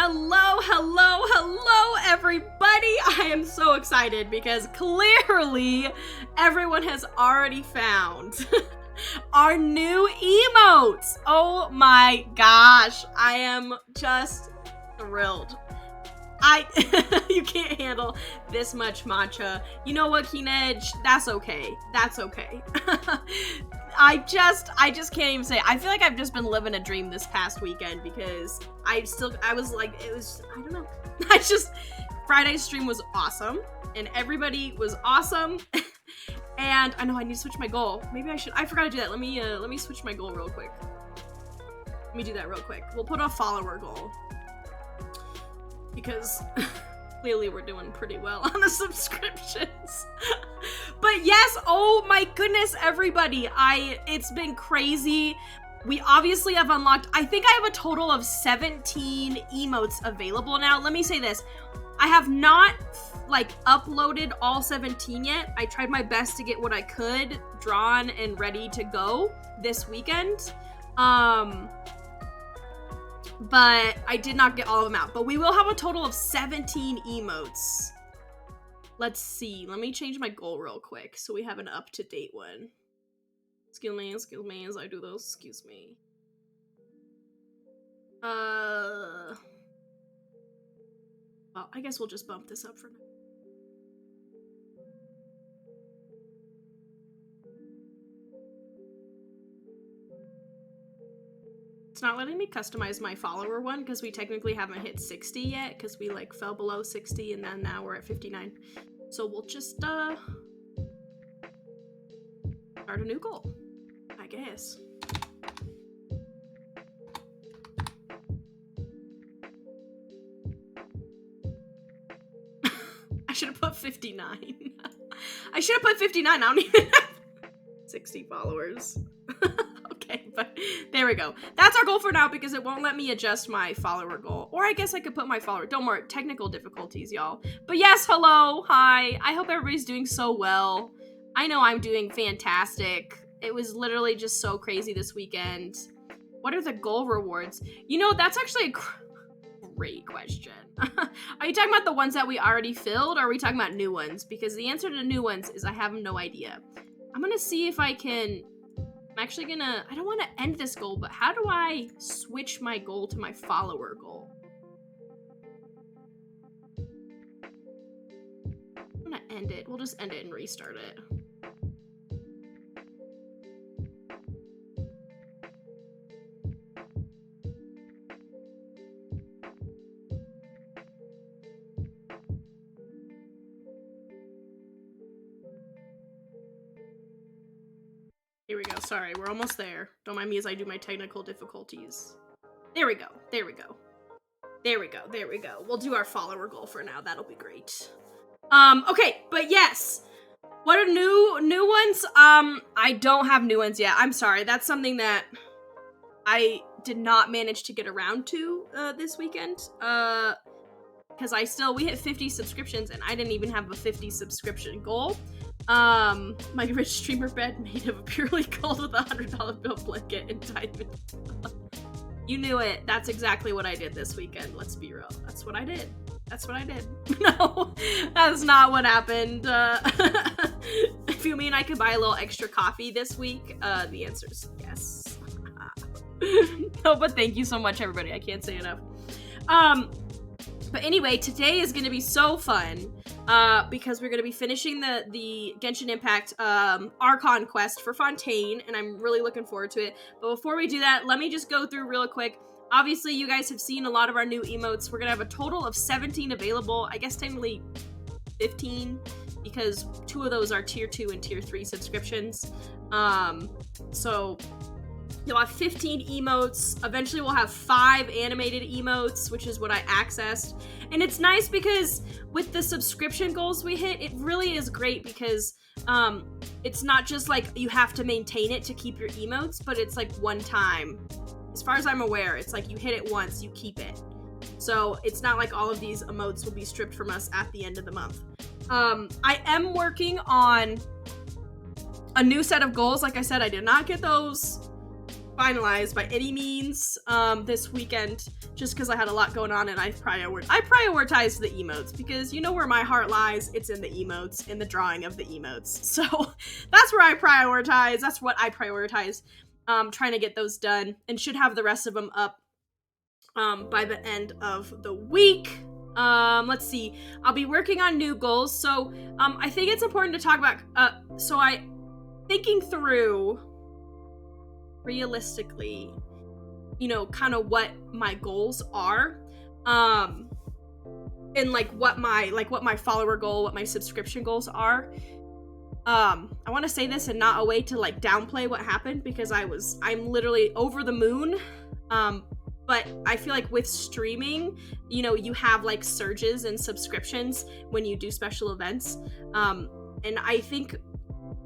Hello, hello, hello, everybody! I am so excited because clearly everyone has already found our new emotes. Oh my gosh, I am just thrilled. You can't handle this much matcha. You know what, Keenedge? That's okay. That's okay. I just can't even say. I feel like I've just been living a dream this past weekend because I was like, I don't know. Friday's stream was awesome and everybody was awesome. And I know I need to switch my goal. Maybe I forgot to do that. Let me switch my goal real quick. Let me do that real quick. We'll put a follower goal. Because clearly we're doing pretty well on the subscriptions. But yes, oh my goodness, everybody. It's been crazy. We obviously have unlocked, I think I have a total of 17 emotes available now. Let me say this. I have not uploaded all 17 yet. I tried my best to get what I could drawn and ready to go this weekend. But I did not get all of them out. But we will have a total of 17 emotes. Let's see. Let me change my goal real quick so we have an up-to-date one. Excuse me as I do those. Excuse me. Well, I guess we'll just bump this up for now. It's not letting me customize my follower one because we technically haven't hit 60 yet because we fell below 60 and then now we're at 59. So we'll just start a new goal, I guess. I should have put 59. I should have put 59. I don't even have 60 followers. Okay, but there we go. That's our goal for now because it won't let me adjust my follower goal. Or I guess I could put my follower. Don't worry, technical difficulties, y'all. But yes, hello, hi. I hope everybody's doing so well. I know I'm doing fantastic. It was literally just so crazy this weekend. What are the goal rewards? You know, that's actually a great question. Are you talking about the ones that we already filled, or are we talking about new ones? Because the answer to new ones is I have no idea. I'm gonna see if I can... I don't want to end this goal, but how do I switch my goal to my follower goal? I'm gonna end it. We'll just end it and restart it. Here we go. Sorry, we're almost there. Don't mind me as I do my technical difficulties. There we go. There we go. There we go. There we go. We'll do our follower goal for now. That'll be great. Okay, but yes. What are new ones? I don't have new ones yet. I'm sorry. That's something that I did not manage to get around to this weekend. Because we hit 50 subscriptions and I didn't even have a 50 subscription goal. My rich streamer bed made of a purely gold with a $100 bill blanket and diamond. You knew it. That's exactly what I did this weekend. Let's be real. That's what I did. That's what I did. No, that's not what happened. If you mean I could buy a little extra coffee this week, the answer is yes. No, but thank you so much, everybody. I can't say enough. But anyway, today is going to be so fun. Because we're going to be finishing the Genshin Impact Archon quest for Fontaine, and I'm really looking forward to it. But before we do that, let me just go through real quick. Obviously, you guys have seen a lot of our new emotes. We're going to have a total of 17 available. I guess technically 15, because 2 of those are Tier 2 and Tier 3 subscriptions. So... you'll have 15 emotes. Eventually we'll have 5 animated emotes, which is what I accessed. And it's nice because with the subscription goals we hit, it really is great because it's not just you have to maintain it to keep your emotes, but it's one time. As far as I'm aware, it's you hit it once, you keep it. So it's not like all of these emotes will be stripped from us at the end of the month. I am working on a new set of goals. Like I said, I did not get those finalized by any means this weekend, just because I had a lot going on and I prioritized the emotes, because you know where my heart lies, it's in the emotes, in the drawing of the emotes. So that's where I prioritize. That's what I prioritize. Trying to get those done, and should have the rest of them up by the end of the week. Let's see. I'll be working on new goals. So I think it's important to talk about thinking through realistically, you know, kind of what my goals are, and like what my follower goal, what my subscription goals are. I want to say this in not a way to like downplay what happened, because I'm literally over the moon. But I feel like with streaming, you know, you have like surges in subscriptions when you do special events. And I think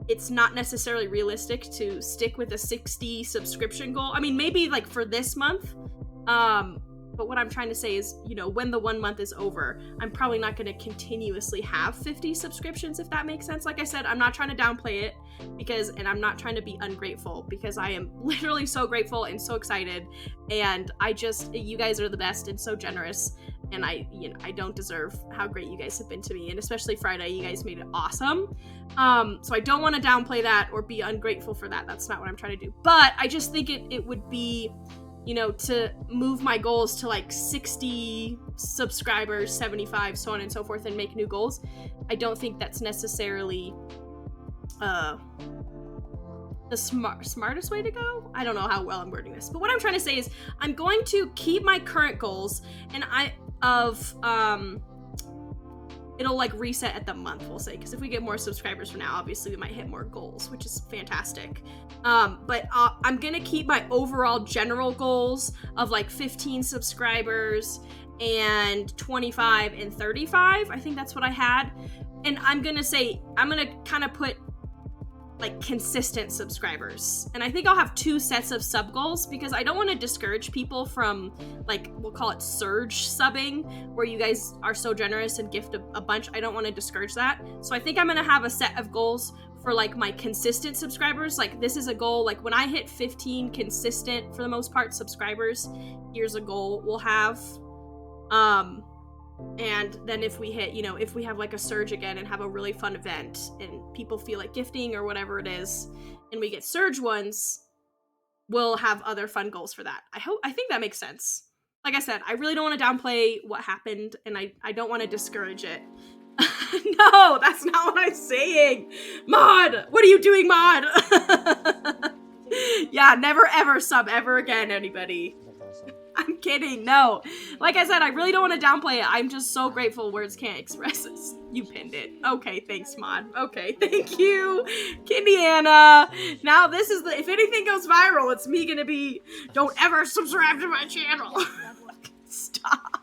it's not necessarily realistic to stick with a 60 subscription goal. I mean, maybe like for this month. But what I'm trying to say is, you know, when the 1 month is over, I'm probably not going to continuously have 50 subscriptions, if that makes sense. Like I said, I'm not trying to downplay it, and I'm not trying to be ungrateful, because I am literally so grateful and so excited. And you guys are the best and so generous. And I don't deserve how great you guys have been to me. And especially Friday, you guys made it awesome. So I don't want to downplay that or be ungrateful for that. That's not what I'm trying to do. But I just think it would be, you know, to move my goals to like 60 subscribers, 75, so on and so forth, and make new goals. I don't think that's necessarily the smartest way to go. I don't know how well I'm wording this, but what I'm trying to say is I'm going to keep my current goals, and it'll like reset at the month, we'll say, because if we get more subscribers from now, obviously we might hit more goals, which is fantastic. But I'm gonna keep my overall general goals of like 15 subscribers and 25 and 35. I think that's what I had. And I'm gonna kind of put like consistent subscribers. And I think I'll have 2 sets of sub goals, because I don't want to discourage people from, like, we'll call it surge subbing, where you guys are so generous and gift a bunch. I don't want to discourage that. So I think I'm going to have a set of goals for like my consistent subscribers. Like, this is a goal, like when I hit 15 consistent, for the most part, subscribers, here's a goal we'll have. And then if we hit, you know, if we have like a surge again and have a really fun event and people feel like gifting or whatever it is, and we get surge ones, we'll have other fun goals for that. I think that makes sense. Like I said, I really don't want to downplay what happened, and I don't want to discourage it. No, that's not what I'm saying. Mod, what are you doing, Mod? Yeah, never ever sub ever again, anybody. I'm kidding, no. Like I said, I really don't want to downplay it. I'm just so grateful, words can't express it. You pinned it. Okay, thanks, Mod. Okay, thank you, Kindiana. Now this is if anything goes viral, it's me gonna be, don't ever subscribe to my channel. Stop.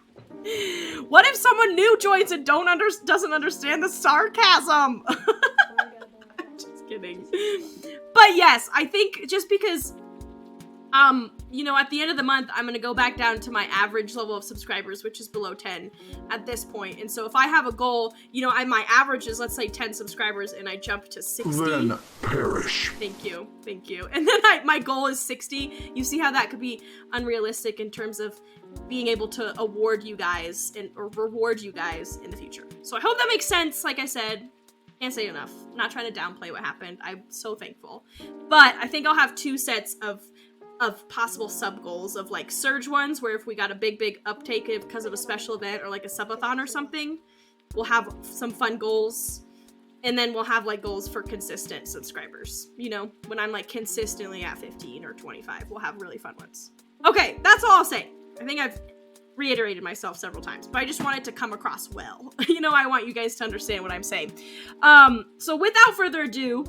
What if someone new joins and doesn't understand the sarcasm? I'm just kidding. But yes, I think just because you know, at the end of the month, I'm gonna go back down to my average level of subscribers, which is below 10 at this point. And so if I have a goal, you know, my average is, let's say, 10 subscribers, and I jump to 60. Then perish. Thank you. And then my goal is 60. You see how that could be unrealistic in terms of being able to award you guys or reward you guys in the future. So I hope that makes sense. Like I said, can't say enough. I'm not trying to downplay what happened. I'm so thankful. But I think I'll have 2 sets of possible sub goals, of like surge ones, where if we got a big uptake because of a special event or like a subathon or something, we'll have some fun goals. And then we'll have like goals for consistent subscribers. You know, when I'm like consistently at 15 or 25, we'll have really fun ones. Okay, that's all I'll say. I think I've reiterated myself several times, but I just want it to come across well. You know, I want you guys to understand what I'm saying. So without further ado,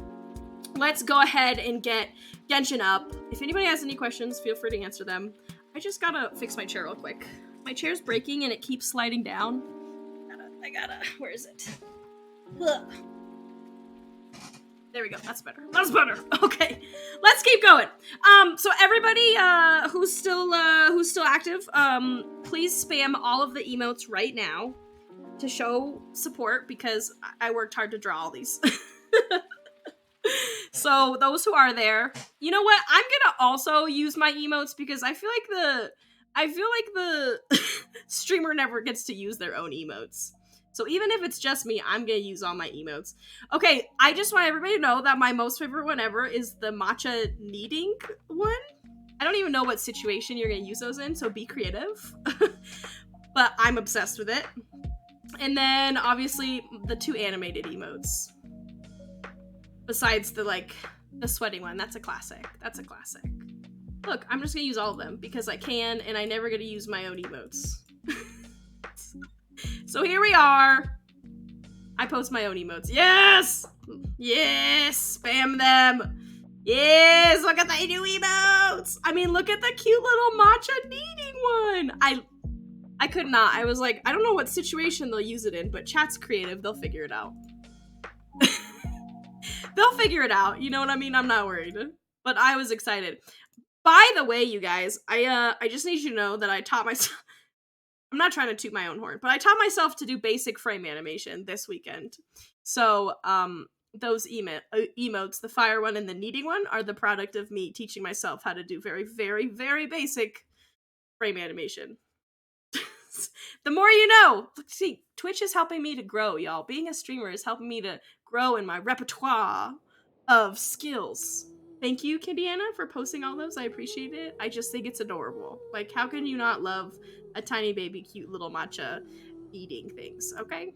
let's go ahead and get Genshin up. If anybody has any questions, feel free to answer them. I just gotta fix my chair real quick. My chair's breaking and it keeps sliding down. Where is it? Ugh. There we go. That's better. Okay, let's keep going. So everybody who's still active, please spam all of the emotes right now to show support, because I worked hard to draw all these. So those who are there, you know what? I'm gonna also use my emotes because I feel like the streamer never gets to use their own emotes. So even if it's just me, I'm gonna use all my emotes. Okay, I just want everybody to know that my most favorite one ever is the matcha kneading one. I don't even know what situation you're gonna use those in, so be creative. But I'm obsessed with it. And then obviously the 2 animated emotes. Besides the sweating one, that's a classic. That's a classic. Look, I'm just gonna use all of them because I can, and I never get to use my own emotes. So here we are. I post my own emotes. Yes! Yes! Spam them! Yes! Look at the new emotes! I mean, look at the cute little matcha kneading one! I could not. I was like, I don't know what situation they'll use it in, but chat's creative. They'll figure it out. They'll figure it out. You know what I mean? I'm not worried. But I was excited. By the way, you guys, I just need you to know that I taught myself... I'm not trying to toot my own horn, but I taught myself to do basic frame animation this weekend. So, those emotes, the fire one and the kneading one, are the product of me teaching myself how to do very, very, very basic frame animation. The more you know. See, Twitch is helping me to grow, y'all. Being a streamer is helping me to grow in my repertoire of skills. Thank you, Candiana, for posting all those. I appreciate it. I just think it's adorable. Like, how can you not love a tiny baby cute little matcha eating things, okay?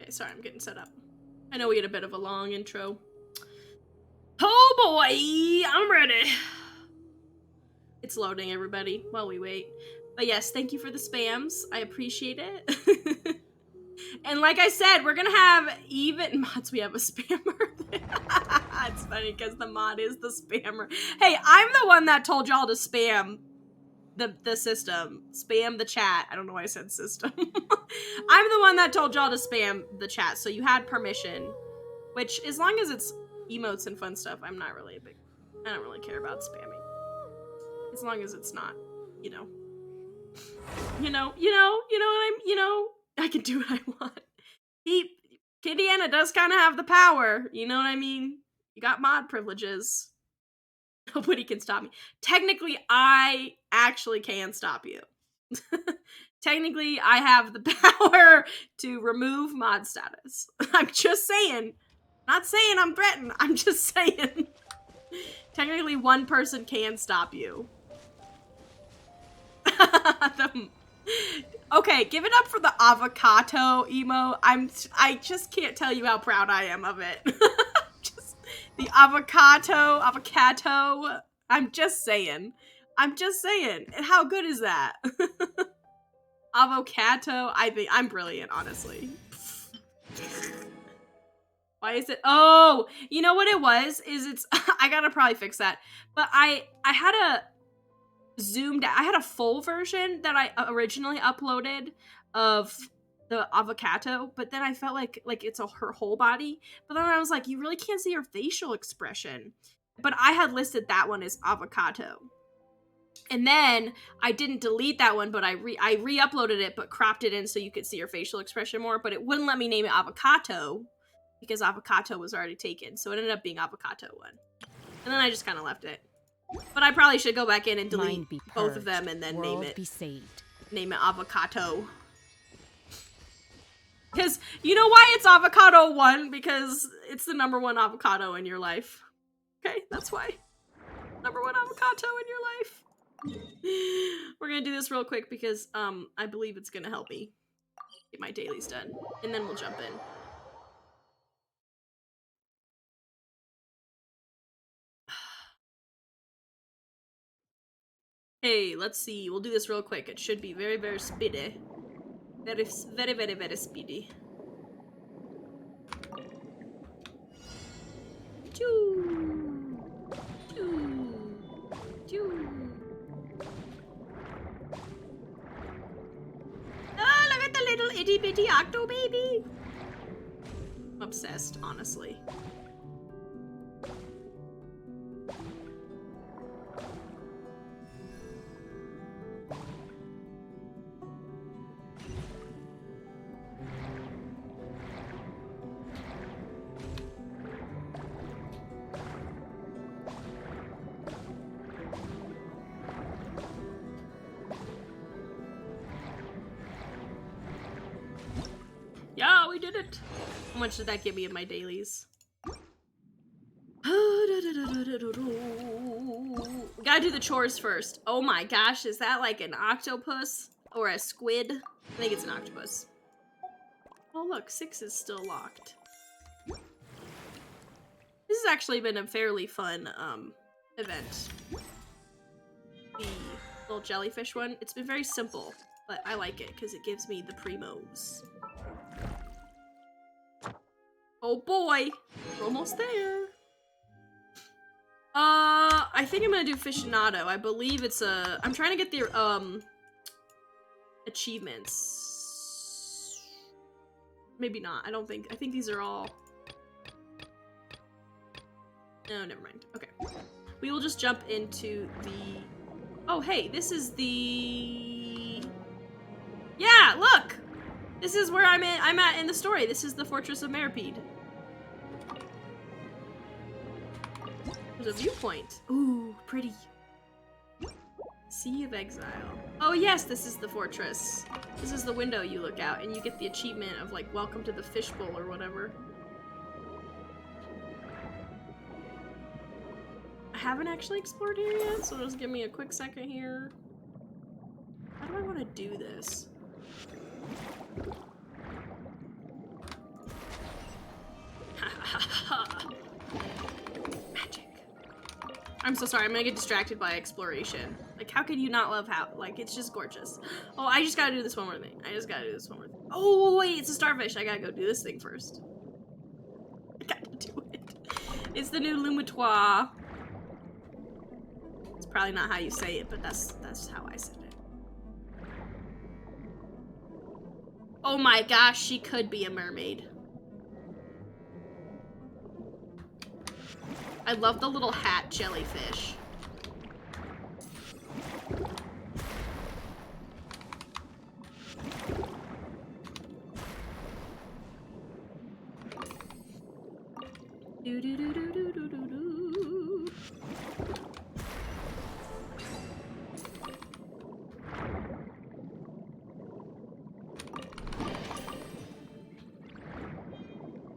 Okay, sorry, I'm getting set up. I know we had a bit of a long intro. Oh boy, I'm ready. It's loading, everybody, while we wait. But yes, thank you for the spams. I appreciate it. And like I said, we're gonna have even mods. We have a spammer. It's funny because the mod is the spammer. Hey, I'm the one that told y'all to spam the system. Spam the chat. I don't know why I said system. I'm the one that told y'all to spam the chat, so you had permission. Which, as long as it's emotes and fun stuff, I'm not really I don't really care about spamming. As long as it's not, you know what I can do what I want. Candiana does kind of have the power, you know what I mean? You got mod privileges. Nobody can stop me. Technically, I actually can stop you. Technically, I have the power to remove mod status. I'm just saying. Not saying I'm threatened. I'm just saying. Technically, one person can stop you. Okay, give it up for the avocado emo. I just can't tell you how proud I am of it. Just the avocado. I'm just saying. And how good is that? Avocado. I think I'm brilliant, honestly. Why is it? Oh, you know what it was? I gotta probably fix that. But I had a zoomed out. I had a full version that I originally uploaded of the avocado, but then I felt like it's her whole body. But then I was like, you really can't see her facial expression. But I had listed that one as avocado. And then I didn't delete that one, but I re-uploaded it, but cropped it in so you could see her facial expression more. But it wouldn't let me name it avocado because avocado was already taken. So it ended up being avocado one. And then I just kind of left it. But I probably should go back in and delete both of them and then name it avocado. Because you know why it's avocado 1? Because it's the #1 avocado in your life. Okay, that's why. #1 avocado in your life. We're gonna do this real quick because I believe it's gonna help me get my dailies done. And then we'll jump in. Hey, let's see. We'll do this real quick. It should be very, very speedy. Very, very, very, very speedy. Choo! Choo! Choo! Oh, look at the little itty bitty octo baby! I'm obsessed, honestly. we did it. How much did that give me in my dailies? We gotta do the chores first. Oh my gosh, is that like an octopus or a squid? I think it's an octopus. Oh look, 6 is still locked. This has actually been a fairly fun event. The little jellyfish one. It's been very simple, but I like it because it gives me the primos. Oh boy, we're almost there. I think I'm gonna do Aficionado. I believe it's a. I'm trying to get the achievements. Maybe not. I don't think. I think these are all. No, never mind. Okay, we will just jump into the. Oh hey, this is the. Yeah, look. This is where I'm at in the story. This is the Fortress of Meripede. There's a viewpoint. Ooh, pretty. Sea of Exile. Oh yes, this is the fortress. This is the window you look out, and you get the achievement of like, welcome to the fishbowl or whatever. I haven't actually explored here yet, so just give me a quick second here. How do I want to do this? Magic. I'm so sorry, I'm gonna get distracted by exploration. Like, how can you not love how, like, it's just gorgeous. Oh, I just gotta do this one more thing. Oh, wait, it's a starfish. I gotta go do this thing first. I gotta do it. It's the new Lumitoire. It's probably not how you say it, but that's how I said it. Oh my gosh, she could be a mermaid. I love the little hat jellyfish. Do do do do do do do do.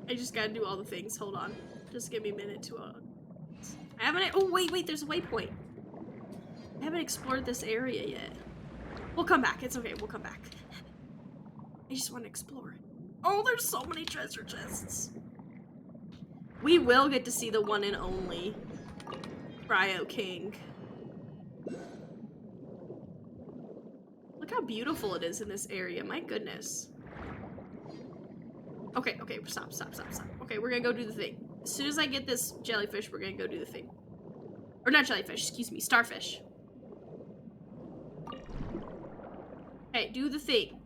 I just gotta do all the things. Hold on. Just give me a minute to I haven't. Oh wait, there's a waypoint. I haven't explored this area yet. We'll come back. It's okay. We'll come back. I just want to explore it. Oh, there's so many treasure chests. We will get to see the one and only Cryo King. Look how beautiful it is in this area. My goodness. Okay, stop. Okay, we're gonna go do the thing. As soon as I get this jellyfish, we're gonna go do the thing. Or not jellyfish, excuse me, starfish. Okay, do the thing.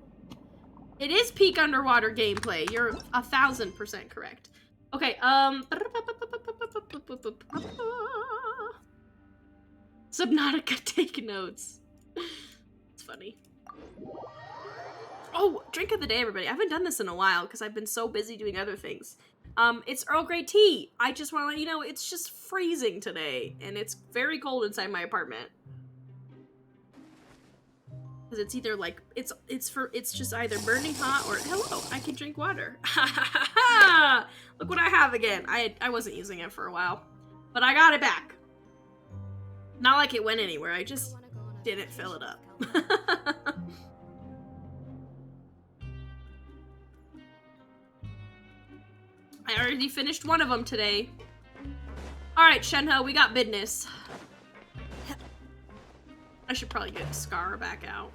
It is peak underwater gameplay. You're 1000% correct. Okay, Subnautica, take notes. It's funny. Oh, drink of the day, everybody. I haven't done this in a while because I've been so busy doing other things. It's Earl Grey tea. I just want to let you know it's just freezing today, and it's very cold inside my apartment. Because it's either like it's just either burning hot or hello, I can drink water. Look what I have again. I wasn't using it for a while, but I got it back. Not like it went anywhere. I just didn't fill it up. I already finished one of them today. Alright, Shenhe, we got business. I should probably get Scar back out.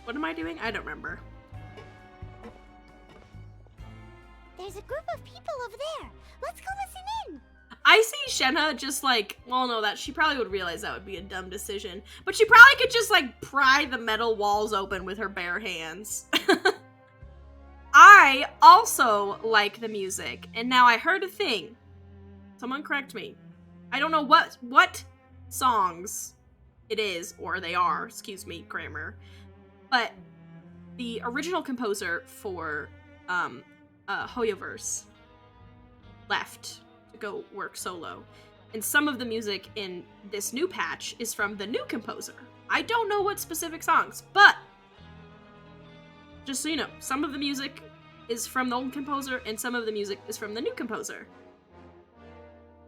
What am I doing? I don't remember. There's a group of people over there. Let's go listen in. I see Shenhe just like, well, no, that she probably would realize that would be a dumb decision, but she probably could just like pry the metal walls open with her bare hands. I also like the music, and now I heard a thing. Someone correct me. I don't know what songs it is, or they are, excuse me, grammar, but the original composer for Hoyoverse left to go work solo. And some of the music in this new patch is from the new composer. I don't know what specific songs, but just so you know, some of the music is from the old composer and some of the music is from the new composer.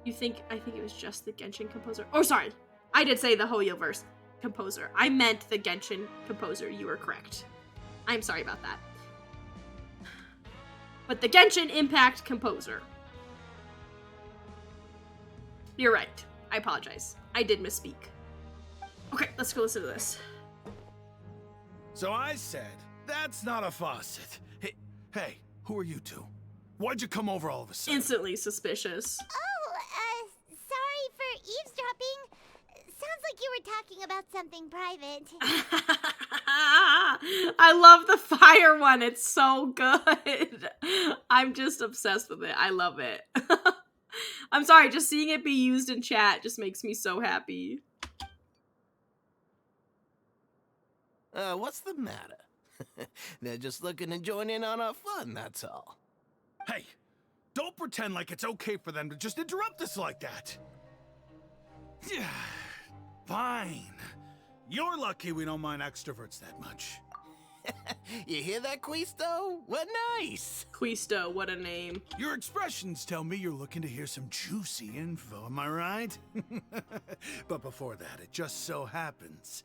I think it was just the Genshin composer. Oh, sorry. I did say the Hoyoverse composer. I meant the Genshin composer. You were correct. I'm sorry about that. But the Genshin Impact composer. You're right. I apologize. I did misspeak. Okay, let's go listen to this. So I said, that's not a faucet. Hey, who are you two? Why'd you come over all of a sudden? Instantly suspicious. Sorry for eavesdropping. Sounds like you were talking about something private. I love the fire one. It's so good. I'm just obsessed with it. I love it. I'm sorry, just seeing it be used in chat just makes me so happy. What's the matter? They're just looking to join in on our fun, that's all. Hey, don't pretend like it's okay for them to just interrupt us like that. Yeah, fine. You're lucky we don't mind extroverts that much. You hear that, Quisto? What nice! Quisto, what a name. Your expressions tell me you're looking to hear some juicy info, am I right? But before that, it just so happens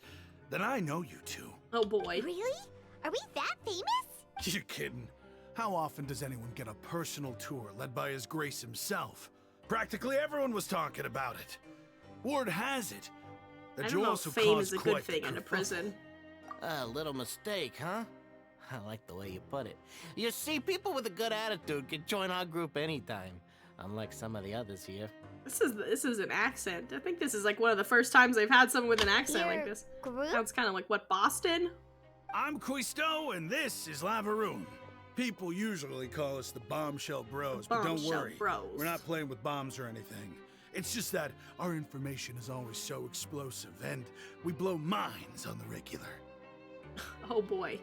that I know you two. Oh boy. Really? Are we that famous? You're kidding. How often does anyone get a personal tour led by His Grace himself? Practically everyone was talking about it. Word has it that I you don't know if also fame caused is a good quite the thing in a kerfuffle. prison. A little mistake, huh? I like the way you put it. You see, people with a good attitude can join our group anytime, unlike some of the others here. This is an accent. I think this is like one of the first times I've had someone with an accent like this. Group? Sounds kind of like what, Boston? I'm Quisto, and this is Lavaroon. People usually call us the Bombshell Bros, but don't Bombshell worry. Bros. We're not playing with bombs or anything. It's just that our information is always so explosive, and we blow minds on the regular. Oh boy.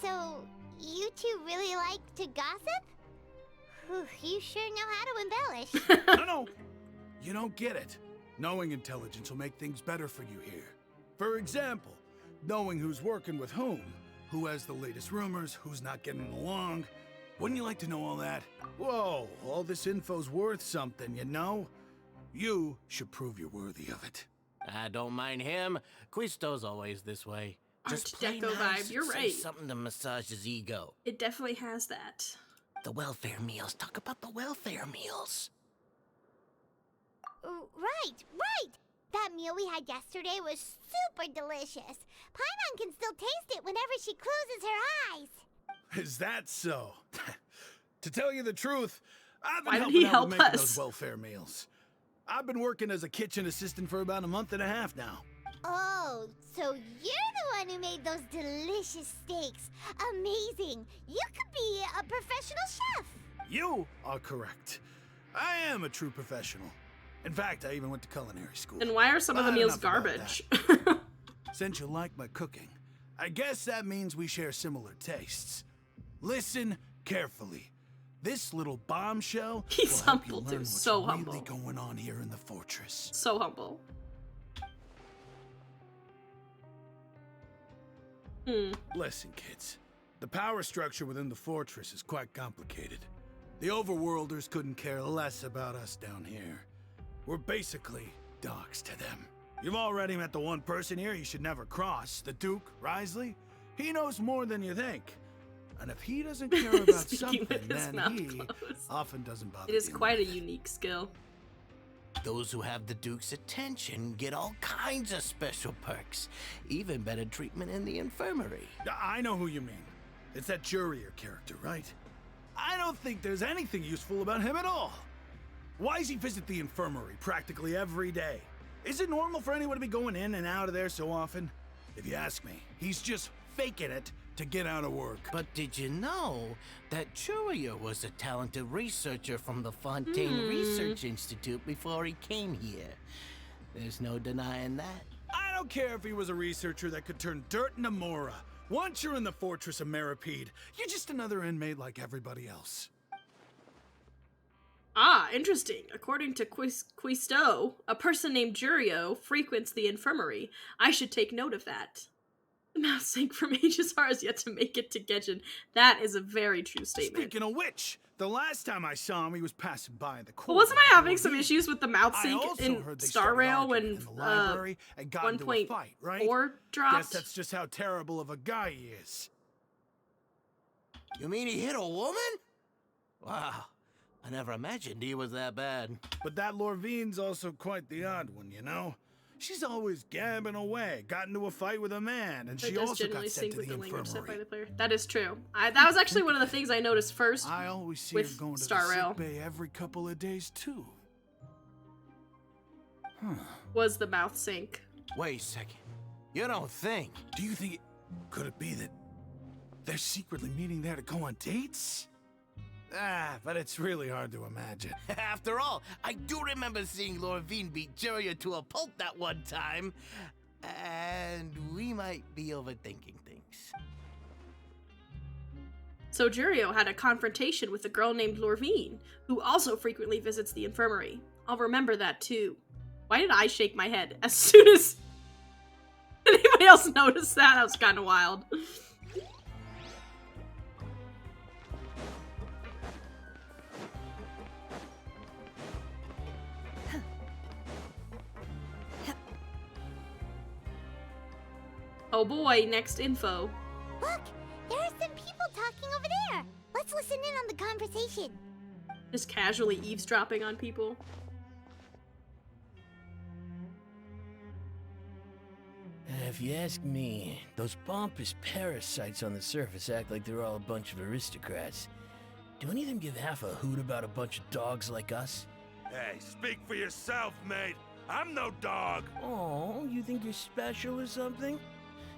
So, you two really like to gossip? Whew, you sure know how to embellish. No, you don't get it. Knowing intelligence will make things better for you here. For example, knowing who's working with whom, who has the latest rumors, who's not getting along. Wouldn't you like to know all that? Whoa, all this info's worth something, you know? You should prove you're worthy of it. I don't mind him. Quisto's always this way. Just Art play Deco nice vibe, you're and say right. something to massage his ego. It definitely has that. The welfare meals. Talk about the welfare meals. Right. That meal we had yesterday was super delicious. Paimon can still taste it whenever she closes her eyes. Is that so? To tell you the truth, I've been Why did helping he out help with making us? those welfare meals. I've been working as a kitchen assistant for about a month and a half now. Oh, so you're the one who made those delicious steaks. Amazing. You could be a professional chef. You are correct. I am a true professional. In fact, I even went to culinary school. Then why are some of the But meals enough about garbage? Since you like my cooking, I guess that means we share similar tastes. Listen carefully. This little bombshell He's will help you humble, learn too. what's So really humble. going on here in the fortress. So humble. Listen, kids. The power structure within the fortress is quite complicated. The overworlders couldn't care less about us down here. We're basically dogs to them. You've already met the one person here you should never cross, the Duke, Risley. He knows more than you think. And if he doesn't care about Speaking something, with his then mouth he closed. often doesn't bother It is dealing quite a with it. unique skill. Those who have the Duke's attention get all kinds of special perks. Even better treatment in the infirmary. I know who you mean. It's that Jurier character, right? I don't think there's anything useful about him at all. Why does he visit the infirmary practically every day? Is it normal for anyone to be going in and out of there so often? If you ask me, he's just faking it to get out of work. But did you know that Churia was a talented researcher from the Fontaine Research Institute before he came here? There's no denying that. I don't care if he was a researcher that could turn dirt into Mora. Once you're in the fortress of Meripede, you're just another inmate like everybody else. Ah, interesting. According to Quisto, a person named Jurio frequents the infirmary. I should take note of that. The mouse sank from Aegisar has yet to make it to Gejjen. That is a very true statement. Speaking of which, the last time I saw him, he was passing by the But corridor. wasn't I having some issues with the mouth I sync also in heard they Star started Rail arguing when in the library and got into a fight, right? 1.4 dropped? Guess that's just how terrible of a guy he is. You mean he hit a woman? Wow. I never imagined he was that bad. But that Lorvine's also quite the odd one, you know? She's always gabbing away, got into a fight with a man, and she does also generally got sent sync to with the the language set by infirmary. the player. That is true. That was actually one of the things I noticed first. I always see her with going to Star the Rail. sick bay every couple of days, too. Huh. Was the mouth sync. Wait a second. You don't think? Do you think could it be that they're secretly meeting there to go on dates? Ah, but it's really hard to imagine. After all, I do remember seeing Lorvine beat Juria to a pulp that one time. And we might be overthinking things. So Jurio had a confrontation with a girl named Lorvine, who also frequently visits the infirmary. I'll remember that too. Why did I shake my head as soon as anybody else noticed that? That was kind of wild. Oh boy, next info. Look, there are some people talking over there. Let's listen in on the conversation. Just casually eavesdropping on people. If you ask me, those pompous parasites on the surface act like they're all a bunch of aristocrats. Do any of them give half a hoot about a bunch of dogs like us? Hey, speak for yourself, mate. I'm no dog. Oh, you think you're special or something?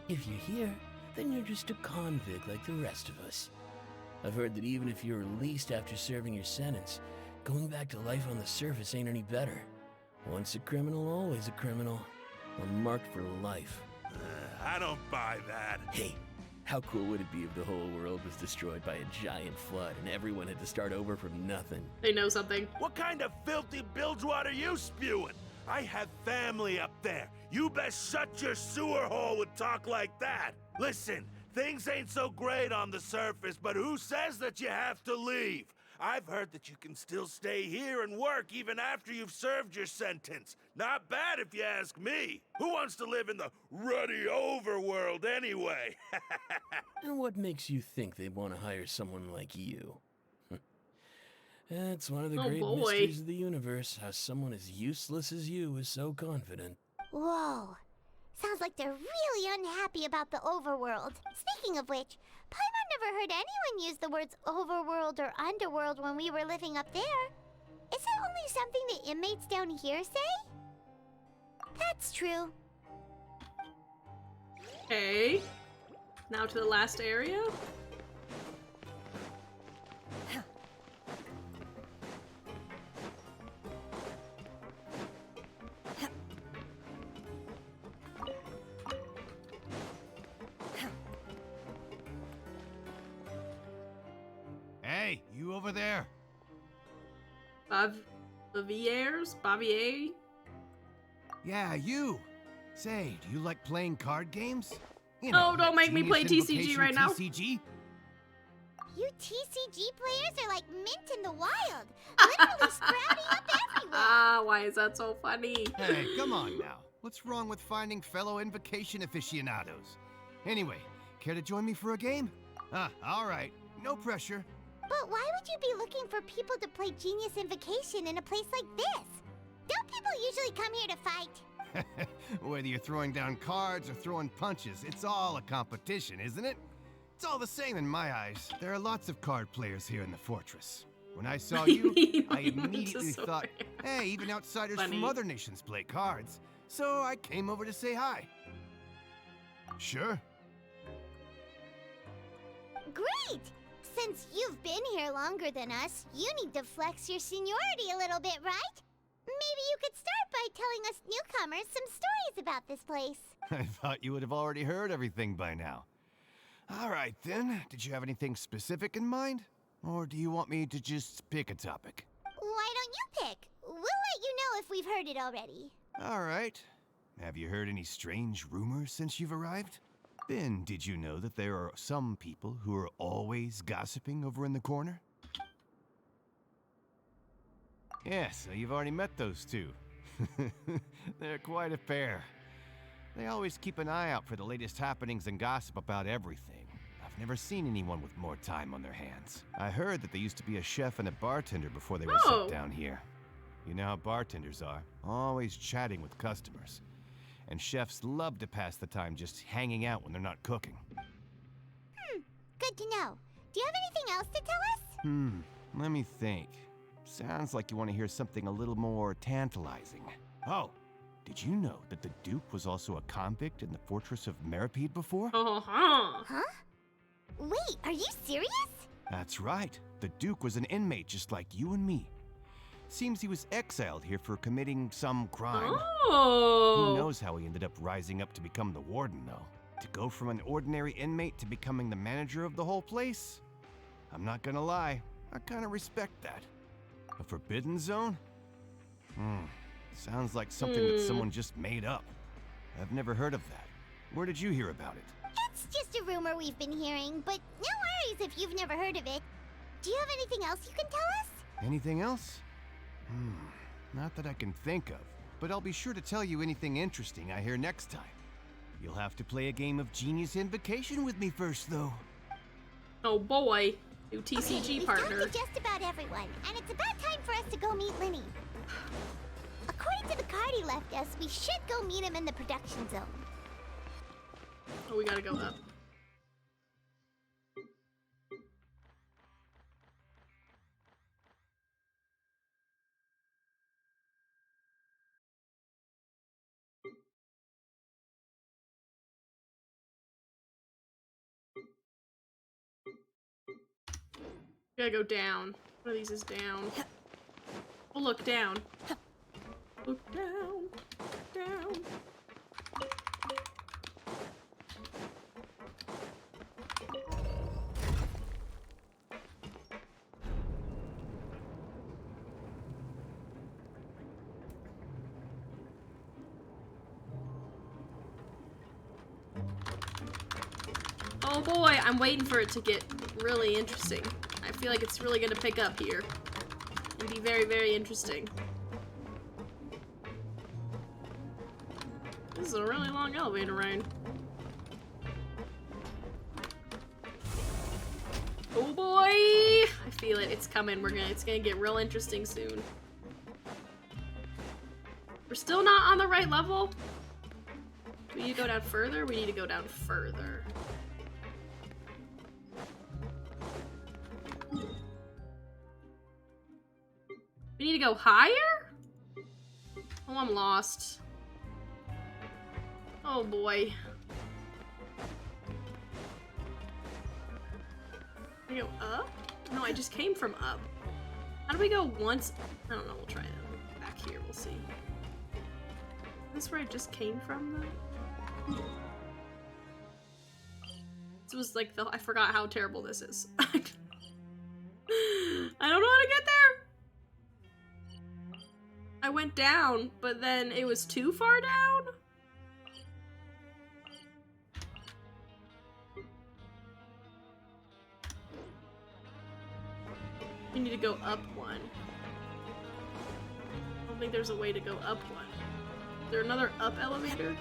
If you're here, then you're just a convict like the rest of us. I've heard that even if you're released after serving your sentence, going back to life on the surface ain't any better. Once a criminal, always a criminal. We're marked for life. I don't buy that. Hey, how cool would it be if the whole world was destroyed by a giant flood and everyone had to start over from nothing? They know something. What kind of filthy bilgewater are you spewing? I have family up there. You best shut your sewer hole with talk like that. Listen, things ain't so great on the surface, but who says that you have to leave? I've heard that you can still stay here and work even after you've served your sentence. Not bad if you ask me. Who wants to live in the ruddy overworld anyway? And what makes you think they want to hire someone like you? It's one of the Oh, great boy. mysteries of the universe, how someone as useless as you is so confident. Whoa. Sounds like they're really unhappy about the overworld. Speaking of which, Paimon never heard anyone use the words overworld or underworld when we were living up there. Is it only something the inmates down here say? That's true. Okay. Now to the last area. Hey, you over there? Bavier? Yeah, you. Say, do you like playing card games? You Oh, don't make me play Genius TCG Invocation right now. TCG? You TCG players are like mint in the wild. Literally sprouting up everywhere. Ah, why is that so funny? Hey, come on now. What's wrong with finding fellow invocation aficionados? Anyway, care to join me for a game? All right. No pressure. But why would you be looking for people to play Genius Invocation in a place like this? Don't people usually come here to fight? Whether you're throwing down cards or throwing punches, it's all a competition, isn't it? It's all the same in my eyes. There are lots of card players here in the fortress. When I saw you, I immediately thought, hey, even outsiders Funny. from other nations play cards. So I came over to say hi. Sure. Great! Since you've been here longer than us, you need to flex your seniority a little bit, right? Maybe you could start by telling us newcomers some stories about this place. I thought you would have already heard everything by now. All right, then. Did you have anything specific in mind? Or do you want me to just pick a topic? Why if we've heard it already. All right. Have you heard any strange rumors since you've arrived? Then, did you know that there are some people who are always gossiping over in the corner? Yes, you've already met those two. They're quite a pair. They always keep an eye out for the latest happenings and gossip about everything. I've never seen anyone with more time on their hands. I heard that they used to be a chef and a bartender before they were sent down here. You know how bartenders are, always chatting with customers. And chefs love to pass the time just hanging out when they're not cooking. Good to know. Do you have anything else to tell us? Let me think. Sounds like you want to hear something a little more tantalizing. Oh, did you know that the Duke was also a convict in the fortress of Meripede before? Huh? Wait, are you serious? That's right. The Duke was an inmate just like you and me. Seems he was exiled here for committing some crime. Oh. Who knows how he ended up rising up to become the warden, though? To go from an ordinary inmate to becoming the manager of the whole place? I'm not gonna lie, I kinda respect that. A forbidden zone? Sounds like something that someone just made up. I've never heard of that. Where did you hear about it? It's just a rumor we've been hearing, but no worries if you've never heard of it. Do you have anything else you can tell us? Anything else? Not that I can think of, but I'll be sure to tell you anything interesting I hear next time. You'll have to play a game of Genius Invocation with me first, though. Oh boy. New TCG Okay, we've partner. talked to just about everyone, and it's about time for us to go meet Linny. According to the card he left us, we should go meet him in the production zone. Oh, we gotta go up. We gotta go down. One of these is down. Oh, look, down. Look down. Down. Oh boy, I'm waiting for it to get really interesting. I feel like it's really gonna pick up here and be very, very interesting. This is a really long elevator ride. Oh boy! I feel it. It's coming. It's gonna get real interesting soon. We're still not on the right level. Do we need to go down further? We need to go down further. We need to go higher? Oh, I'm lost. Oh boy. Can I go up? No, I just came from up. How do we go once? I don't know, we'll try it. Back here, we'll see. Is this where I just came from, though? This was like I forgot how terrible this is. I don't know how to get there! I went down, but then it was too far down? We need to go up one. I don't think there's a way to go up one. Is there another up elevator?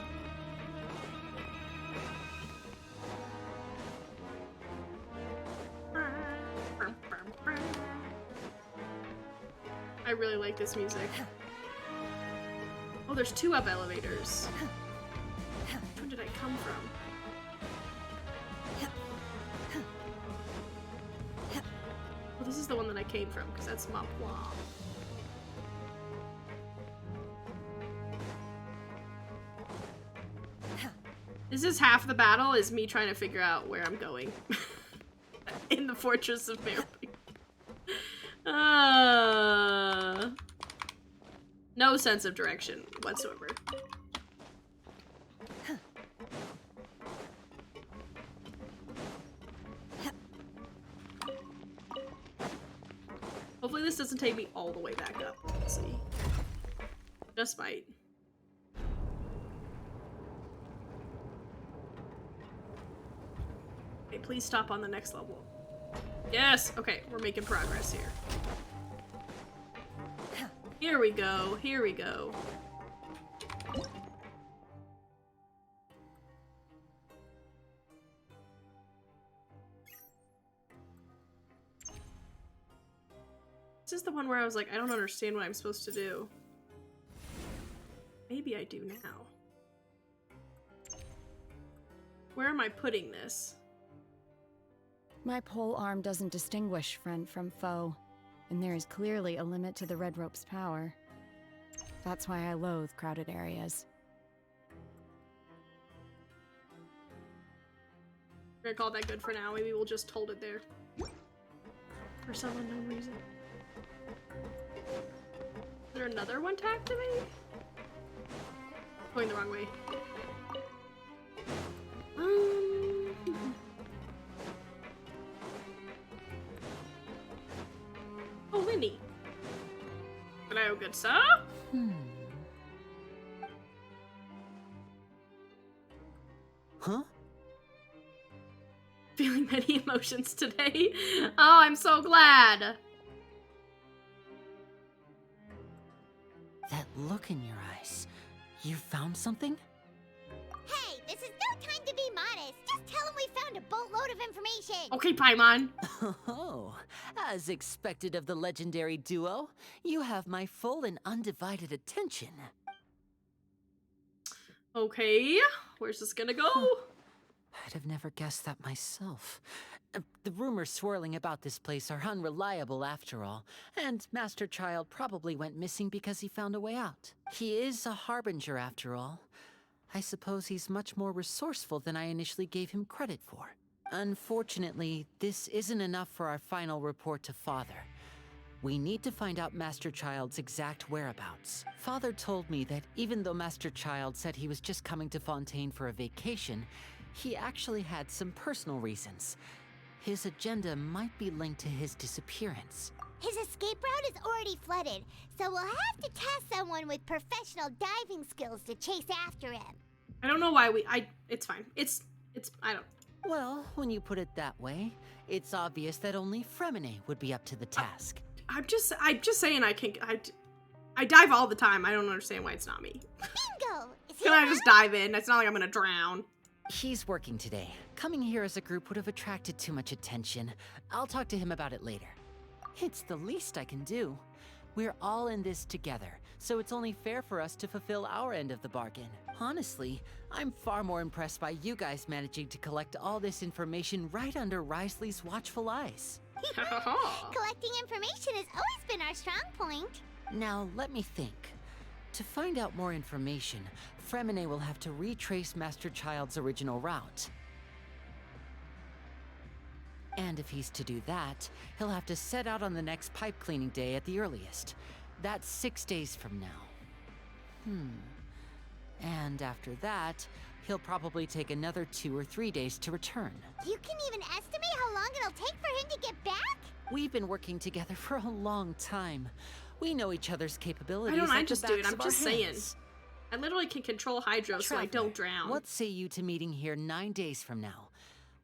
I really like this music. Oh, there's two up elevators. Which one did I come from? Oh, this is the one that I came from, because that's Ma Pua. This is half the battle, is me trying to figure out where I'm going. In the Fortress of Mary. No sense of direction whatsoever. Hopefully this doesn't take me all the way back up. Let's see. Just might. Okay, please stop on the next level. Yes! Okay, we're making progress here. Here we go, here we go. This is the one where I was like, I don't understand what I'm supposed to do. Maybe I do now. Where am I putting this? My pole arm doesn't distinguish friend from foe, and there is clearly a limit to the red rope's power. That's why I loathe crowded areas. We're gonna call that good for now. Maybe we'll just hold it there. For some unknown reason. Is there another one to activate? Going the wrong way. Oh, Winnie. Hello, good sir. Huh? Feeling many emotions today. Oh, I'm so glad. That look in your eyes. You found something? Hey, this is no time to be modest. Just tell him we found a boatload of information. Okay, Paimon. Oh, as expected of the legendary duo, you have my full and undivided attention. Okay, where's this gonna go? I'd have never guessed that myself. The rumors swirling about this place are unreliable after all, and Master Child probably went missing because he found a way out. He is a harbinger after all. I suppose he's much more resourceful than I initially gave him credit for. Unfortunately, this isn't enough for our final report to Father. We need to find out Master Child's exact whereabouts. Father told me that even though Master Child said he was just coming to Fontaine for a vacation, he actually had some personal reasons. His agenda might be linked to his disappearance. His escape route is already flooded, so we'll have to task someone with professional diving skills to chase after him. I don't know why it's fine. I don't. Well, when you put it that way, it's obvious that only Fremine would be up to the task. I'm just saying I dive all the time. I don't understand why it's not me. Bingo! Is he Can I around? just dive in? It's not like I'm gonna drown. He's working today. Coming here as a group would have attracted too much attention. I'll talk to him about it later. It's the least I can do. We're all in this together, so it's only fair for us to fulfill our end of the bargain. Honestly, I'm far more impressed by you guys managing to collect all this information right under Risley's watchful eyes. Collecting information has always been our strong point. Now, let me think. To find out more information, Fremine will have to retrace Master Child's original route. And if he's to do that, he'll have to set out on the next pipe cleaning day at the earliest. That's 6 days from now. And after that, he'll probably take another 2 or 3 days to return. You can even estimate how long it'll take for him to get back? We've been working together for a long time. We know each other's capabilities. I like just the do it. backs I'm of our just saying. hands. I literally can control Hydro so I don't drown. What say you to meeting here 9 days from now?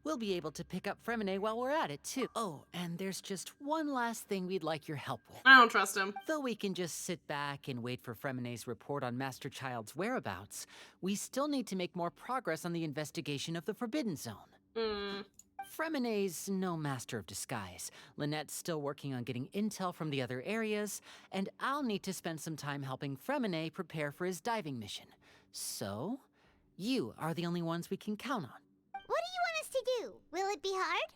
We'll be able to pick up Fremine while we're at it, too. Oh, and there's just one last thing we'd like your help with. I don't trust him. Though we can just sit back and wait for Fremine's report on Master Child's whereabouts, we still need to make more progress on the investigation of the Forbidden Zone. Fremine's no master of disguise. Lynette's still working on getting intel from the other areas, and I'll need to spend some time helping Fremine prepare for his diving mission. So, you are the only ones we can count on. What do you want us to do? Will it be hard?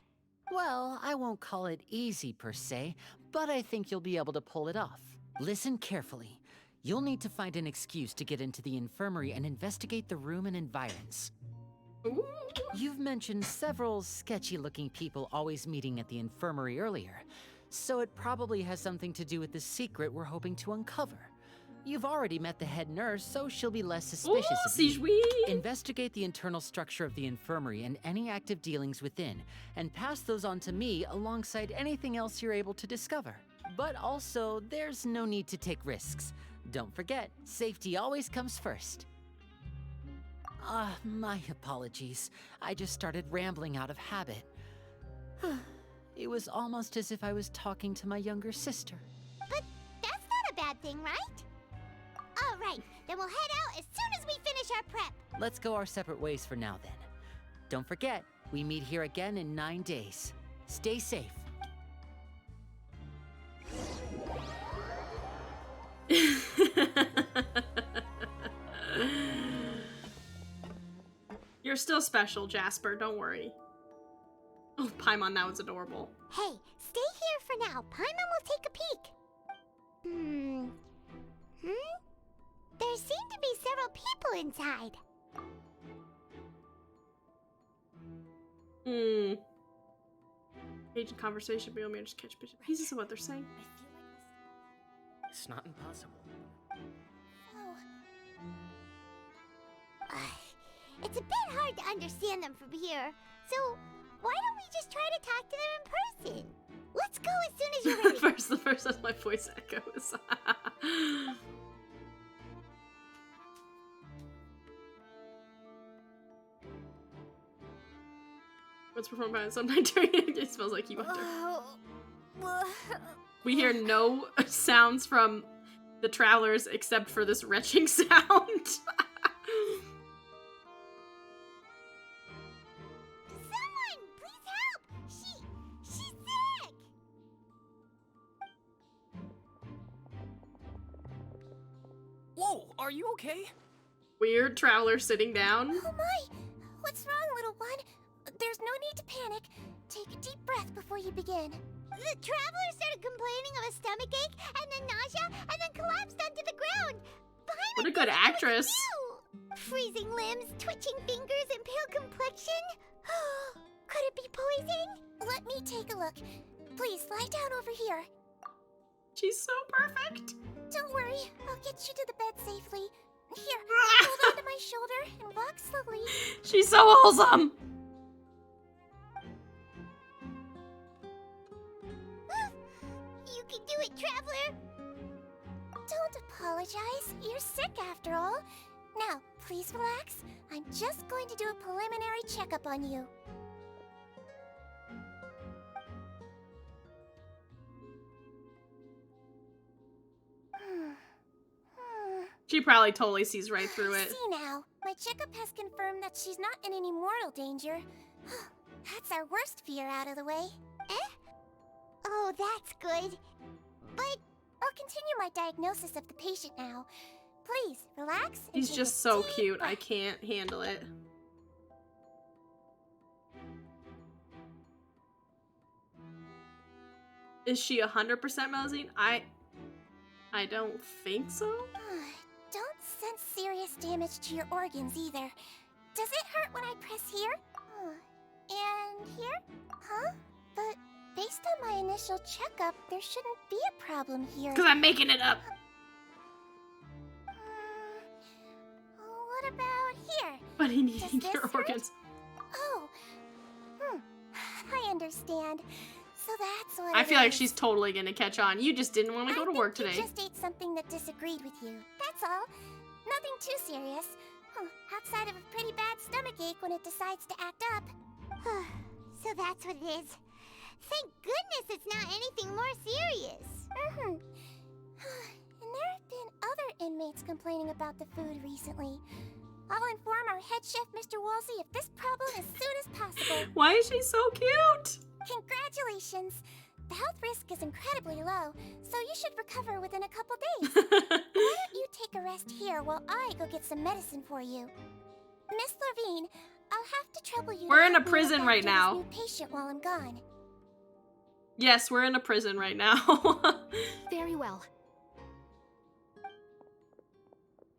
Well, I won't call it easy per se, but I think you'll be able to pull it off. Listen carefully. You'll need to find an excuse to get into the infirmary and investigate the room and environs. Ooh. You've mentioned several sketchy-looking people always meeting at the infirmary earlier, so it probably has something to do with the secret we're hoping to uncover. You've already met the head nurse, so she'll be less suspicious of you. Oui. Investigate the internal structure of the infirmary and any active dealings within, and pass those on to me alongside anything else you're able to discover. But also, there's no need to take risks. Don't forget, safety always comes first. My apologies. I just started rambling out of habit. It was almost as if I was talking to my younger sister. But that's not a bad thing, right? All right, then we'll head out as soon as we finish our prep. Let's go our separate ways for now then. Don't forget, we meet here again in 9 days. Stay safe. You're still special, Jasper. Don't worry. Oh, Paimon, that was adorable. Hey, stay here for now. Paimon will take a peek. There seem to be several people inside. Agent conversation, but you'll manage to catch pieces of what they're saying. It's not impossible. It's a bit hard to understand them from here, so why don't we just try to talk to them in person? Let's go as soon as you're ready. The first as my voice echoes. What's performed by some night during it smells like you wonder. We hear no sounds from the travelers except for this retching sound. Someone, please help! She's sick! Whoa, are you okay? Weird traveler sitting down. Oh my! What's wrong, little one? There's no need to panic. Take a deep breath before you begin. The traveler started complaining of a stomachache, and then nausea, and then collapsed onto the ground. What a good actress. Freezing limbs, twitching fingers, and pale complexion. Could it be poison? Let me take a look. Please lie down over here. She's so perfect. Don't worry, I'll get you to the bed safely. Here, hold onto my shoulder and walk slowly. She's so wholesome. You can do it, traveler. Don't apologize. You're sick after all. Now, please relax. I'm just going to do a preliminary checkup on you. She probably totally sees right through it. See now, my checkup has confirmed that she's not in any mortal danger. That's our worst fear out of the way. Oh, that's good. But I'll continue my diagnosis of the patient now. Please, relax. And He's take just a so deep cute. I breath. can't handle it. Is she 100% Melusine? I don't think so. Don't sense serious damage to your organs either. Does it hurt when I press here? And here? Huh? But based on my initial checkup, there shouldn't be a problem here. Because I'm making it up. What about here? But he needs Does your this hurt? organs. Oh. I understand. So that's what I it feel like is. she's totally gonna catch on. You just didn't want to go to work You today. just ate something that disagreed with you. That's all. Nothing too serious. Outside of a pretty bad stomachache when it decides to act up. So that's what it is. Thank goodness it's not anything more serious. And there have been other inmates complaining about the food recently. I'll inform our head chef, Mr. Wolsey, of this problem as soon as possible. Why is she so cute? Congratulations! The health risk is incredibly low, so you should recover within a couple days. Why don't you take a rest here while I go get some medicine for you? Miss Levine, I'll have to trouble you. We're to in a help me look prison right after now. this new patient while I'm gone. Yes, we're in a prison right now. Very well.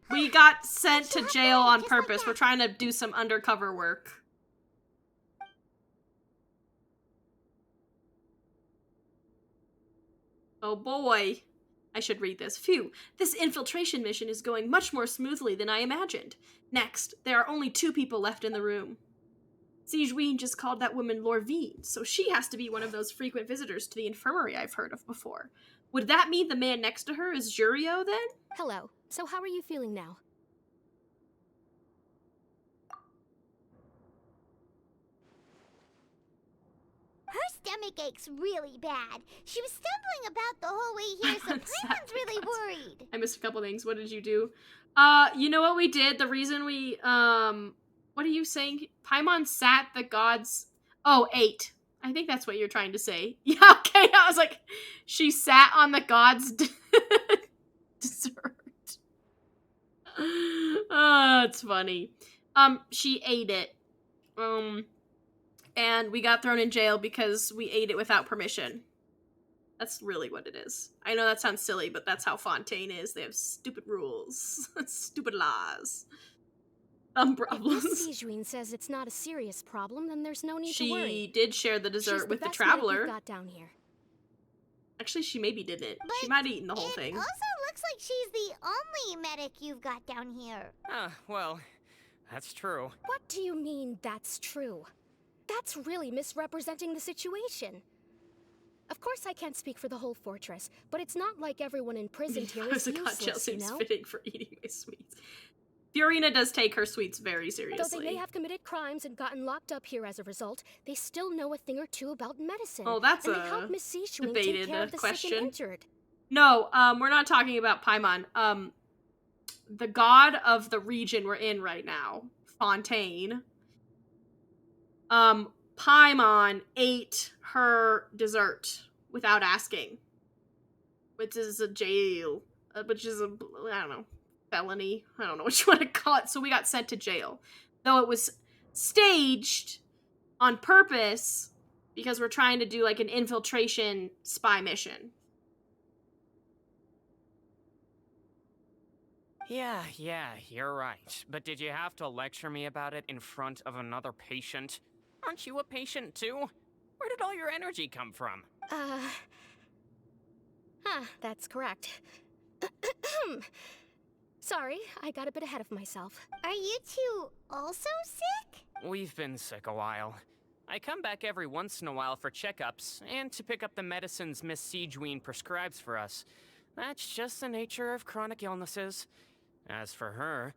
We got sent to jail on Just like purpose. that. We're trying to do some undercover work. Oh boy. I should read this. Phew, this infiltration mission is going much more smoothly than I imagined. Next, there are only 2 people left in the room. Sigewinne just called that woman Lorvine, so she has to be one of those frequent visitors to the infirmary I've heard of before. Would that mean the man next to her is Jurio, then? Hello. So how are you feeling now? Her stomach aches really bad. She was stumbling about the whole way here, so Paimon's really worried. I missed a couple things. What did you do? You know what we did? The reason we, what are you saying? Paimon sat the gods... Oh, ate. I think that's what you're trying to say. Yeah, okay. I was like, she sat on the gods' dessert. Oh, it's funny. She ate it. And we got thrown in jail because we ate it without permission. That's really what it is. I know that sounds silly, but that's how Fontaine is. They have stupid rules. Stupid laws. Problems. If Miss Sigewinne says it's not a serious problem, then there's no need to worry. She did share the dessert She's with the best medic traveler. we've got down here. Actually, she maybe didn't. But she might have eaten the whole thing. It also looks like she's the only medic you've got down here. Well, that's true. What do you mean, that's true? That's really misrepresenting the situation. Of course I can't speak for the whole fortress, but it's not like everyone imprisoned here is useless, you know? Fitting for eating my sweets. Fiorina does take her sweets very seriously. Though they may have committed crimes and gotten locked up here as a result, they still know a thing or two about medicine. Oh, that's and they help Miss Sigewinne debated take care of the question. sick and injured. No, we're not talking about Paimon. The god of the region we're in right now, Fontaine. Paimon ate her dessert without asking, which is a jail, which is a, I don't know, felony. I don't know what you want to call it. So we got sent to jail, though it was staged on purpose because we're trying to do like an infiltration spy mission. Yeah, you're right. But did you have to lecture me about it in front of another patient? Aren't you a patient too? Where did all your energy come from? That's correct. Sorry, I got a bit ahead of myself. Are you two also sick? We've been sick a while. I come back every once in a while for checkups, and to pick up the medicines Miss Sigewinne prescribes for us. That's just the nature of chronic illnesses. As for her,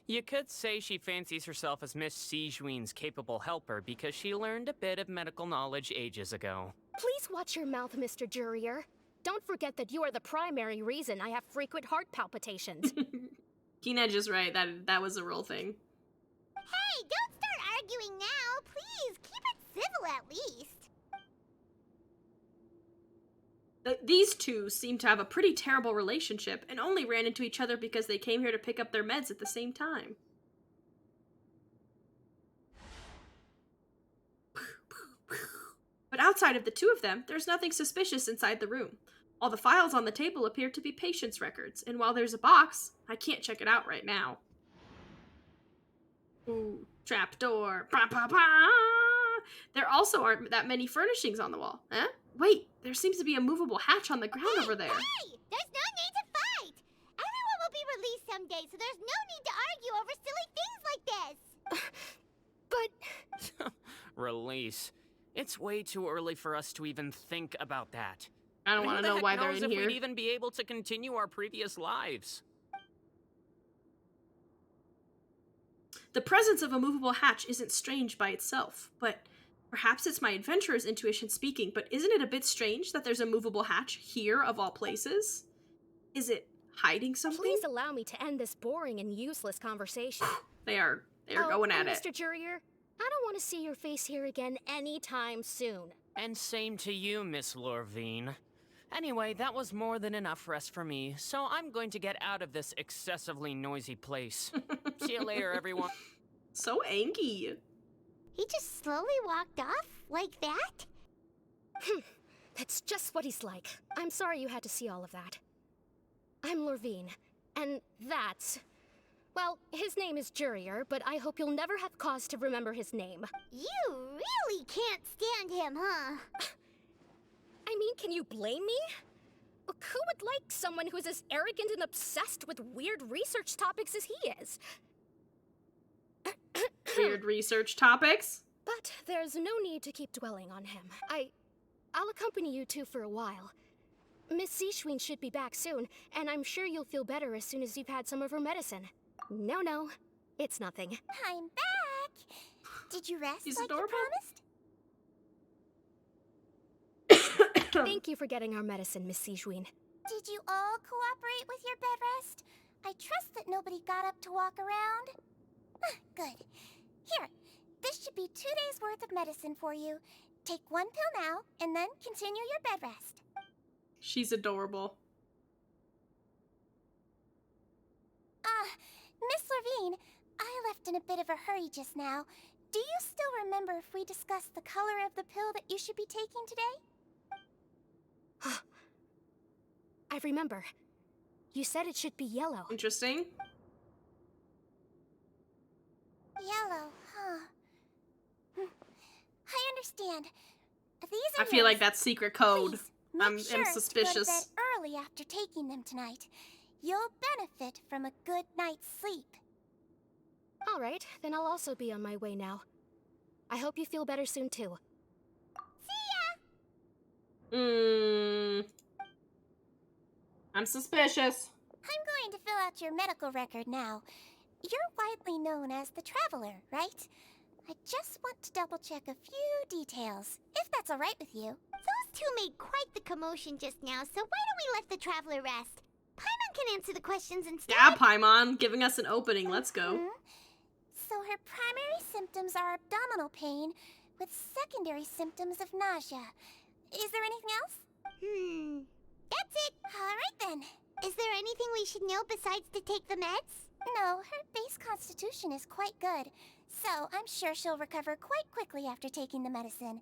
you could say she fancies herself as Miss Sigewinne's capable helper because she learned a bit of medical knowledge ages ago. Please watch your mouth, Mr. Jurier. Don't forget that you are the primary reason I have frequent heart palpitations. Keenedge is right. That was a real thing. Hey, don't start arguing now. Please, keep it civil at least. These two seem to have a pretty terrible relationship and only ran into each other because they came here to pick up their meds at the same time. But outside of the two of them, there's nothing suspicious inside the room. All the files on the table appear to be patients' records, and while there's a box, I can't check it out right now. Ooh, trapdoor. Bah, bah, bah. There also aren't that many furnishings on the wall. Huh? Wait, there seems to be a movable hatch on the ground over there. Hey! There's no need to fight! Everyone will be released someday, so there's no need to argue over silly things like this! But... Release. It's way too early for us to even think about that. I don't want to know why they're in if here. We'd even be able to continue our previous lives. The presence of a movable hatch isn't strange by itself, but perhaps it's my adventurer's intuition speaking, but isn't it a bit strange that there's a movable hatch here of all places? Is it hiding something? Please allow me to end this boring and useless conversation. They're going at it. Mr. Jurier, I don't want to see your face here again anytime soon. And same to you, Miss Lorvine. Anyway, that was more than enough rest for me, so I'm going to get out of this excessively noisy place. See you later, everyone. So angry. He just slowly walked off like that? That's just what he's like. I'm sorry you had to see all of that. I'm Lorvine, and that's... Well, his name is Jurier, but I hope you'll never have cause to remember his name. You really can't stand him, huh? I mean, can you blame me? Who would like someone who's as arrogant and obsessed with weird research topics as he is? Weird research topics. But there's no need to keep dwelling on him. I'll accompany you two for a while. Miss Seashween should be back soon, and I'm sure you'll feel better as soon as you've had some of her medicine. No, it's nothing. I'm back! Did you rest He's like adorable. you promised? Thank you for getting our medicine, Miss Seashween. Did you all cooperate with your bed rest? I trust that nobody got up to walk around. Good. Here, this should be 2 days' worth of medicine for you. Take 1 pill now, and then continue your bed rest. She's adorable. Miss Levine, I left in a bit of a hurry just now. Do you still remember if we discussed the color of the pill that you should be taking today? I remember. You said it should be yellow. Interesting. Yellow, huh? I understand. These are I feel like yours. that's secret code. Please, make I'm sure suspicious. to go to bed early after taking them tonight. You'll benefit from a good night's sleep. All right, then I'll also be on my way now. I hope you feel better soon, too. See ya! I'm suspicious. I'm going to fill out your medical record now. You're widely known as the Traveler, right? I just want to double-check a few details, if that's all right with you. Those two made quite the commotion just now, so why don't we let the Traveler rest? Paimon can answer the questions instead. Yeah, Paimon, giving us an opening. Let's go. So her primary symptoms are abdominal pain, with secondary symptoms of nausea. Is there anything else? That's it. All right then. Is there anything we should know besides to take the meds? No, her base constitution is quite good, so I'm sure she'll recover quite quickly after taking the medicine.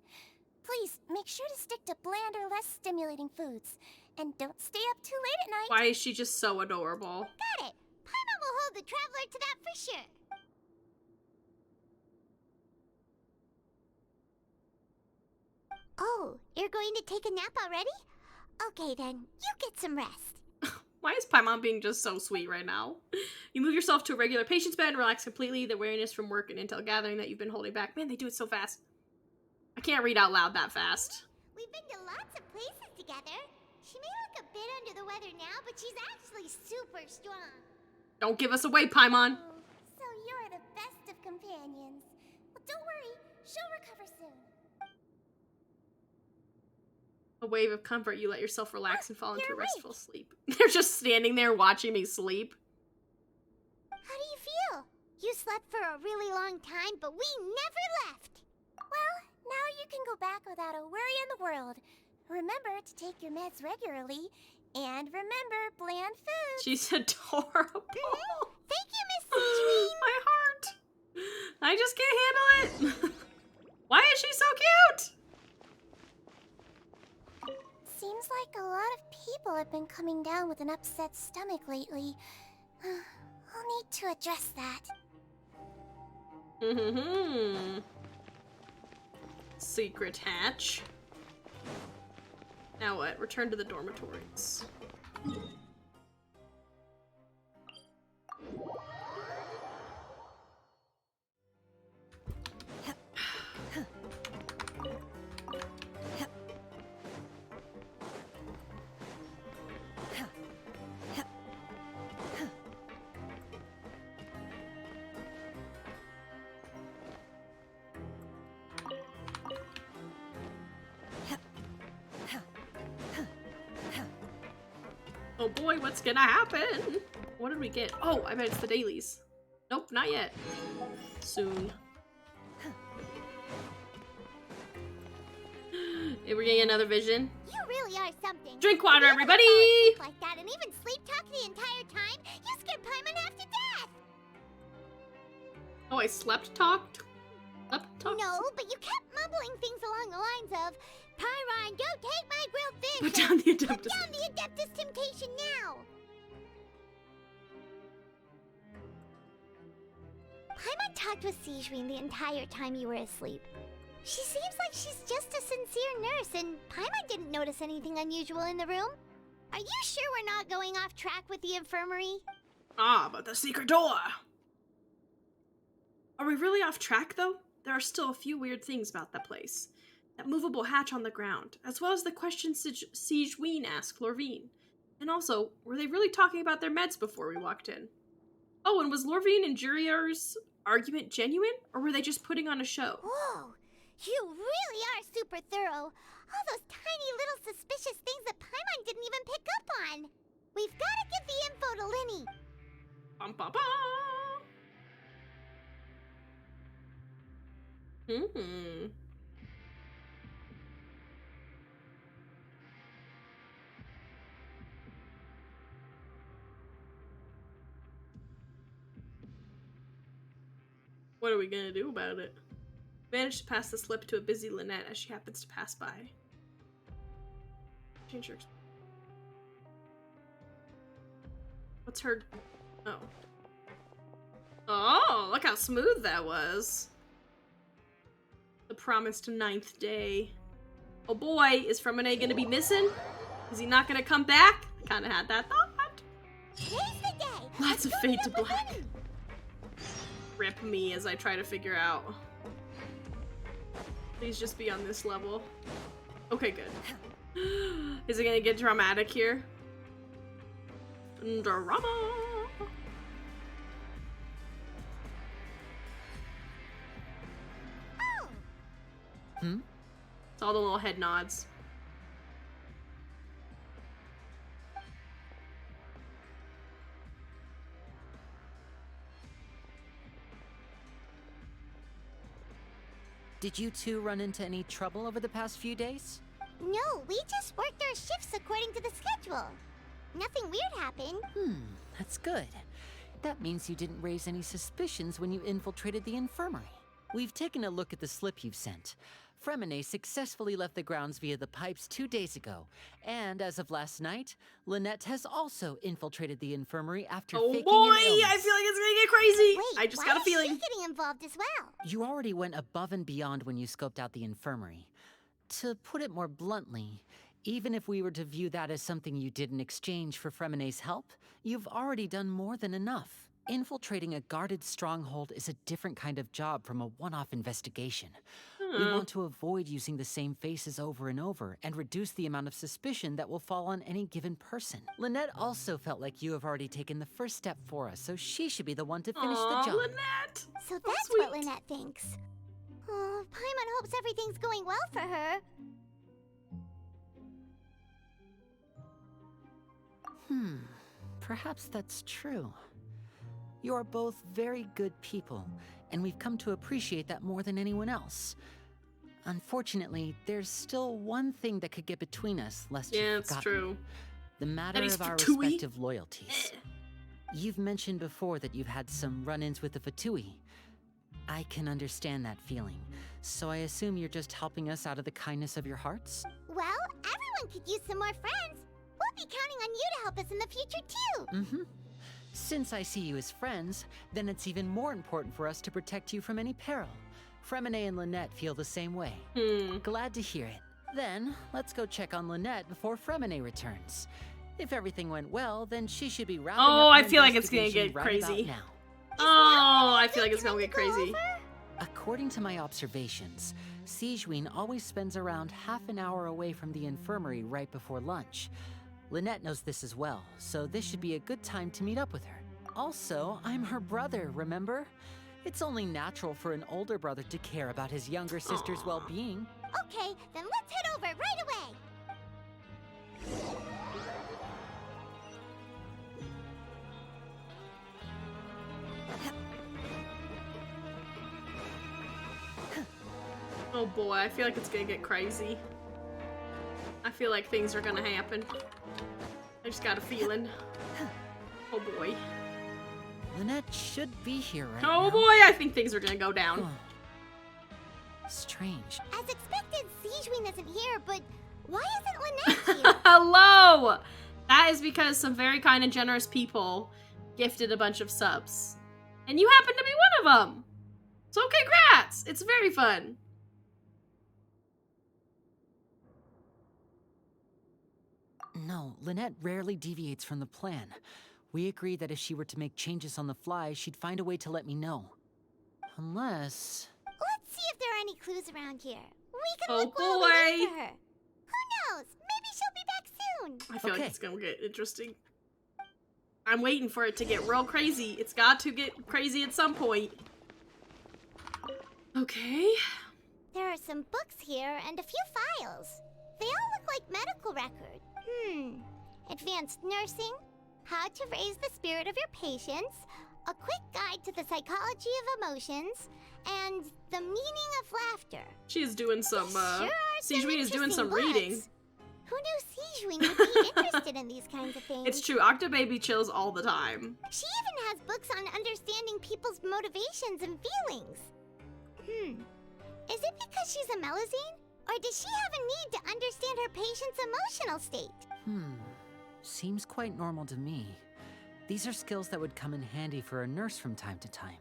Please, make sure to stick to bland or less stimulating foods. And don't stay up too late at night. Why is she just so adorable? Got it. Paimon will hold the Traveler to that for sure. Oh, you're going to take a nap already? Okay then, you get some rest. Why is Paimon being just so sweet right now? You move yourself to a regular patient's bed, relax completely, the weariness from work and intel gathering that you've been holding back. Man, they do it so fast. I can't read out loud that fast. We've been to lots of places together. She may look a bit under the weather now, but she's actually super strong. Don't give us away, Paimon. Oh, so you're the best of companions. Well, don't worry, she'll recover soon. A wave of comfort, you let yourself relax and fall into a you're restful sleep. They're just standing there watching me sleep. How do you feel? You slept for a really long time, but we never left. Well, now you can go back without a worry in the world. Remember to take your meds regularly, and remember bland food. She's adorable. Thank you, Miss Seashween. My heart. I just can't handle it. Why is she so cute? Seems like a lot of people have been coming down with an upset stomach lately. I'll need to address that. Secret hatch. Now what? Return to the dormitories. Oh boy, what's gonna happen? What did we get? Oh, I bet it's the dailies. Nope, not yet. Soon. We're getting another vision. You really are something. Drink water, If you everybody! ever fall asleep like that and even sleep talk the entire time, you scared Paimon half to death. Oh, I slept talked? Slept talked? No, but you kept mumbling things along the lines of, Pyron, go take my grilled fish. Put down the Put Adeptus. down the Adeptus Temptation now. Paimon talked with Seashween the entire time you were asleep. She seems like she's just a sincere nurse, and Paimon didn't notice anything unusual in the room. Are you sure we're not going off track with the infirmary? Ah, but the secret door. Are we really off track, though? There are still a few weird things about that place. That movable hatch on the ground, as well as the question Siege Ween asked Lorvine. And also, were they really talking about their meds before we walked in? Oh, and was Lorvine and Jurier's argument genuine, or were they just putting on a show? Whoa! You really are super thorough. All those tiny little suspicious things that Paimon didn't even pick up on. We've got to give the info to Linny. Bum, bum, bum. What are we gonna do about it? Managed to pass the slip to a busy Lynette as she happens to pass by. Change your... What's her... Oh. Oh, look how smooth that was. The promised 9th day. Oh boy, is Fremine gonna be missing? Is he not gonna come back? I kinda had that thought. Today's the day. Lots of fade to black. Rip me as I try to figure out. Please just be on this level. Okay, good. Is it gonna get dramatic here? Drama! Oh. It's all the little head nods. Did you two run into any trouble over the past few days? No, we just worked our shifts according to the schedule. Nothing weird happened. That's good. That means you didn't raise any suspicions when you infiltrated the infirmary. We've taken a look at the slip you've sent. Fremine successfully left the grounds via the pipes 2 days ago, and as of last night, Lynette has also infiltrated the infirmary after faking an illness. I feel like it's gonna get crazy! Wait, I just why got a is feeling. she getting involved as well? You already went above and beyond when you scoped out the infirmary. To put it more bluntly, even if we were to view that as something you did in exchange for Fremine's help, you've already done more than enough. Infiltrating a guarded stronghold is a different kind of job from a one-off investigation. We want to avoid using the same faces over and over and reduce the amount of suspicion that will fall on any given person. Lynette also felt like you have already taken the first step for us, so she should be the one to finish the job. Lynette! So that's sweet. what Lynette thinks. Oh, Paimon hopes everything's going well for her. Perhaps that's true. You are both very good people, and we've come to appreciate that more than anyone else. Unfortunately, there's still one thing that could get between us, lest you've Yeah, it's forgotten. true. The matter That he's of our Fatui? respective loyalties. You've mentioned before that you've had some run-ins with the Fatui. I can understand that feeling, so I assume you're just helping us out of the kindness of your hearts? Well, everyone could use some more friends. We'll be counting on you to help us in the future, too. Since I see you as friends, then it's even more important for us to protect you from any peril. Fremine and Lynette feel the same way. Glad to hear it. Then, let's go check on Lynette before Fremine returns. If everything went well, then she should be rounding Oh, up I her feel like it's gonna investigation get right about crazy. now. Oh, I feel like it's gonna get crazy. According to my observations, Sigewin always spends around half an hour away from the infirmary right before lunch. Lynette knows this as well, so this should be a good time to meet up with her. Also, I'm her brother, remember? It's only natural for an older brother to care about his younger sister's well-being. Okay, then let's head over right away. Oh boy, I feel like it's gonna get crazy. I feel like things are gonna happen. I just got a feeling. Oh boy. Lynette should be here right Oh now. boy, I think things are gonna go down. Strange. As expected, Sigewin isn't here, but why isn't Lynette here? Hello! That is because some very kind and generous people gifted a bunch of subs. And you happen to be one of them! So congrats! It's very fun. No, Lynette rarely deviates from the plan. We agreed that if she were to make changes on the fly, she'd find a way to let me know. Unless... Let's see if there are any clues around here. We can Oh, look while we wait boy. for her. Who knows? Maybe she'll be back soon. I feel Okay. like it's gonna get interesting. I'm waiting for it to get real crazy. It's got to get crazy at some point. Okay. There are some books here and a few files. They all look like medical records. Advanced nursing, how to raise the spirit of your patients, a quick guide to the psychology of emotions, and the meaning of laughter. She is doing some, Sure are some Sijuin is doing some interesting reading. books. Who knew Sijuin would be interested in these kinds of things? It's true, Octobaby chills all the time. She even has books on understanding people's motivations and feelings. Is it because she's a Melazine? Or does she have a need to understand her patient's emotional state? Seems quite normal to me. These are skills that would come in handy for a nurse from time to time.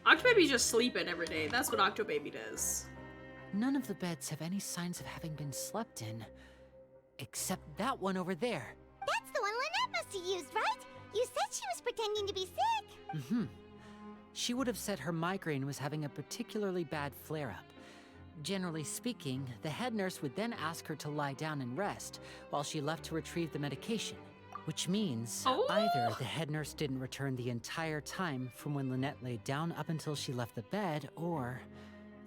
Octobaby's just sleeping every day. That's what Octobaby does. None of the beds have any signs of having been slept in. Except that one over there. That's the one Lynette must have used, right? You said she was pretending to be sick. She would have said her migraine was having a particularly bad flare-up. Generally speaking, the head nurse would then ask her to lie down and rest while she left to retrieve the medication. Which means either the head nurse didn't return the entire time from when Lynette laid down up until she left the bed, or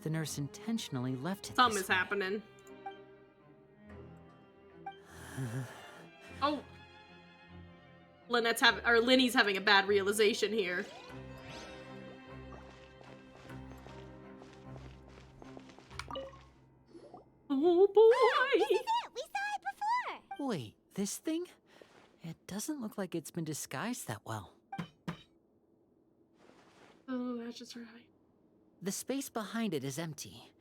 the nurse intentionally left it Something this is way. happening. Oh. Linny's having a bad realization here. Oh boy! This is it! We saw it before! Wait, this thing? It doesn't look like it's been disguised that well. Oh, that's just right. The space behind it is empty.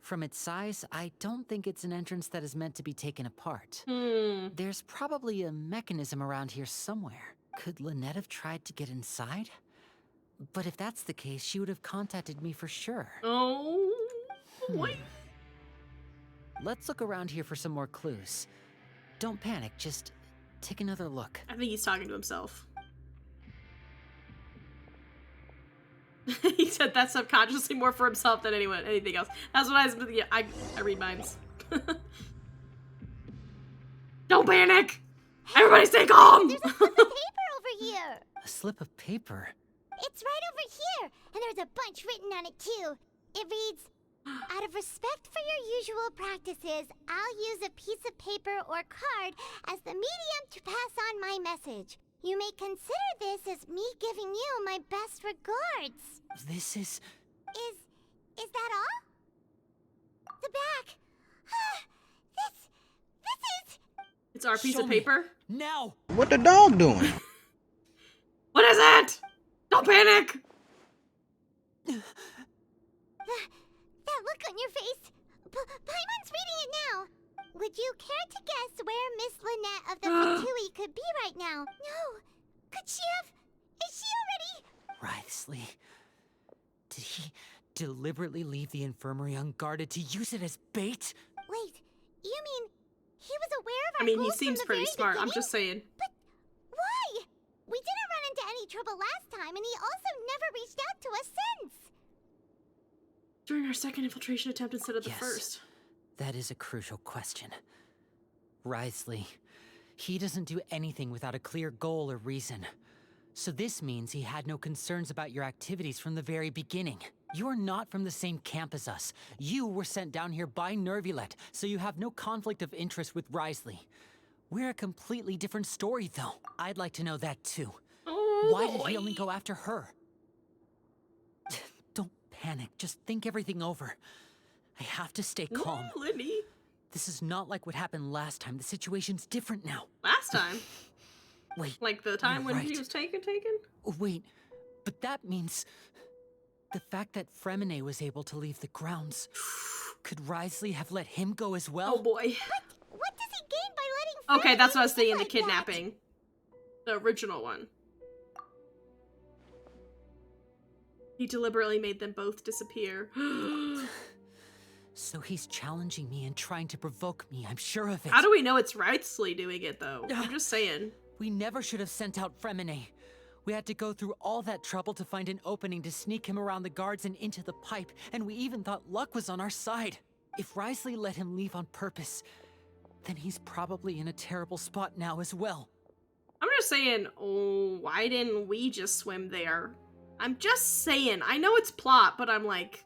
From its size, I don't think it's an entrance that is meant to be taken apart. There's probably a mechanism around here somewhere. Could Lynette have tried to get inside? But if that's the case, she would have contacted me for sure. Oh, boy. Let's look around here for some more clues. Don't panic, just take another look. I think he's talking to himself. He said that subconsciously more for himself than anything else. That's what I read minds. Don't panic! Everybody stay calm! There's a slip of paper over here! A slip of paper? It's right over here! And there's a bunch written on it too. It reads, out of respect for your usual practices, I'll use a piece of paper or card as the medium to pass on my message. You may consider this as me giving you my best regards. This is... Is that all? The back. This is... It's our piece Show of me. paper. Now! What the dog doing? What is it? Don't panic! That look on your face. Paimon's reading it now. Would you care to guess where Miss Lynette of the Fatui could be right now? No. Could she have... Is she already... Writhsley. Did he deliberately leave the infirmary unguarded to use it as bait? Wait, you mean he was aware of our I mean, he goals from seems the pretty very smart. I'm beginning? just saying. But why? We didn't run into any trouble last time, and he also never reached out to us since. During our second infiltration attempt instead of the Yes. first. That is a crucial question. Writhsley. He doesn't do anything without a clear goal or reason. So this means he had no concerns about your activities from the very beginning. You are not from the same camp as us. You were sent down here by Nervulet, so you have no conflict of interest with Writhsley. We're a completely different story, though. I'd like to know that, too. Oh, Why did he boy. only go after her? Don't panic. Just think everything over. I have to stay calm. Ooh, Lindy. This is not like what happened last time. The situation's different now. Last time? Wait. Like the time You're when right. he was taken? Wait. But that means... the fact that Fremine was able to leave the grounds. Could Writhsley have let him go as well? Oh boy. What does he gain by letting Okay, that's what I was Fremine thinking, the like that? kidnapping. The original one. He deliberately made them both disappear. So he's challenging me and trying to provoke me, I'm sure of it. How do we know it's Writhsley doing it, though? I'm just saying. We never should have sent out Fremine. We had to go through all that trouble to find an opening to sneak him around the guards and into the pipe, and we even thought luck was on our side. If Wriothesley let him leave on purpose, then he's probably in a terrible spot now as well. I'm just saying, oh, why didn't we just swim there? I'm just saying. I know it's plot, but I'm like...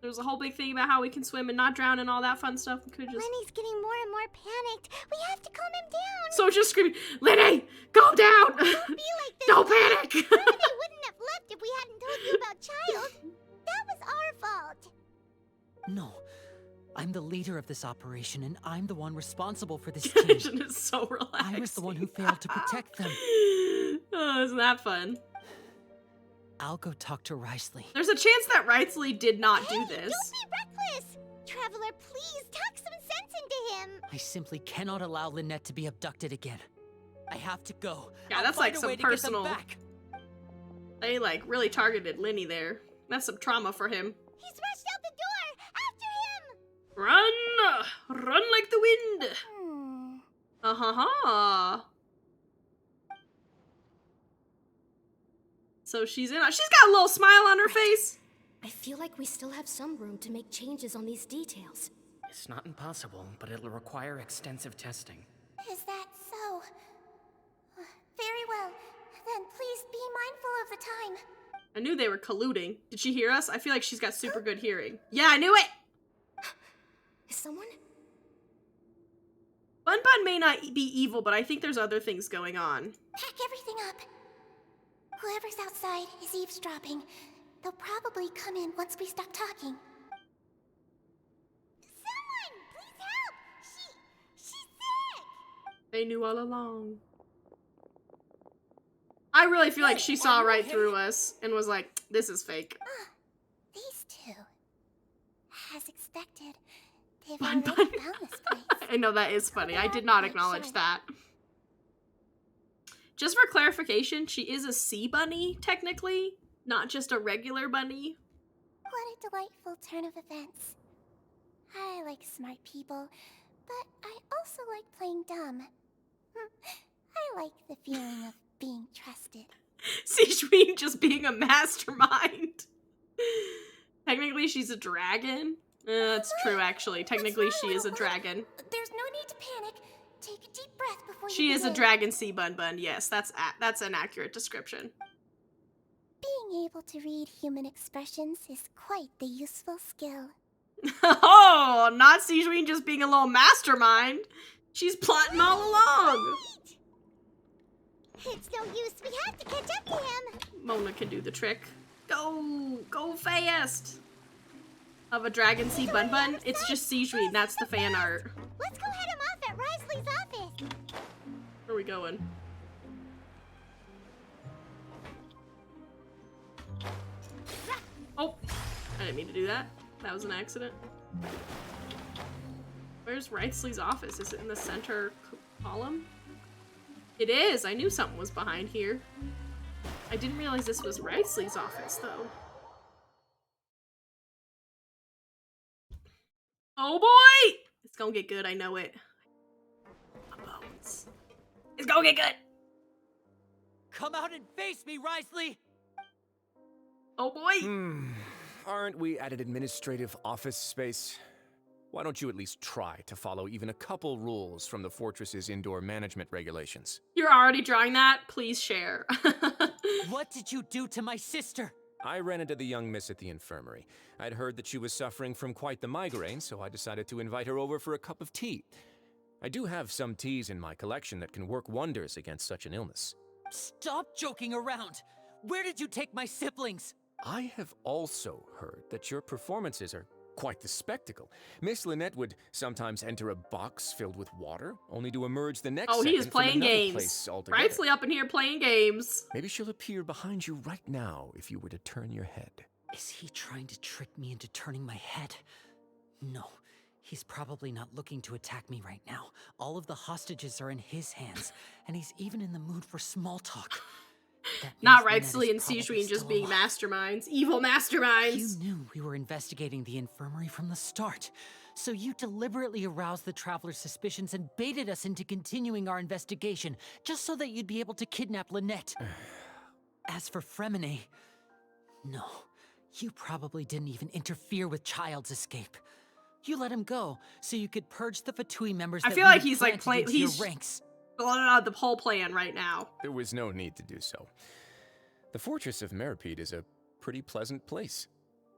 There's a whole big thing about how we can swim and not drown and all that fun stuff. We could just... Lenny's getting more and more panicked. We have to calm him down. So just screaming, Lenny, calm down! Don't be like this. Don't panic! Lenny wouldn't have left if we hadn't told you about Child. That was our fault. No. I'm the leader of this operation, and I'm the one responsible for this team. It's so relaxing. I was the one who failed to protect them. Oh, isn't that fun? I'll go talk to Wriothesley. There's a chance that Wriothesley did not do this. Don't be reckless. Traveler, please talk some sense into him. I simply cannot allow Lynette to be abducted again. I have to go. Yeah, I'll that's find like a some way to get them personal... back. They like really targeted Lenny there. That's some trauma for him. He's rushed out the door. After him. Run! Run like the wind! Uh-ha-ha! So she's got a little smile on her face. I feel like we still have some room to make changes on these details. It's not impossible, but it'll require extensive testing. Is that so? Very well. Then please be mindful of the time. I knew they were colluding. Did she hear us? I feel like she's got super good hearing. Yeah, I knew it! Is someone? Bun Bun may not be evil, but I think there's other things going on. Pack everything up. Whoever's outside is eavesdropping. They'll probably come in once we stop talking. Someone, please help! She's sick! They knew all along. I really feel like she saw right through us and was like, this is fake. These two. As expected, they've Bun already Bun. found this place. I know that is funny. I did not acknowledge that. Just for clarification, she is a sea bunny, technically, not just a regular bunny. What a delightful turn of events. I like smart people, but I also like playing dumb. I like the feeling of being trusted. Sijuin just being a mastermind. Technically, she's a dragon. That's true, actually. Technically, she is a dragon. There's no need to panic. Take a deep breath before you She is a begin. dragon sea bun bun. Yes, that's an accurate description. Being able to read human expressions is quite the useful skill. Oh, not Sijuin just being a little mastermind. She's plotting all along. It's no use. We have to catch up to him. Mona can do the trick. Go fast. Of a dragon sea bun bun. It's just Sijuin. That's the fan art. Let's go head him off at Wriothesley's office. Where are we going? Oh, I didn't mean to do that. That was an accident. Where's Wriothesley's office? Is it in the center column? It is! I knew something was behind here. I didn't realize this was Wriothesley's office, though. Oh boy! It's gonna get good, I know it. My bones. It's gonna get good! Come out and face me, Wriothesley! Oh boy! Aren't we at an administrative office space? Why don't you at least try to follow even a couple rules from the fortress's indoor management regulations? You're already drawing that? Please share. What did you do to my sister? I ran into the young miss at the infirmary. I'd heard that she was suffering from quite the migraine, so I decided to invite her over for a cup of tea. I do have some teas in my collection that can work wonders against such an illness. Stop joking around! Where did you take my siblings? I have also heard that your performances are quite the spectacle. Miss Lynette would sometimes enter a box filled with water, only to emerge the next Oh, he is second from playing another games. place altogether. Wriothesley up in here playing games. Maybe she'll appear behind you right now if you were to turn your head. Is he trying to trick me into turning my head? No, he's probably not looking to attack me right now. All of the hostages are in his hands, and he's even in the mood for small talk. Not Wriothesley and Sijuin just being masterminds. Evil masterminds. You knew we were investigating the infirmary from the start. So you deliberately aroused the Traveler's suspicions and baited us into continuing our investigation, just so that you'd be able to kidnap Lynette. As for Fremine, no, you probably didn't even interfere with Child's escape. You let him go, so you could purge the Fatui members I that feel we like had he's like planted into he's your ranks. blowing out the whole plan right now. There was no need to do so. The Fortress of Meripede is a pretty pleasant place.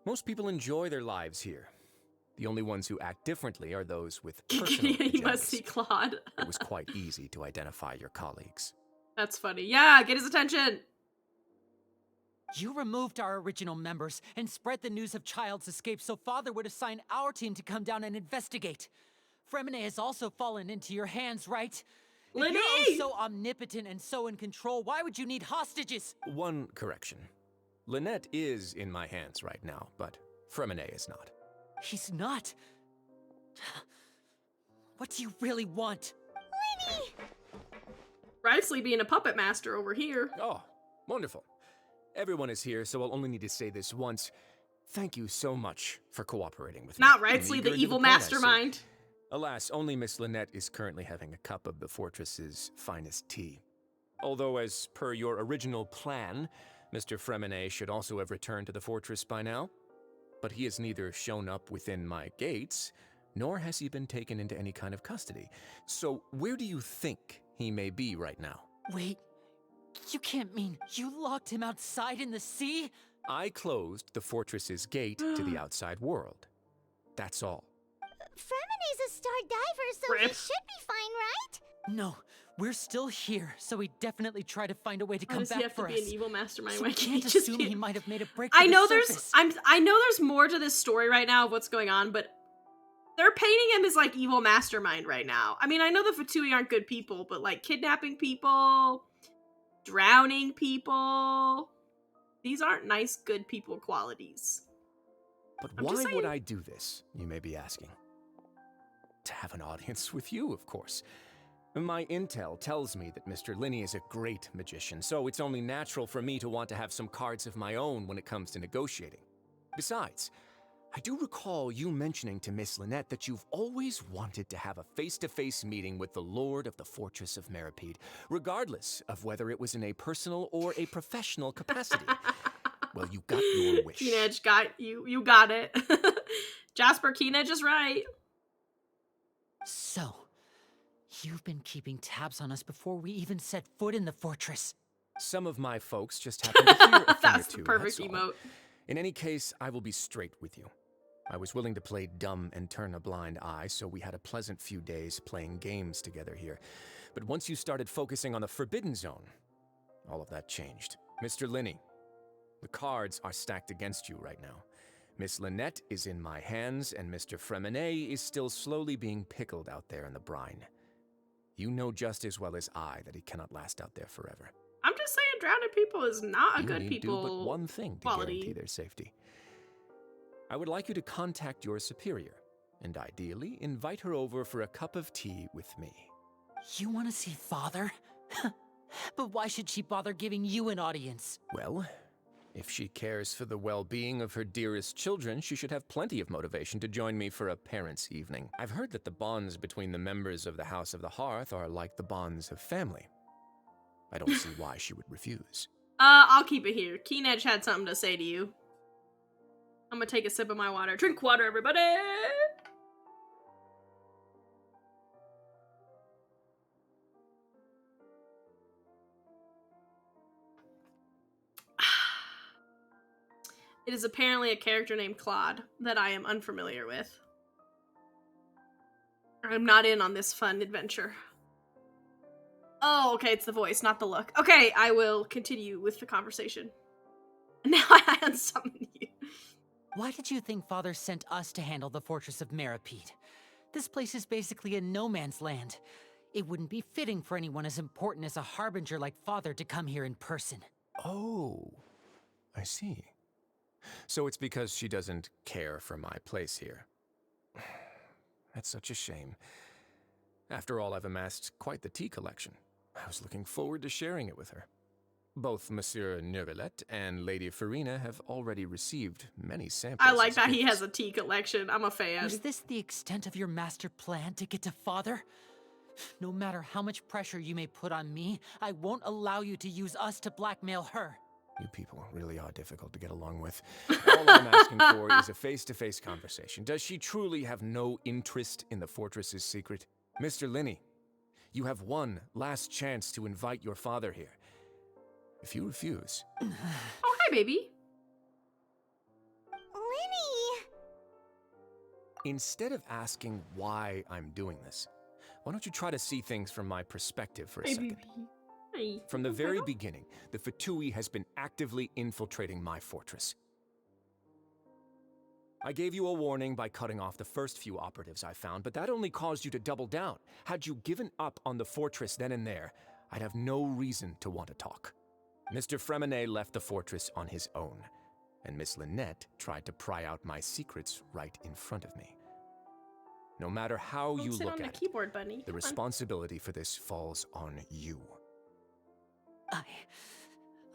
Most people enjoy their lives here. The only ones who act differently are those with personal You must agendas. see Claude. It was quite easy to identify your colleagues. That's funny. Yeah, get his attention. You removed our original members and spread the news of Child's escape so Father would assign our team to come down and investigate. Fremine has also fallen into your hands, right? If you're so omnipotent and so in control, why would you need hostages? One correction. Lynette is in my hands right now, but Fremine is not. He's not. What do you really want? Linny! Rightfully being a puppet master over here. Oh, wonderful. Everyone is here, so I'll only need to say this once. Thank you so much for cooperating with me. Not rightfully I'm eager the to evil point, I see. mastermind. Alas, only Miss Lynette is currently having a cup of the fortress's finest tea. Although, as per your original plan, Mr. Fremine should also have returned to the fortress by now. But he has neither shown up within my gates, nor has he been taken into any kind of custody. So where do you think he may be right now? Wait, you can't mean you locked him outside in the sea? I closed the fortress's gate to the outside world. That's all. Fremine's a star diver, so he should be fine, right? No, we're still here, so he definitely tried to find a way to Why come does he back have for to us. be an evil mastermind? So Why we can't can't he just assume be- he might have made a break I for know the there's surface. I know there's more to this story right now of what's going on, but they're painting him as like evil mastermind right now. I mean, I know the Fatui aren't good people, but like kidnapping people, drowning people, these aren't nice, good people qualities. But I'm why just would saying. I do this, you may be asking? To have an audience with you, of course. My intel tells me that Mr. Linney is a great magician, so it's only natural for me to want to have some cards of my own when it comes to negotiating. Besides, I do recall you mentioning to Miss Lynette that you've always wanted to have a face-to-face meeting with the Lord of the Fortress of Meripede, regardless of whether it was in a personal or a professional capacity. Well, you got your wish. Keenedge got you. You got it. Jasper Keenedge is right. So, you've been keeping tabs on us before we even set foot in the fortress. Some of my folks just happened to hear a thing or That's two, the perfect that's all. emote. In any case, I will be straight with you. I was willing to play dumb and turn a blind eye, so we had a pleasant few days playing games together here. But once you started focusing on the Forbidden Zone, all of that changed. Mr. Linney, the cards are stacked against you right now. Miss Lynette is in my hands, and Mr. Fremine is still slowly being pickled out there in the brine. You know just as well as I that he cannot last out there forever. I'm just saying, drowning people is not a You good need people do but one thing to quality. guarantee their safety. I would like you to contact your superior, and ideally invite her over for a cup of tea with me. You want to see Father? But why should she bother giving you an audience? Well, if she cares for the well-being of her dearest children, she should have plenty of motivation to join me for a parents' evening. I've heard that the bonds between the members of the House of the Hearth are like the bonds of family. I don't see why she would refuse. I'll keep it here. Keenedge had something to say to you. I'm gonna take a sip of my water. Drink water, everybody! It is apparently a character named Claude that I am unfamiliar with. I'm not in on this fun adventure. Oh, okay, it's the voice, not the look. Okay, I will continue with the conversation. Now I unsummon you. Why did you think Father sent us to handle the Fortress of Meripede? This place is basically a no man's land. It wouldn't be fitting for anyone as important as a harbinger like Father to come here in person. Oh, I see. So it's because she doesn't care for my place here. That's such a shame. After all, I've amassed quite the tea collection. I was looking forward to sharing it with her. Both Monsieur Neuvillette and Lady Farina have already received many samples. I like as that he gifts. has a tea collection. I'm a fan. Was this the extent of your master plan to get to Father? No matter how much pressure you may put on me, I won't allow you to use us to blackmail her. You people really are difficult to get along with. All I'm asking for is a face-to-face conversation. Does she truly have no interest in the fortress's secret? Mr. Linney, you have one last chance to invite your father here. If you refuse... Oh, hi, baby. Linny! Instead of asking why I'm doing this, why don't you try to see things from my perspective for a second? Hi. From the very beginning, the Fatui has been actively infiltrating my fortress. I gave you a warning by cutting off the first few operatives I found, but that only caused you to double down. Had you given up on the fortress then and there, I'd have no reason to want to talk. Mr. Fremenet left the fortress on his own, and Miss Lynette tried to pry out my secrets right in front of me. No matter how you Sit look on the at keyboard, bunny. it, the responsibility for this falls on you.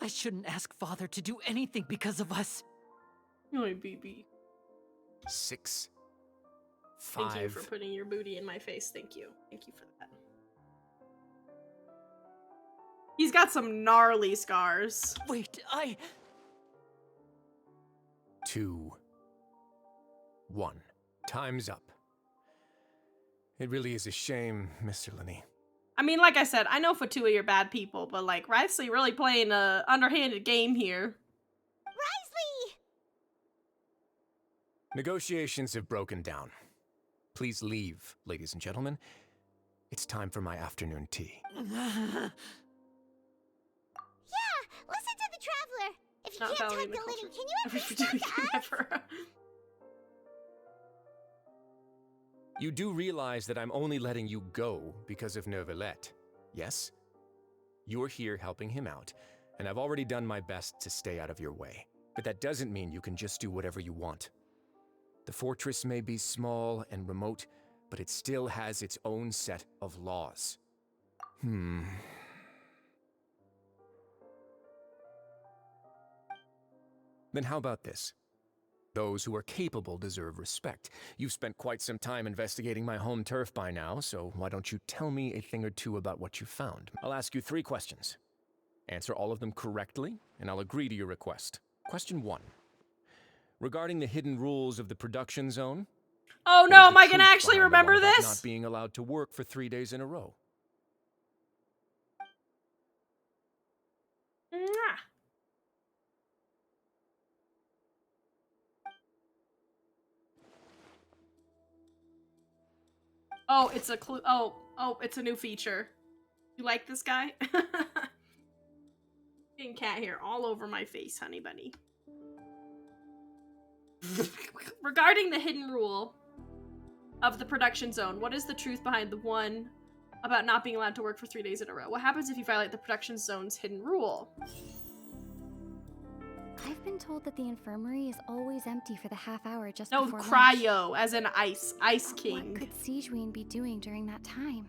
I shouldn't ask Father to do anything because of us. Hi, baby. 6, 5. Thank you for putting your booty in my face. Thank you. Thank you for that. He's got some gnarly scars. Wait, 2, 1. Time's up. It really is a shame, Mr. Linney. I mean, like I said, I know Fatui are bad people, but like, Wriothesley really playing a underhanded game here. Wriothesley! Negotiations have broken down. Please leave, ladies and gentlemen. It's time for my afternoon tea. Yeah, listen to the Traveler. If you Not can't valuing talk the to Linny, culture can you of at least talk Fatui to us? ever. You do realize that I'm only letting you go because of Neuvillette, yes? You're here helping him out, and I've already done my best to stay out of your way. But that doesn't mean you can just do whatever you want. The fortress may be small and remote, but it still has its own set of laws. Then how about this? Those who are capable deserve respect. You've spent quite some time investigating my home turf by now, so why don't you tell me a thing or two about what you found? I'll ask you 3 questions. Answer all of them correctly, and I'll agree to your request. Question 1. Regarding the hidden rules of the production zone... Oh no, am I gonna actually remember this? Not being allowed to work for 3 days in a row. Mwah. Oh, it's a clue. Oh, it's a new feature. You like this guy? Getting cat hair all over my face, honey bunny. Regarding the hidden rule of the production zone, what is the truth behind the one about not being allowed to work for 3 days in a row? What happens if you violate the production zone's hidden rule? I've been told that the infirmary is always empty for the half hour just No, before lunch. cryo, as in ice. Ice King. What could Siegewien be doing during that time?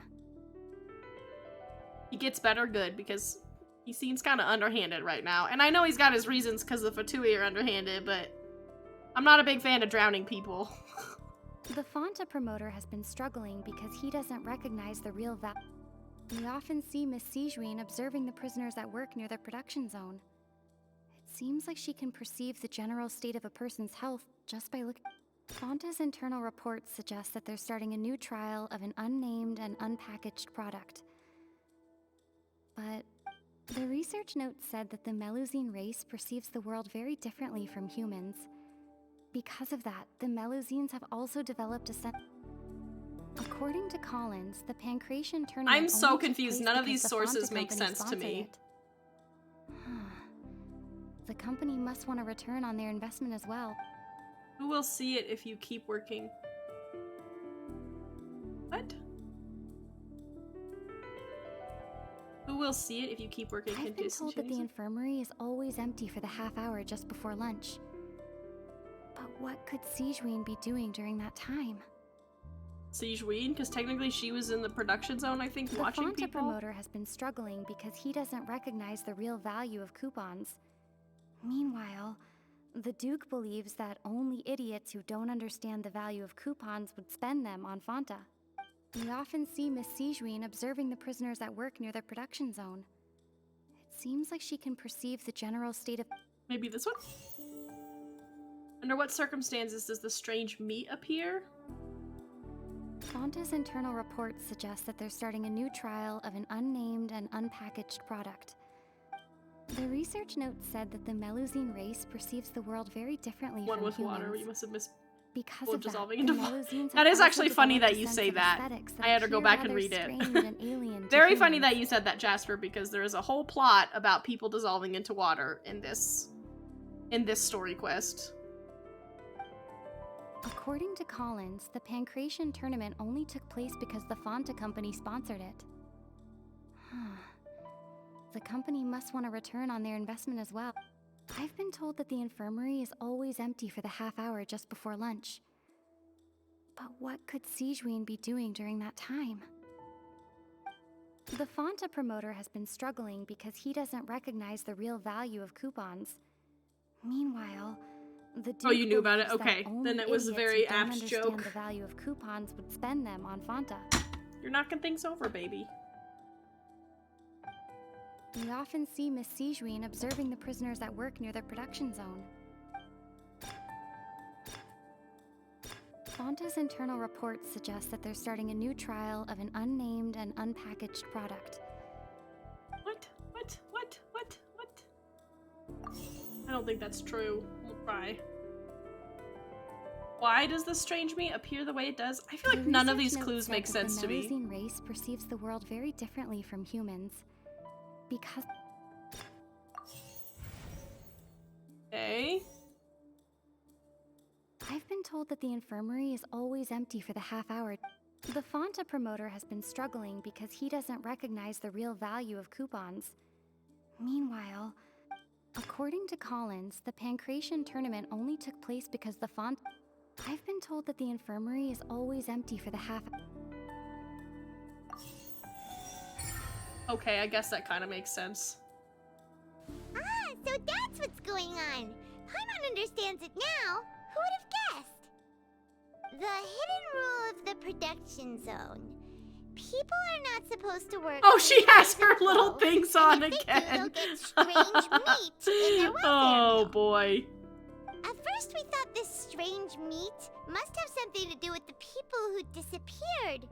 He gets better good because he seems kind of underhanded right now. And I know he's got his reasons because the Fatui are underhanded, but I'm not a big fan of drowning people. The Fonta promoter has been struggling because he doesn't recognize the real value. We often see Miss Siegewien observing the prisoners at work near the production zone. It seems like she can perceive the general state of a person's health just by looking. Fonta's internal reports suggest that they're starting a new trial of an unnamed and unpackaged product. But the research notes said that the Melusine race perceives the world very differently from humans. Because of that, the Melusines have also developed a sense. According to Collins, the Pancreation tournament. I'm so only took confused. place None of because these the sources Fonta make company sense to sponsored me. it. The company must want a return on their investment as well. Who will see it if you keep working? What? Who will see it if you keep working? I've been told that the infirmary is always empty for the half hour just before lunch. But what could Siegewien be doing during that time? Sijuin, because technically she was in the production zone, I think, watching The Fonta people. promoter has been struggling because he doesn't recognize the real value of coupons. Meanwhile, the Duke believes that only idiots who don't understand the value of coupons would spend them on Fonta. We often see Miss Sijuin observing the prisoners at work near the production zone. It seems like she can perceive the general state of... Maybe this one? Under what circumstances does the strange meat appear? Fonta's internal reports suggest that they're starting a new trial of an unnamed and unpackaged product. The research notes said that the Melusine race perceives the world very differently One from with humans. water, you must have missed. Because Well, of dissolving that, into the water. Melusines That have is also actually funny developed that a you sense say of that. aesthetics I had to go appear back and rather read it. strange and alien to Very funny humans. that you said that, Jasper, because there is a whole plot about people dissolving into water in this story quest. According to Collins, the Pancration tournament only took place because the Fonta company sponsored it. The company must want a return on their investment as well. I've been told that the infirmary is always empty for the half hour just before lunch. But what could Sijuin be doing during that time? The Fonta promoter has been struggling because he doesn't recognize the real value of coupons. Meanwhile, the Duke you knew about it? believes that Okay, only then it was a idiots very who don't apt understand joke. the value of coupons would spend them on Fonta. You're knocking things over, baby. We often see Miss Sijuin observing the prisoners at work near the production zone. Fonta's internal reports suggest that they're starting a new trial of an unnamed and unpackaged product. What? I don't think that's true. We'll try. Why does the strange meat appear the way it does? I feel like The none of research these notes clues said make that sense to the me. Melusine race perceives the world very differently from humans. Because... Okay. I've been told that the infirmary is always empty for the half hour. The Fonta promoter has been struggling because he doesn't recognize the real value of coupons. Meanwhile, according to Collins, the Pancration tournament only took place because the Fonta... I've been told that the infirmary is always empty for the half... Okay, I guess that kind of makes sense. Ah, so that's what's going on. Paimon understands it now. Who would have guessed? The hidden rule of the production zone. People are not supposed to work... Oh, she has her until little 12, things and on if again. They do, they'll get strange meat in their welfare Oh meal. boy. At first we thought this strange meat must have something to do with the people who disappeared.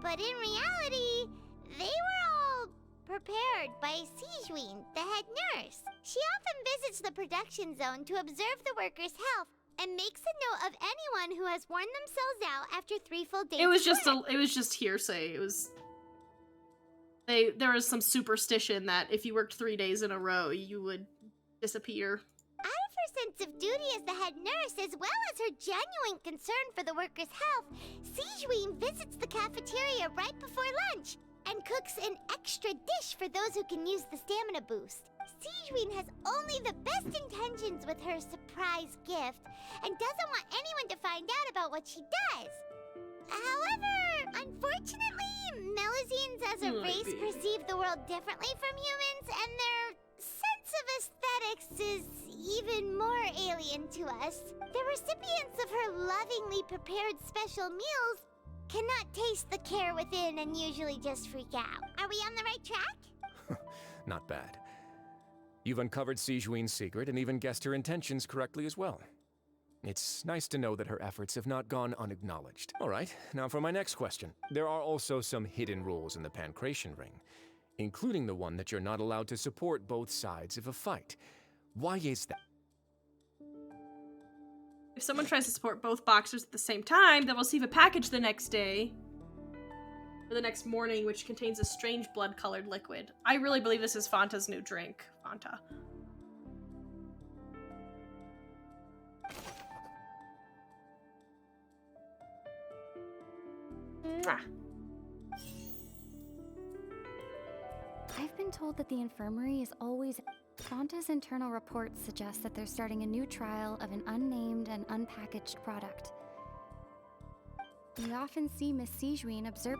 But in reality, they were all prepared by Sijuin, the head nurse. She often visits the production zone to observe the workers' health and makes a note of anyone who has worn themselves out after 3 full days. It was of just work. it was just hearsay. It was there was some superstition that if you worked 3 days in a row, you would disappear. Out of her sense of duty as the head nurse, as well as her genuine concern for the workers' health, Sijuin visits the cafeteria right before lunch and cooks an extra dish for those who can use the stamina boost. Sijuin has only the best intentions with her surprise gift and doesn't want anyone to find out about what she does. However, unfortunately, Melusines as a race Maybe. perceive the world differently from humans, and their sense of aesthetics is even more alien to us. The recipients of her lovingly prepared special meals cannot taste the care within and usually just freak out. Are we on the right track? Not bad. You've uncovered Sijuin's secret and even guessed her intentions correctly as well. It's nice to know that her efforts have not gone unacknowledged. All right, now for my next question. There are also some hidden rules in the Pancration ring, including the one that you're not allowed to support both sides of a fight. Why is that? If someone tries to support both boxers at the same time, they'll receive a package the next day. Or the next morning, which contains a strange blood-colored liquid. I really believe this is Fonta's new drink. Fonta. Mwah. I've been told that the infirmary is always... Fonta's internal reports suggest that they're starting a new trial of an unnamed and unpackaged product. We often see Miss Sijuin observe.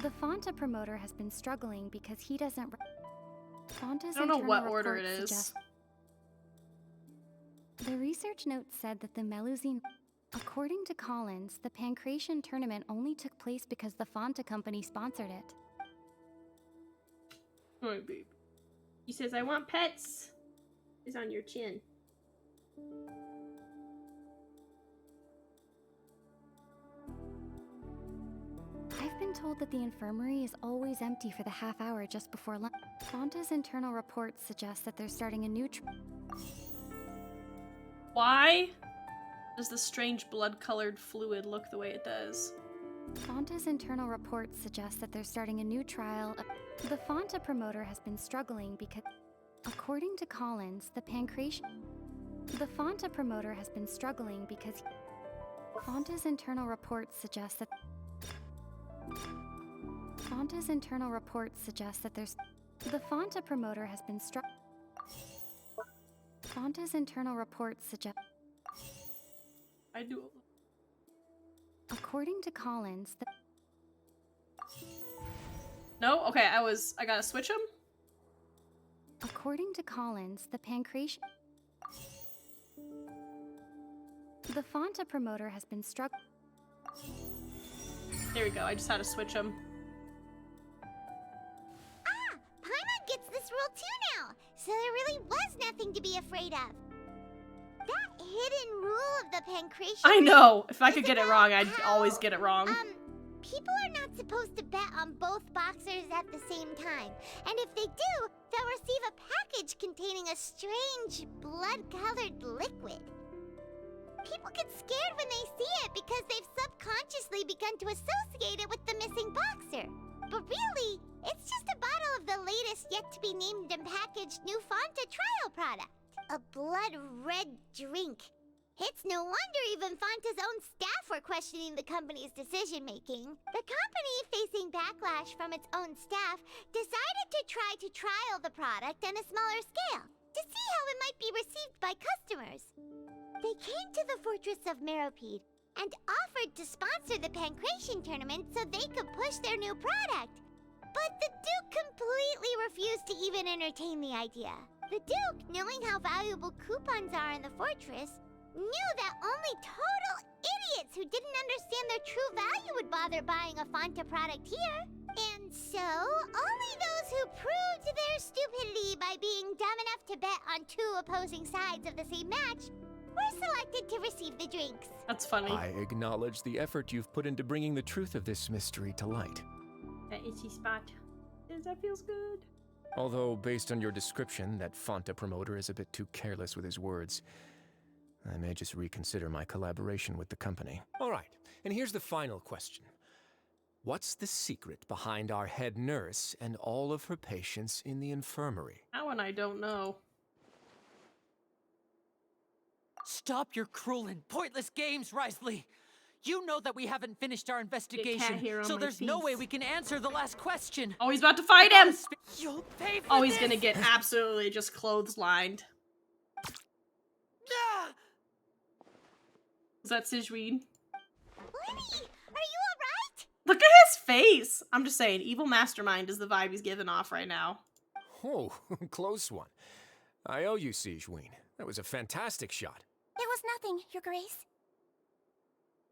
The Fonta promoter has been struggling because he doesn't. Fonta's I don't know internal what order it reports is. suggest- The research notes said that the Melusine. According to Collins, the Pancration tournament only took place because the Fonta company sponsored it. Oh, baby. He says, I want pets. It's on your chin. I've been told that the infirmary is always empty for the half hour just before lunch. Fonta's internal reports suggest that they're starting a new Why does the strange blood-colored fluid look the way it does? Fonta's internal reports suggest that they're starting a new trial. The Fonta promoter has been struggling because, according to Collins, the Pancration. The Fonta promoter has been struggling because Fonta's internal reports suggest that. Fonta's internal reports suggest that there's. The Fonta promoter has been Fonta's internal reports suggest. I do. According to Collins, the. No? Okay, I gotta switch them? According to Collins, the Pancration. The Fonta promoter has been There we go, I just had to switch them. Ah! Paimon gets this rule too now, so there really was nothing to be afraid of. That hidden rule of the Pancration. I know! If I could get it wrong, I'd always get it wrong. People are not supposed to bet on both boxers at the same time. And if they do, they'll receive a package containing a strange, blood-colored liquid. People get scared when they see it because they've subconsciously begun to associate it with the missing boxer. But really, it's just a bottle of the latest yet-to-be-named and packaged new Fonta trial product. A blood-red drink. It's no wonder even Fonta's own staff were questioning the company's decision-making. The company, facing backlash from its own staff, decided to try to trial the product on a smaller scale, to see how it might be received by customers. They came to the fortress of Meropide and offered to sponsor the Pancration tournament so they could push their new product. But the Duke completely refused to even entertain the idea. The Duke, knowing how valuable coupons are in the fortress, knew that only total idiots who didn't understand their true value would bother buying a Fonta product here. And so, only those who proved their stupidity by being dumb enough to bet on two opposing sides of the same match were selected to receive the drinks. That's funny. I acknowledge the effort you've put into bringing the truth of this mystery to light. That itchy spot. That feels good. Although, based on your description, that Fonta promoter is a bit too careless with his words. I may just reconsider my collaboration with the company. All right, and here's the final question. What's the secret behind our head nurse and all of her patients in the infirmary? That one I don't know. Stop your cruel and pointless games, Risley! You know that we haven't finished our investigation, so there's no way we can answer the last question. Oh, he's about to fight him! You'll pay for Oh, he's this. gonna get absolutely just clotheslined. Ah! Is that Sijuin? Lenny, are you alright? Look at his face! I'm just saying, evil mastermind is the vibe he's giving off right now. Oh, close one. I owe you, Sijuin. That was a fantastic shot. It was nothing, Your Grace.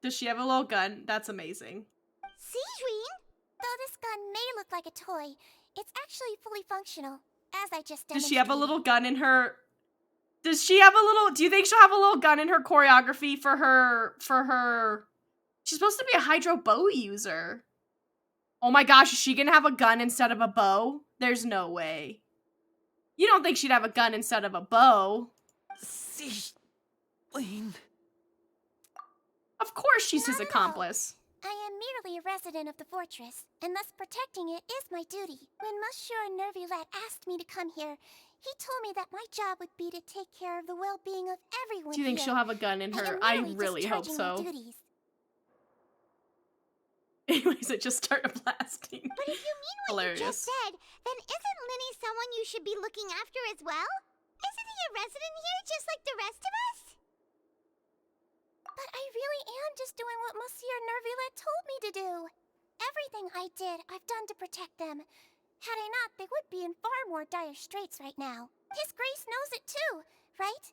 Does she have a little gun? That's amazing. Sijuin? Though this gun may look like a toy, it's actually fully functional, as I just demonstrated. Does she have a little gun in her... Does she have a little... Do you think she'll have a little gun in her choreography for her... She's supposed to be a hydro bow user. Oh my gosh, is she gonna have a gun instead of a bow? There's no way. You don't think she'd have a gun instead of a bow? Sijuin. Of course she's his accomplice. I am merely a resident of the fortress, and thus protecting it is my duty. When Monsieur Nervilet asked me to come here, he told me that my job would be to take care of the well-being of everyone. Do you think here. she'll have a gun in her? I really hope so. Anyways, it just started blasting. But if you mean what you just said, then isn't Linny someone you should be looking after as well? Isn't he a resident here just like the rest of us? But I really am just doing what Monsieur Nervillette told me to do. Everything I did, I've done to protect them. Had I not, they would be in far more dire straits right now. His Grace knows it too, right?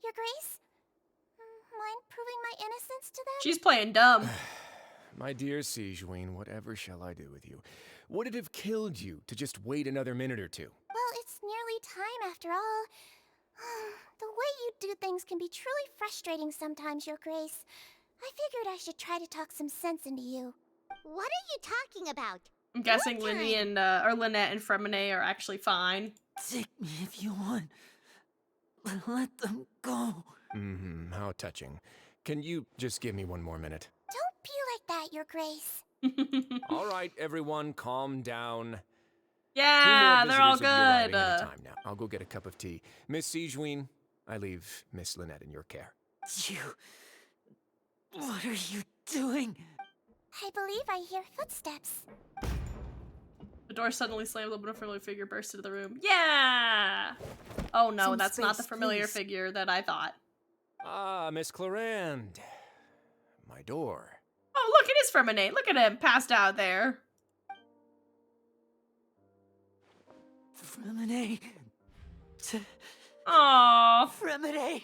Your Grace? Mind proving my innocence to them? She's playing dumb. My dear Sigewinne, whatever shall I do with you? Would it have killed you to just wait another minute or two? Well, it's nearly time after all. The way you do things can be truly frustrating sometimes, Your Grace. I figured I should try to talk some sense into you. What are you talking about? I'm guessing Linny and or Lynette and Freminet are actually fine. Take me if you want. Let them go. How touching. Can you just give me one more minute? Don't be like that, Your Grace. All right, everyone, calm down. Yeah, they're all Visitors will be arriving good. any time now. I'll go get a cup of tea. Miss Sigewinne, I leave Miss Lynette in your care. You... What are you doing? I believe I hear footsteps. The door suddenly slams open, a familiar figure bursts into the room. Yeah! Oh no, Some that's not the space, familiar please. figure that I thought. Ah, Miss Clarend. My door. Oh, look, it is Freminet. Look at him, passed out there. Freminet. Aww. Freminet.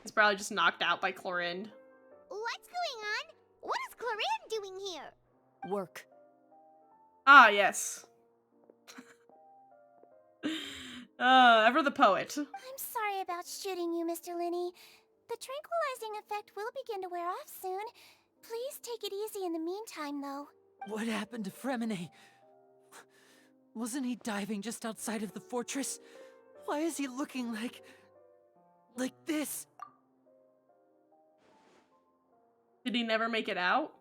He's probably just knocked out by Chlorinde. What's going on? What is Clarine doing here? Work. Ah, yes. Ever the poet. I'm sorry about shooting you, Mr. Linny. The tranquilizing effect will begin to wear off soon. Please take it easy in the meantime, though. What happened to Freminet? Wasn't he diving just outside of the fortress? Why is he looking like this? Did he never make it out?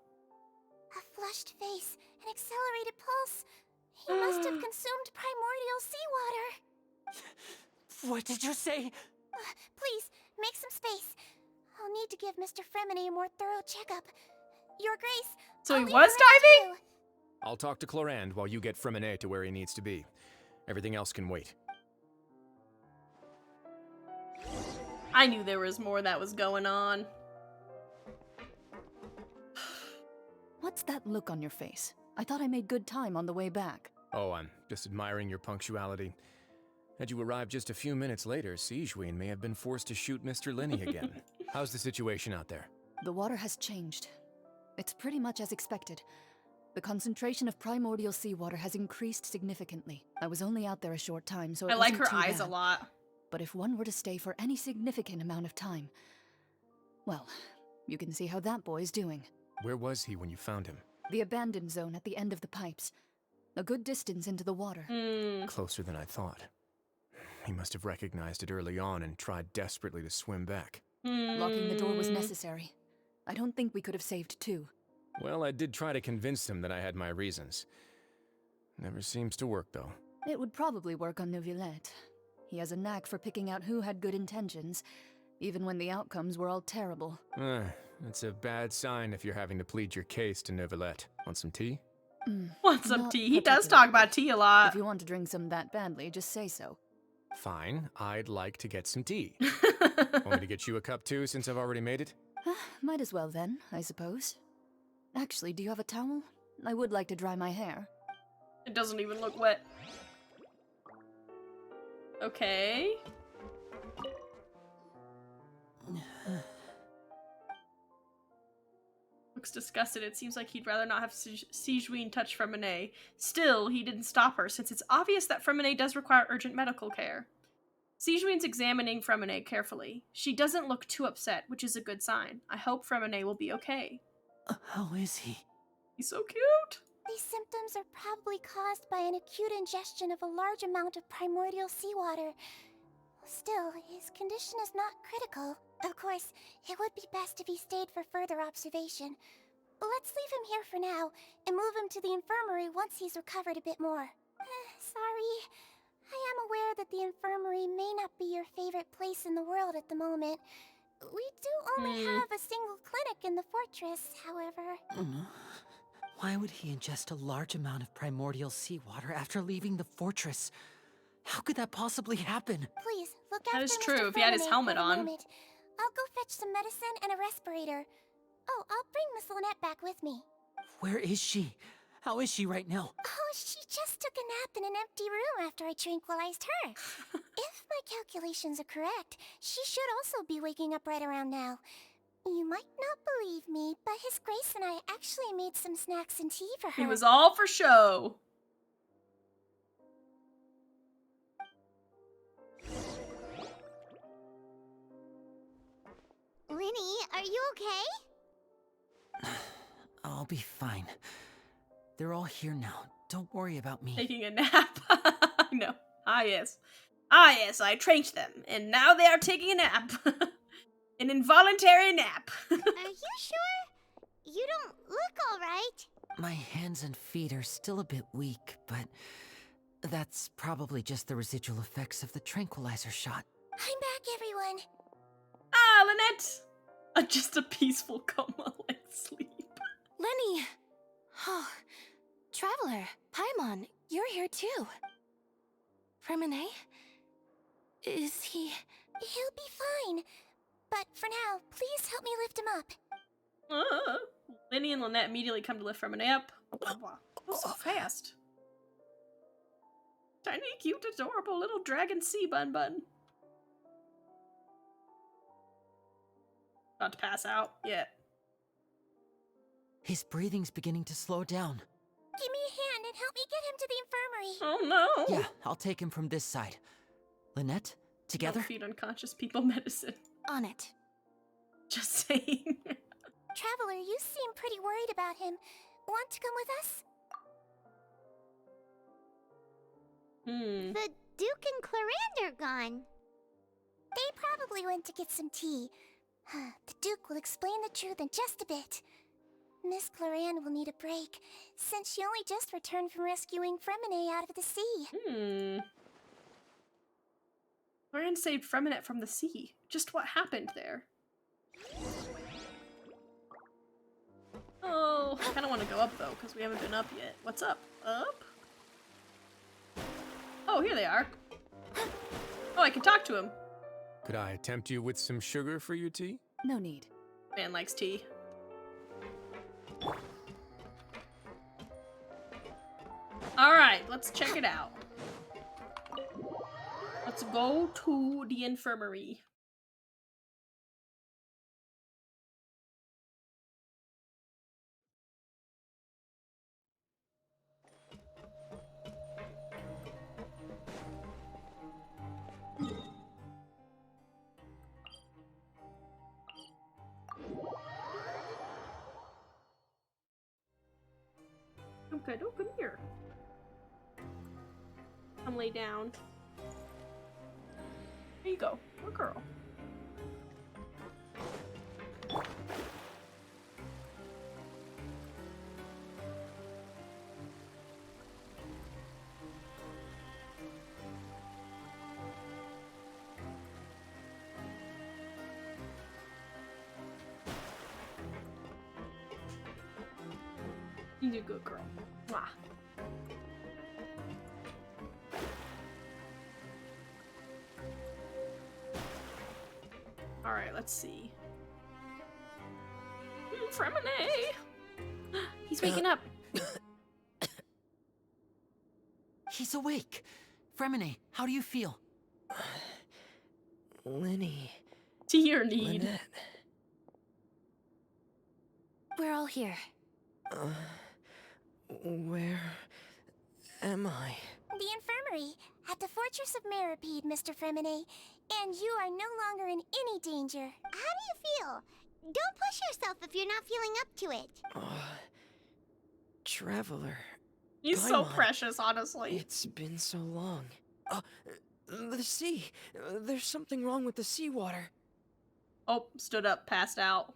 A flushed face, an accelerated pulse. He must have consumed primordial seawater. What did you say? Please, make some space. I'll need to give Mr. Freminet a more thorough checkup. Your Grace. So I'll he leave was the rest to diving? you. I'll talk to Clarend while you get Freminet to where he needs to be. Everything else can wait. I knew there was more that was going on. What's that look on your face? I thought I made good time on the way back. Oh, I'm just admiring your punctuality. Had you arrived just a few minutes later, Sigewinne may have been forced to shoot Mr. Linny again. How's the situation out there? The water has changed. It's pretty much as expected. The concentration of primordial seawater has increased significantly. I was only out there a short time, so it I like wasn't her too eyes a bad. lot. But if one were to stay for any significant amount of time, well, you can see how that boy's doing. Where was he when you found him? The abandoned zone at the end of the pipes. A good distance into the water. Closer than I thought. He must have recognized it early on and tried desperately to swim back. Locking the door was necessary. I don't think we could have saved two. Well, I did try to convince him that I had my reasons. Never seems to work, though. It would probably work on Neuvillette. He has a knack for picking out who had good intentions, even when the outcomes were all terrible. That's a bad sign if you're having to plead your case to Neuvillette. Want some tea? Want some Not tea? He does talk about tea a lot. If you want to drink some that badly, just say so. Fine, I'd like to get some tea. Want me to get you a cup too, since I've already made it? Might as well then, I suppose. Actually, do you have a towel? I would like to dry my hair. It doesn't even look wet. Okay. Looks disgusted. It seems like he'd rather not have Sigewinne touch Freminet. Still, he didn't stop her, since it's obvious that Freminet does require urgent medical care. Sigewinne's examining Freminet carefully. She doesn't look too upset, which is a good sign. I hope Freminet will be okay. How is he? He's so cute. These symptoms are probably caused by an acute ingestion of a large amount of primordial seawater. Still, his condition is not critical. Of course, it would be best if he stayed for further observation. Let's leave him here for now, and move him to the infirmary once he's recovered a bit more. Sorry. I am aware that the infirmary may not be your favorite place in the world at the moment. We do only have a single clinic in the fortress, however. Why would he ingest a large amount of primordial seawater after leaving the fortress? How could that possibly happen? Please, look That after is Mr. true, if he had his Freminet helmet for a on. moment. I'll go fetch some medicine and a respirator. Oh, I'll bring Miss Lynette back with me. Where is she? How is she right now? Oh, she just took a nap in an empty room after I tranquilized her. If my calculations are correct, she should also be waking up right around now. You might not believe me, but His Grace and I actually made some snacks and tea for her. It was all for show. Linny, are you okay? I'll be fine. They're all here now. Don't worry about me. Taking a nap. I know. Ah, yes. Ah, yes, I trained them, and now they are taking a nap. An involuntary nap. Are you sure? You don't look alright. My hands and feet are still a bit weak, but that's probably just the residual effects of the tranquilizer shot. I'm back, everyone. Ah, Lynette! Just a peaceful coma like sleep. Lenny! Oh, Traveler, Paimon, you're here too. Fremine? Is he... He'll be fine. But for now, please help me lift him up. Linny and Lynette immediately come to lift Fremine up. Blah, blah. Oh, so fast. Tiny, cute, adorable little dragon sea bun bun. About to pass out. Yeah. His breathing's beginning to slow down. Give me a hand and help me get him to the infirmary. Oh no! Yeah, I'll take him from this side. Lynette, together? Don't feed unconscious people medicine. On it. Just saying. Traveler, you seem pretty worried about him. Want to come with us? The Duke and Clarande are gone. They probably went to get some tea. The Duke will explain the truth in just a bit. Miss Clarande will need a break, since she only just returned from rescuing Fremine out of the sea. Clarande saved Fremine from the sea. Just what happened there? Oh, I kind of want to go up though, because we haven't been up yet. What's up? Up? Oh, here they are. Oh, I can talk to him. Could I tempt you with some sugar for your tea? No need. Man likes tea. Alright, let's check it out. Let's go to the infirmary. Okay, don't come here. Come lay down. There you go. Good girl. You're a good girl. Mwah. Alright, let's see. Fremine! He's waking up. He's awake. Fremine, how do you feel? Linny. To your need. Lynette. We're all here. Where am I? The infirmary, at the Fortress of Meripede, Mr. Fremine. And you are no longer in any danger. How do you feel? Don't push yourself if you're not feeling up to it. Traveler. He's so Paimon. precious, honestly. It's been so long. The sea. There's something wrong with the seawater. Oh, stood up, passed out.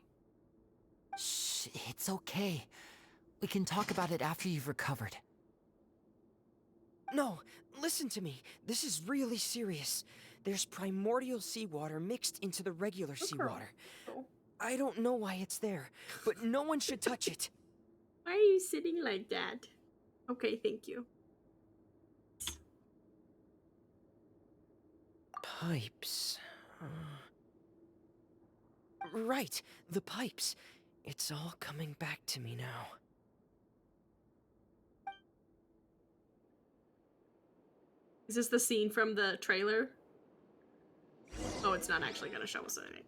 Shh, it's okay. We can talk about it after you've recovered. No, listen to me. This is really serious. There's primordial seawater mixed into the regular seawater. I don't know why it's there, but no one should touch it. Why are you sitting like that? Okay, thank you. Pipes. Right, the pipes. It's all coming back to me now. Is this the scene from the trailer? Oh, it's not actually gonna show us anything.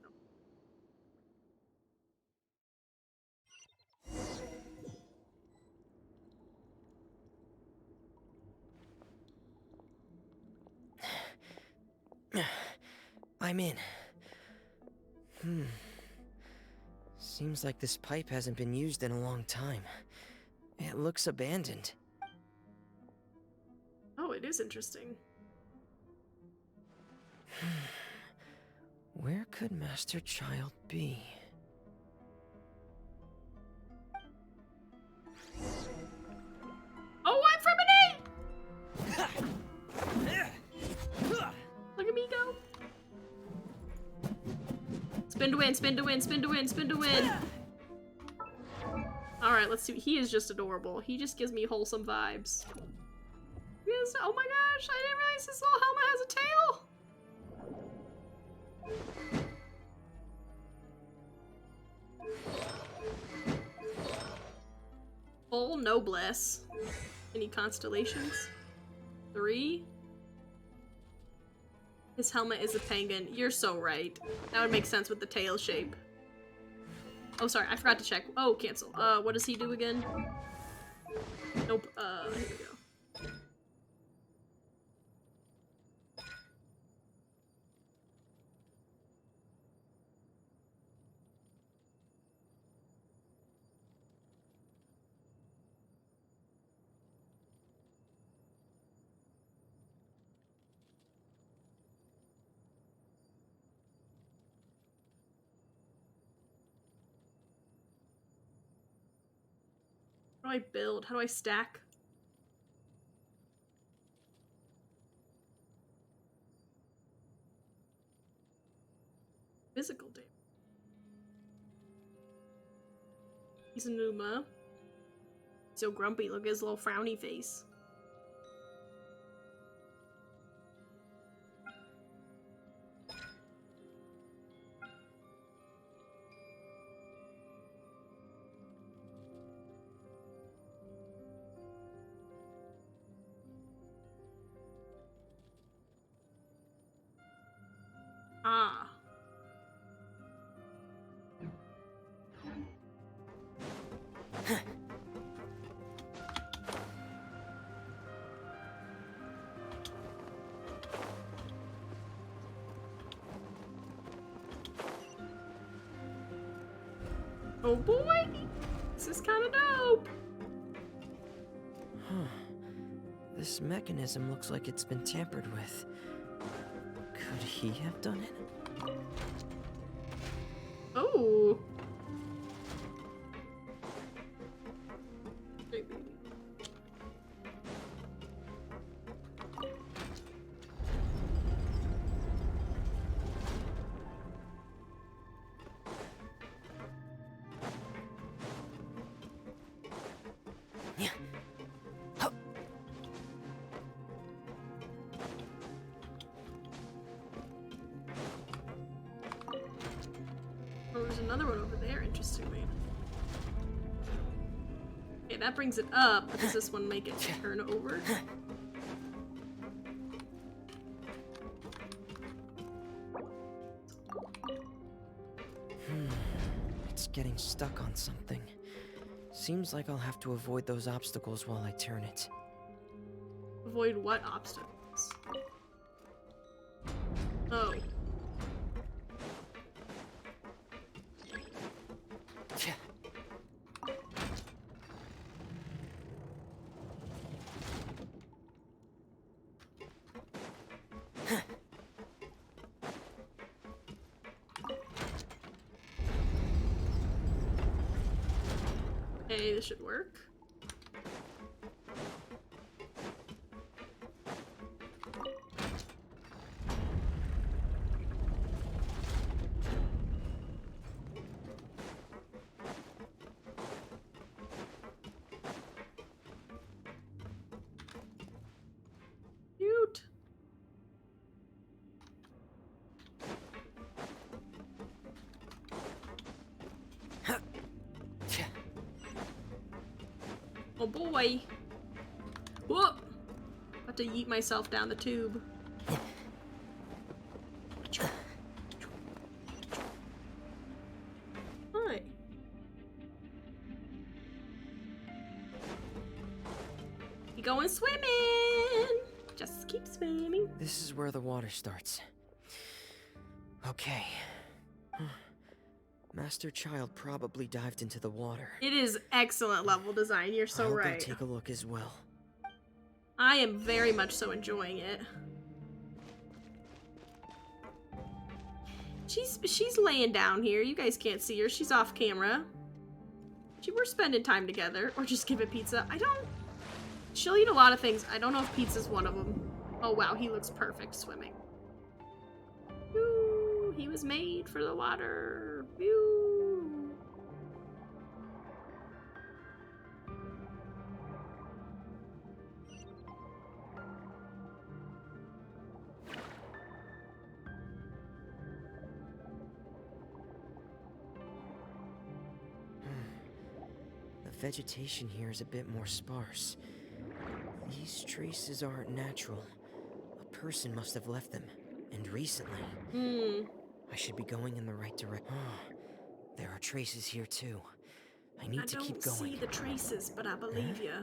I'm in. Seems like this pipe hasn't been used in a long time. It looks abandoned. Oh, it is interesting. Where could Master Child be? Oh, I'm from an 8! Look at me go. Spin to win, spin to win, spin to win, spin to win. Alright, let's see. He is just adorable. He just gives me wholesome vibes. Yes, oh my gosh, I didn't realize this little helmet has a tail. Full noblesse. Any constellations? 3? His helmet is a penguin. You're so right. That would make sense with the tail shape. Oh, sorry, I forgot to check. Oh, cancel. What does he do again? Nope. Here we go. How do I build? How do I stack? Physical damage. He's a Numa. So grumpy. Look at his little frowny face. Ah. Oh boy! This is kind of dope! This mechanism looks like it's been tampered with. Could he have done it? Oh! Oh, there's another one over there, interestingly. Okay, that brings it up, but does this one make it turn over? It's getting stuck on something. Seems like I'll have to avoid those obstacles while I turn it. Avoid what obstacles? Oh. Okay, this should work. Cute. Oh boy. Whoop! About to yeet myself down the tube. Hi. You going swimming? Just keep swimming. This is where the water starts. Okay. Master Child probably dived into the water. It is excellent level design. You're so I'll right. go take a look as well. I am very much so enjoying it. She's laying down here. You guys can't see her. She's off camera. We're spending time together. Or just give it pizza. She'll eat a lot of things. I don't know if pizza's one of them. Oh wow, he looks perfect swimming. Woo, he was made for the water. Woo. The vegetation here is a bit more sparse. These traces aren't natural. A person must have left them, and recently. I should be going in the right direction. There are traces here too. I need to keep going. I don't see the traces, but I believe ya.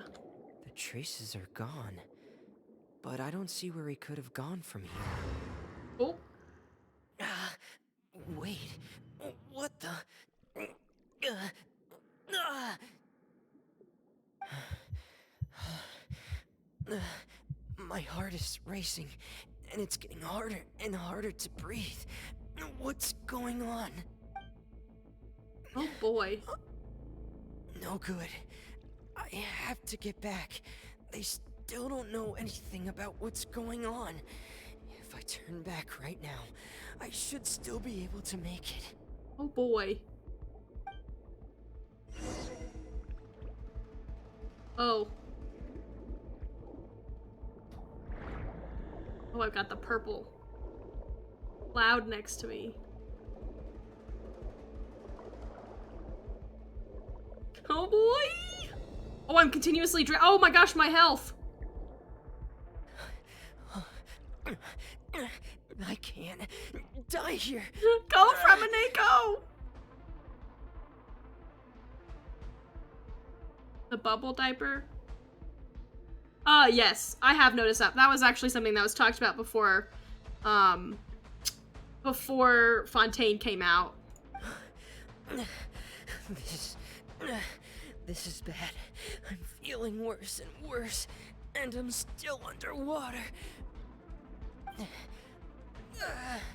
The traces are gone. But I don't see where he could have gone from here. Oh. Wait. What the? My heart is racing, and it's getting harder and harder to breathe. What's going on? Oh boy. No good. I have to get back. They still don't know anything about what's going on. If I turn back right now, I should still be able to make it. Oh boy. Oh. Oh, I've got the purple cloud next to me. Oh boy! Oh, I'm continuously oh my gosh, my health! I can't die here. Go, Fremine, go! The bubble diaper? Yes, I have noticed that. That was actually something that was talked about before, before Fontaine came out. This is bad. I'm feeling worse and worse, and I'm still underwater.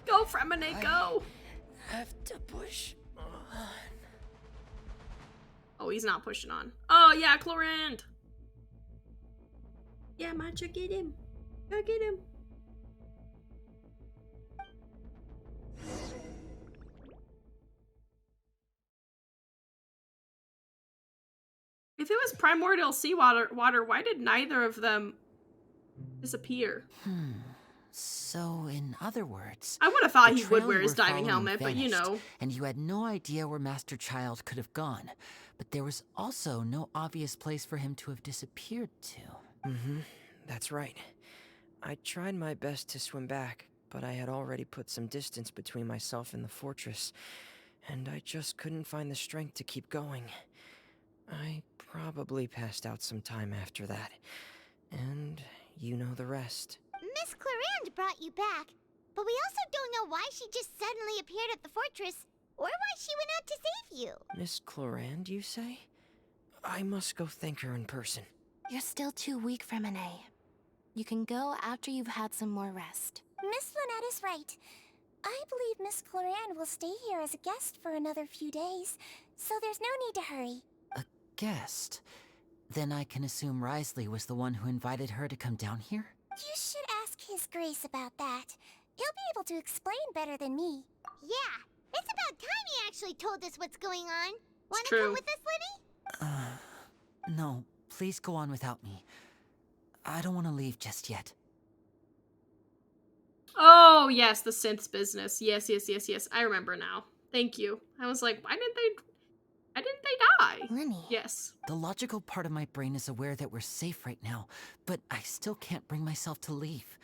Go, Fremine, go! I have to push on. Oh, he's not pushing on. Oh, yeah, Chlorand! Yeah, Macho, get him. Go get him. If it was primordial seawater, why did neither of them disappear? So, in other words, I would have thought the he would trail wear you his were diving following helmet, but you vanished, know. And you had no idea where Master Child could have gone. But there was also no obvious place for him to have disappeared to. That's right. I tried my best to swim back, but I had already put some distance between myself and the fortress, and I just couldn't find the strength to keep going. I probably passed out some time after that, and you know the rest. Miss Clorinde brought you back, but we also don't know why she just suddenly appeared at the fortress, or why she went out to save you. Miss Clorinde, you say? I must go thank her in person. You're still too weak, Fremine. You can go after you've had some more rest. Miss Lynette is right. I believe Miss Clorinde will stay here as a guest for another few days, so there's no need to hurry. A guest? Then I can assume Risley was the one who invited her to come down here? You should ask His Grace about that. He'll be able to explain better than me. Yeah, it's about time he actually told us what's going on. Wanna come with us, Libby? No, please go on without me. I don't want to leave just yet. Oh, yes, the synths business. Yes. I remember now. Thank you. I was like, why didn't they Why? Lenny. Yes. The logical part of my brain is aware that we're safe right now, but I still can't bring myself to leave.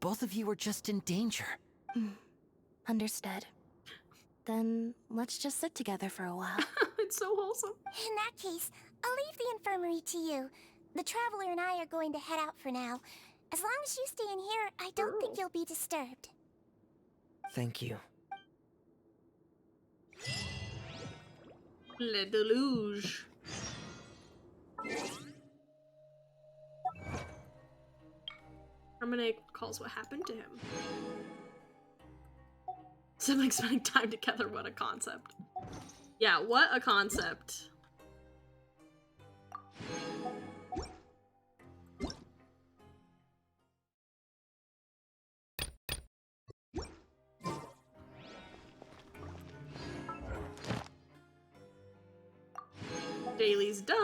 Both of you are just in danger. Understood. Then let's just sit together for a while. It's so wholesome. In that case, I'll leave the infirmary to you. The Traveler and I are going to head out for now. As long as you stay in here, I don't think you'll be disturbed. Thank you. Le deluge. Hermione calls what happened to him. Siblings spending time together, what a concept. Yeah, what a concept. Daily's done.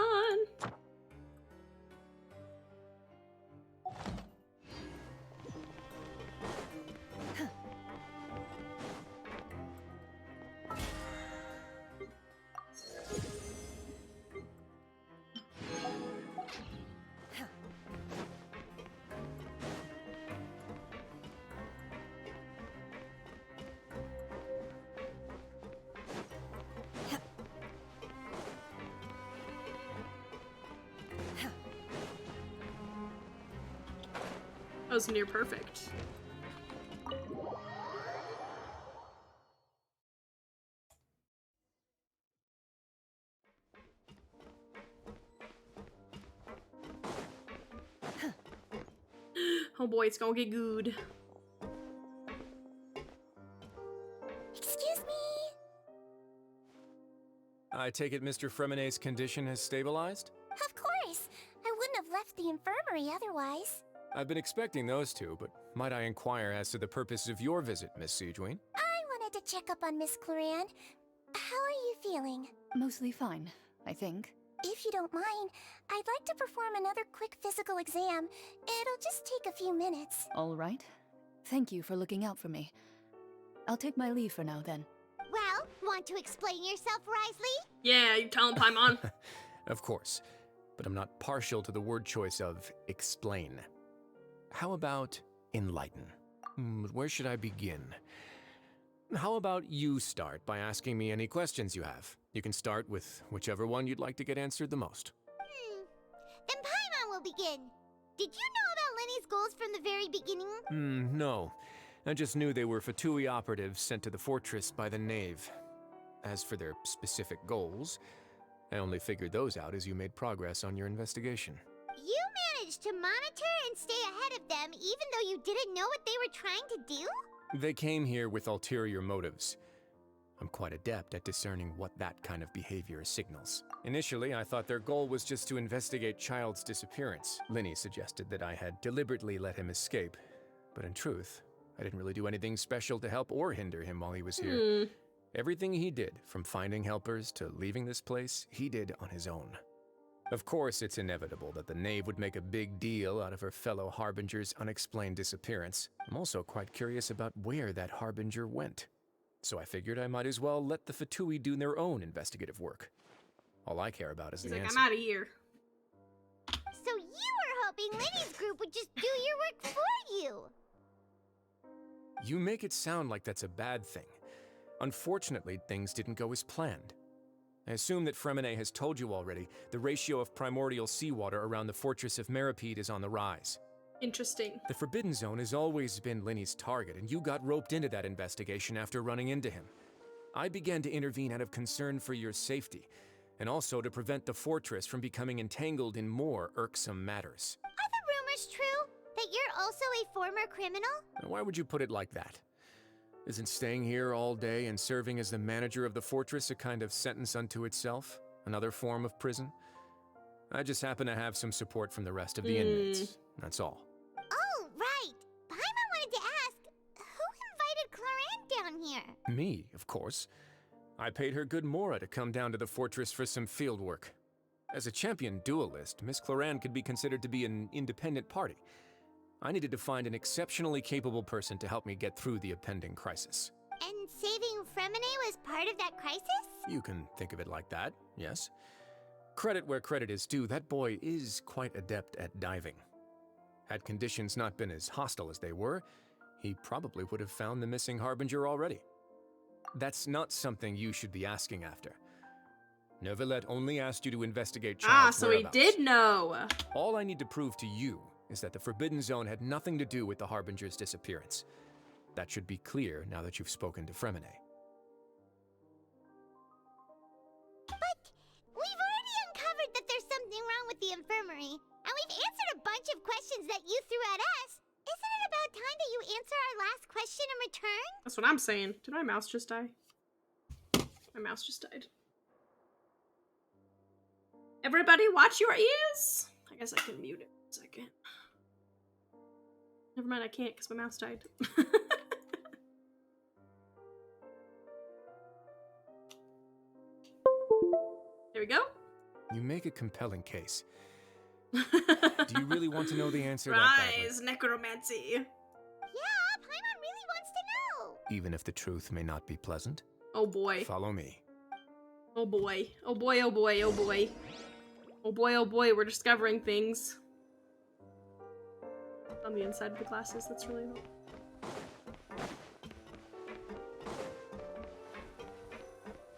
That was near perfect. Oh boy, it's gonna get good. Excuse me? I take it Mr. Fremonet's condition has stabilized? Of course. I wouldn't have left the infirmary otherwise. I've been expecting those two, but might I inquire as to the purpose of your visit, Miss Siegewien? I wanted to check up on Miss Cloran. How are you feeling? Mostly fine, I think. If you don't mind, I'd like to perform another quick physical exam. It'll just take a few minutes. All right. Thank you for looking out for me. I'll take my leave for now, then. Well, want to explain yourself, Risley? Yeah, you tell him, Paimon. Of course, but I'm not partial to the word choice of explain. How about enlighten? Where should I begin? How about you start by asking me any questions you have? You can start with whichever one you'd like to get answered the most. Then Paimon will begin. Did you know about Lenny's goals from the very beginning? No. I just knew they were Fatui operatives sent to the fortress by the Knave. As for their specific goals, I only figured those out as you made progress on your investigation. You managed to monitor and stay ahead of them even though you didn't know what they were trying to do? They came here with ulterior motives. I'm quite adept at discerning what that kind of behavior signals. Initially, I thought their goal was just to investigate Child's disappearance. Linny suggested that I had deliberately let him escape, but in truth, I didn't really do anything special to help or hinder him while he was here. Everything he did, from finding helpers to leaving this place, he did on his own. Of course, it's inevitable that the Knave would make a big deal out of her fellow Harbinger's unexplained disappearance. I'm also quite curious about where that Harbinger went. So I figured I might as well let the Fatui do their own investigative work. All I care about is the answer. I'm out of here. So you were hoping Lenny's group would just do your work for you? You make it sound like that's a bad thing. Unfortunately, things didn't go as planned. I assume that Fremonet has told you already, the ratio of primordial seawater around the fortress of Meripede is on the rise. Interesting. The Forbidden Zone has always been Linny's target, and you got roped into that investigation after running into him. I began to intervene out of concern for your safety, and also to prevent the fortress from becoming entangled in more irksome matters. Are the rumors true? That you're also a former criminal? Why would you put it like that? Isn't staying here all day and serving as the manager of the fortress a kind of sentence unto itself? Another form of prison? I just happen to have some support from the rest of the inmates. That's all. Oh, right. Paimon wanted to ask, who invited Cloran down here? Me, of course. I paid her good mora to come down to the fortress for some field work. As a champion duelist, Miss Cloran could be considered to be an independent party. I needed to find an exceptionally capable person to help me get through the impending crisis. And saving Fremine was part of that crisis? You can think of it like that, yes. Credit where credit is due, that boy is quite adept at diving. Had conditions not been as hostile as they were, he probably would have found the missing Harbinger already. That's not something you should be asking after. Neuvillette only asked you to investigate Child's so whereabouts. he did know. All I need to prove to you is that the Forbidden Zone had nothing to do with the Harbinger's disappearance. That should be clear now that you've spoken to Fremine. But we've already uncovered that there's something wrong with the infirmary, and we've answered a bunch of questions that you threw at us. Isn't it about time that you answer our last question in return? That's what I'm saying. Did my mouse just die? My mouse just died. Everybody watch your ears! I guess I can mute it for a second. Never mind, I can't because my mouse died. There we go. You make a compelling case. Do you really want to know the answer that badly? Rise, necromancy. Yeah, Paimon really wants to know. Even if the truth may not be pleasant? Oh boy. Follow me. Oh boy. Oh boy, oh boy, oh boy. Oh boy, oh boy, we're discovering things. On the inside of the glasses, that's really cool.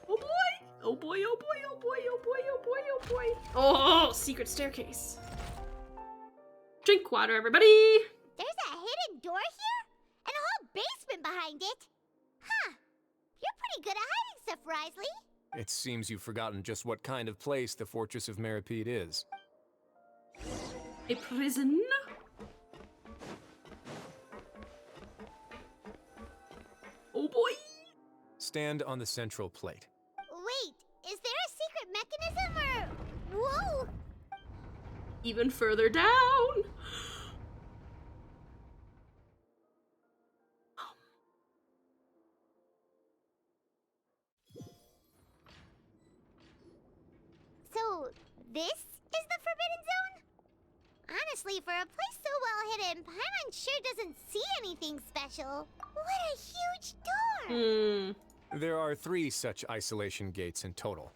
Oh boy! Oh boy, oh boy, oh boy, oh boy, oh boy, oh boy. Oh, secret staircase. Drink water, everybody! There's a hidden door here? And a whole basement behind it? Huh. You're pretty good at hiding stuff, Risley. It seems you've forgotten just what kind of place the Fortress of Meripede is. A prison? Oh boy! Stand on the central plate. Wait, is there a secret mechanism or... Whoa! Even further down! So, this is the Forbidden Zone? Honestly, for a place so well hidden, Paimon sure doesn't see anything special. What a huge door! There are 3 such isolation gates in total.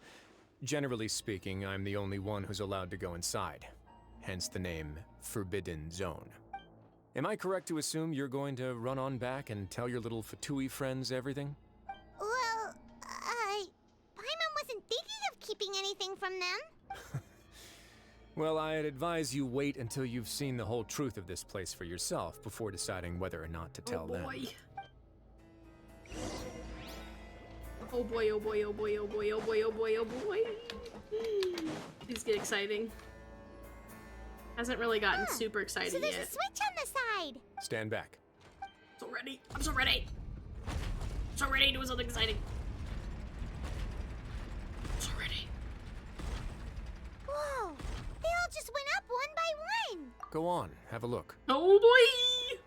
Generally speaking, I'm the only one who's allowed to go inside. Hence the name Forbidden Zone. Am I correct to assume you're going to run on back and tell your little Fatui friends everything? Well, Paimon wasn't thinking of keeping anything from them. Well, I'd advise you wait until you've seen the whole truth of this place for yourself before deciding whether or not to tell them. Oh boy, oh boy, oh boy, oh boy, oh boy, oh boy, oh boy. These get exciting. Hasn't really gotten super exciting So there's yet. a switch on the side. Stand back. So ready. I'm so ready. So ready to do something exciting. So ready. Whoa, they all just went up one by one. Go on, have a look. Oh boy!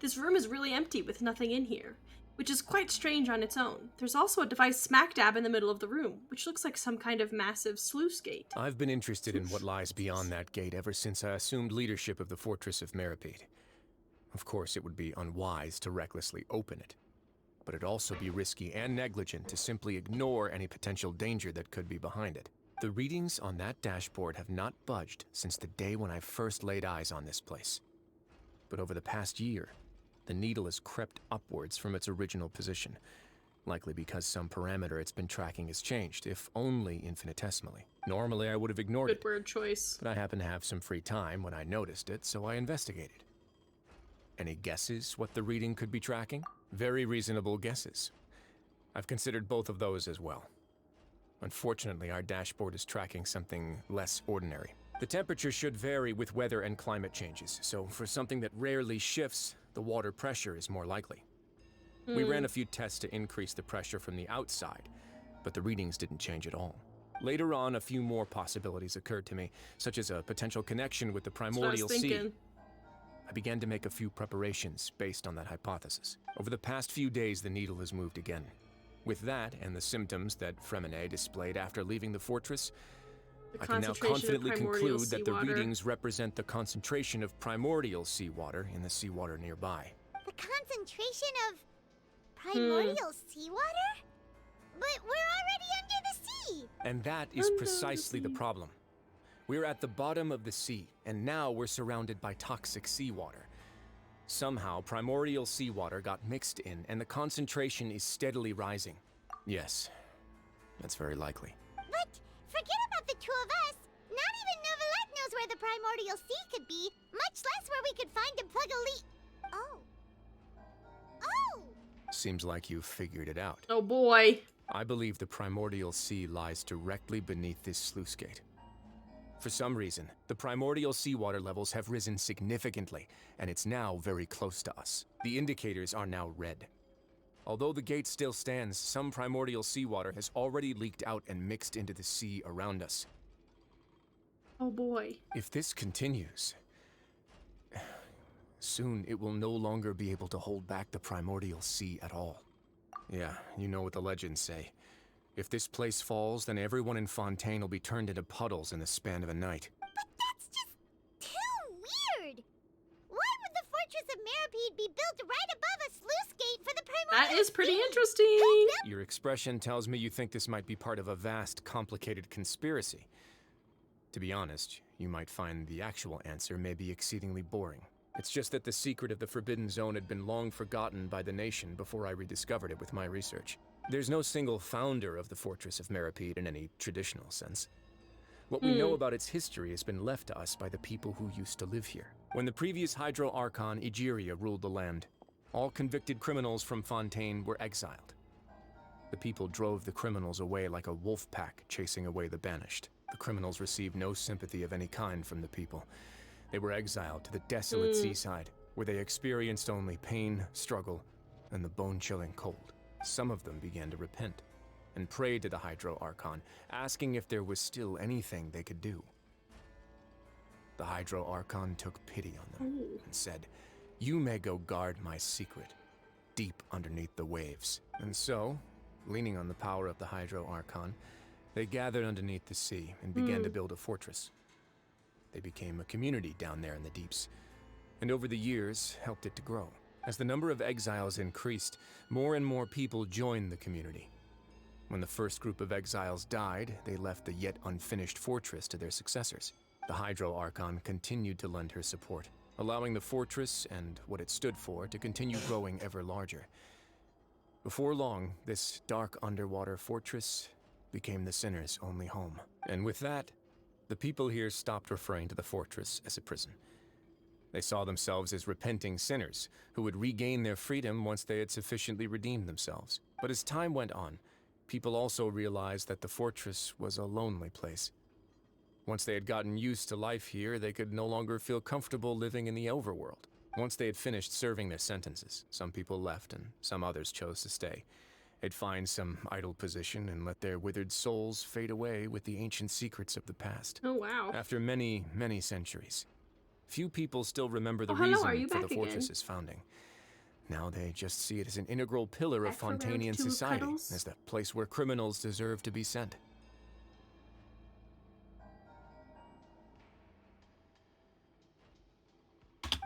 This room is really empty with nothing in here, which is quite strange on its own. There's also a device smack dab in the middle of the room, which looks like some kind of massive sluice gate. I've been interested in what lies beyond that gate ever since I assumed leadership of the Fortress of Meripede. Of course, it would be unwise to recklessly open it, but it'd also be risky and negligent to simply ignore any potential danger that could be behind it. The readings on that dashboard have not budged since the day when I first laid eyes on this place. But over the past year, the needle has crept upwards from its original position, likely because some parameter it's been tracking has changed, if only infinitesimally. Normally, I would have ignored it. Good word choice. But I happened to have some free time when I noticed it, so I investigated. Any guesses what the reading could be tracking? Very reasonable guesses. I've considered both of those as well. Unfortunately, our dashboard is tracking something less ordinary. The temperature should vary with weather and climate changes, so for something that rarely shifts, the water pressure is more likely. We ran a few tests to increase the pressure from the outside, but the readings didn't change at all. Later on, a few more possibilities occurred to me, such as a potential connection with the primordial sea. I began to make a few preparations based on that hypothesis. Over the past few days, the needle has moved again. With that and the symptoms that Fremine displayed after leaving the fortress, The I can now concentration of confidently primordial conclude that the seawater. readings represent the concentration of primordial seawater in the seawater nearby. The concentration of primordial seawater? But we're already under the sea! And that is precisely the problem. We're at the bottom of the sea, and now we're surrounded by toxic seawater. Somehow, primordial seawater got mixed in, and the concentration is steadily rising. Yes, that's very likely. But forget about the two of us. Not even Novelette knows where the primordial sea could be, much less where we could find and plug a leak. Oh. Oh! Seems like you've figured it out. Oh boy. I believe the primordial sea lies directly beneath this sluice gate. For some reason, the primordial seawater levels have risen significantly, and it's now very close to us. The indicators are now red. Although the gate still stands, some primordial seawater has already leaked out and mixed into the sea around us. Oh boy. If this continues, soon it will no longer be able to hold back the primordial sea at all. Yeah, you know what the legends say. If this place falls, then everyone in Fontaine will be turned into puddles in the span of a night. But that's just too weird! Why would the Fortress of Meripede be built right above a sluice gate for the primordial That is pretty sea? interesting. Your expression tells me you think this might be part of a vast, complicated conspiracy. To be honest, you might find the actual answer may be exceedingly boring. It's just that the secret of the Forbidden Zone had been long forgotten by the nation before I rediscovered it with my research. There's no single founder of the Fortress of Meripede in any traditional sense. What we know about its history has been left to us by the people who used to live here. When the previous Hydro Archon, Egeria, ruled the land, all convicted criminals from Fontaine were exiled. The people drove the criminals away like a wolf pack chasing away the banished. The criminals received no sympathy of any kind from the people. They were exiled to the desolate seaside, where they experienced only pain, struggle, and the bone-chilling cold. Some of them began to repent, and prayed to the Hydro Archon, asking if there was still anything they could do. The Hydro Archon took pity on them, and said, "You may go guard my secret, deep underneath the waves." And so, leaning on the power of the Hydro Archon, they gathered underneath the sea and began to build a fortress. They became a community down there in the deeps, and over the years helped it to grow. As the number of exiles increased, more and more people joined the community. When the first group of exiles died, they left the yet unfinished fortress to their successors. The Hydro Archon continued to lend her support, allowing the fortress and what it stood for to continue growing ever larger. Before long, this dark underwater fortress became the sinner's only home. And with that, the people here stopped referring to the fortress as a prison. They saw themselves as repenting sinners who would regain their freedom once they had sufficiently redeemed themselves. But as time went on, people also realized that the fortress was a lonely place. Once they had gotten used to life here, they could no longer feel comfortable living in the overworld. Once they had finished serving their sentences, some people left and some others chose to stay. They'd find some idle position and let their withered souls fade away with the ancient secrets of the past. Oh wow. After many, many centuries, few people still remember the hello, are you reason for back the again? fortress's founding. Now they just see it as an integral pillar of Back for round Fontainian 2 society, cuddles? as the place where criminals deserve to be sent.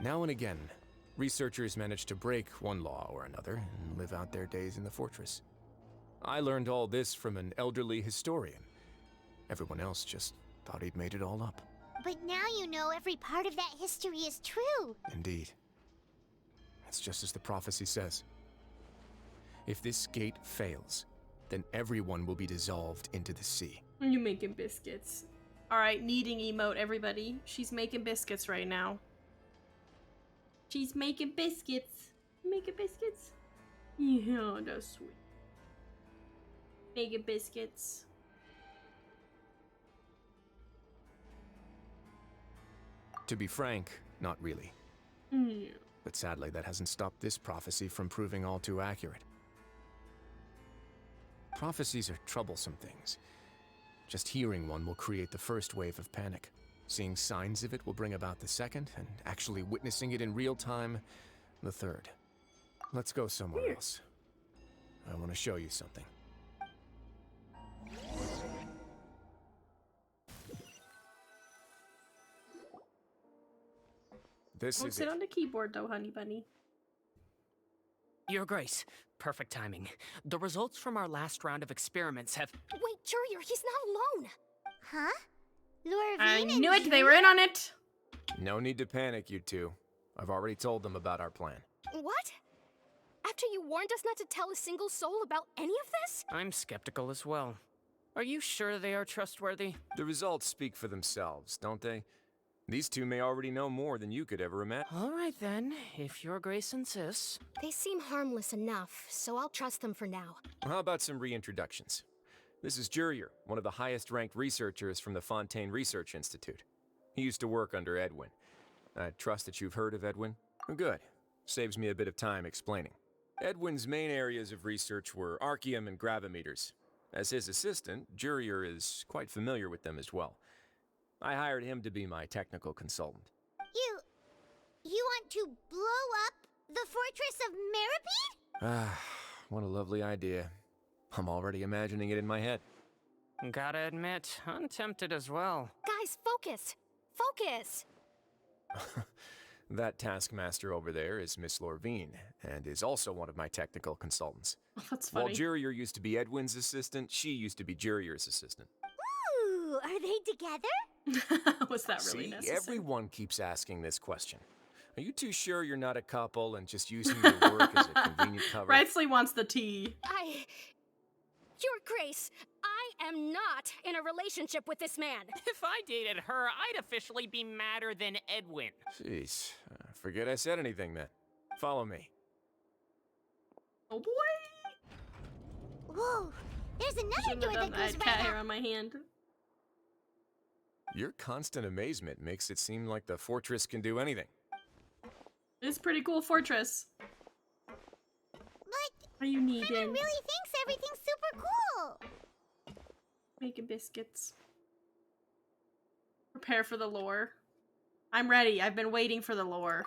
Now and again, researchers manage to break one law or another and live out their days in the fortress. I learned all this from an elderly historian. Everyone else just thought he'd made it all up. But now you know every part of that history is true. Indeed. It's just as the prophecy says. If this gate fails, then everyone will be dissolved into the sea. You making biscuits. Alright, kneading emote, everybody. She's making biscuits right now. She's making biscuits. Making biscuits? Yeah, that's sweet. Making biscuits. To be frank, not really. Yeah. But sadly, that hasn't stopped this prophecy from proving all too accurate. Prophecies are troublesome things. Just hearing one will create the first wave of panic. Seeing signs of it will bring about the second, and actually witnessing it in real time, the third. Let's go somewhere else. I want to show you something. This Don't is sit it. on the keyboard though, honey bunny. Your Grace, perfect timing. The results from our last round of experiments have... Wait, Jurier, he's not alone! Huh? Lorvine I and knew it. They Jurier? were in on it. No need to panic, you two. I've already told them about our plan. What? After you warned us not to tell a single soul about any of this? I'm skeptical as well. Are you sure they are trustworthy? The results speak for themselves, don't they? These two may already know more than you could ever imagine. All right then, if Your Grace insists. They seem harmless enough, so I'll trust them for now. How about some reintroductions? This is Jurier, one of the highest-ranked researchers from the Fontaine Research Institute. He used to work under Edwin. I trust that you've heard of Edwin? Good. Saves me a bit of time explaining. Edwin's main areas of research were archaeum and gravimeters. As his assistant, Jurier is quite familiar with them as well. I hired him to be my technical consultant. You want to blow up the fortress of Meripede? Ah, what a lovely idea. I'm already imagining it in my head. Gotta admit, I'm tempted as well. Guys, focus! Focus! That taskmaster over there is Miss Lorvine, and is also one of my technical consultants. That's funny. While Jurier used to be Edwin's assistant, she used to be Jurier's assistant. Ooh, are they together? Was that really See, necessary? everyone keeps asking this question. Are you too sure you're not a couple and just using your work as a convenient cover? Wrightsley wants the tea. Your Grace, I am not in a relationship with this man. If I dated her, I'd officially be madder than Edwin. Jeez, forget I said anything then. Follow me. Oh boy! Whoa, there's another door that I goes had cat right hair out. on my hand. Your constant amazement makes it seem like the fortress can do anything. It's a pretty cool fortress. But Are you needing? Paimon really thinks everything's super cool. Making biscuits. Prepare for the lore. I'm ready. I've been waiting for the lore.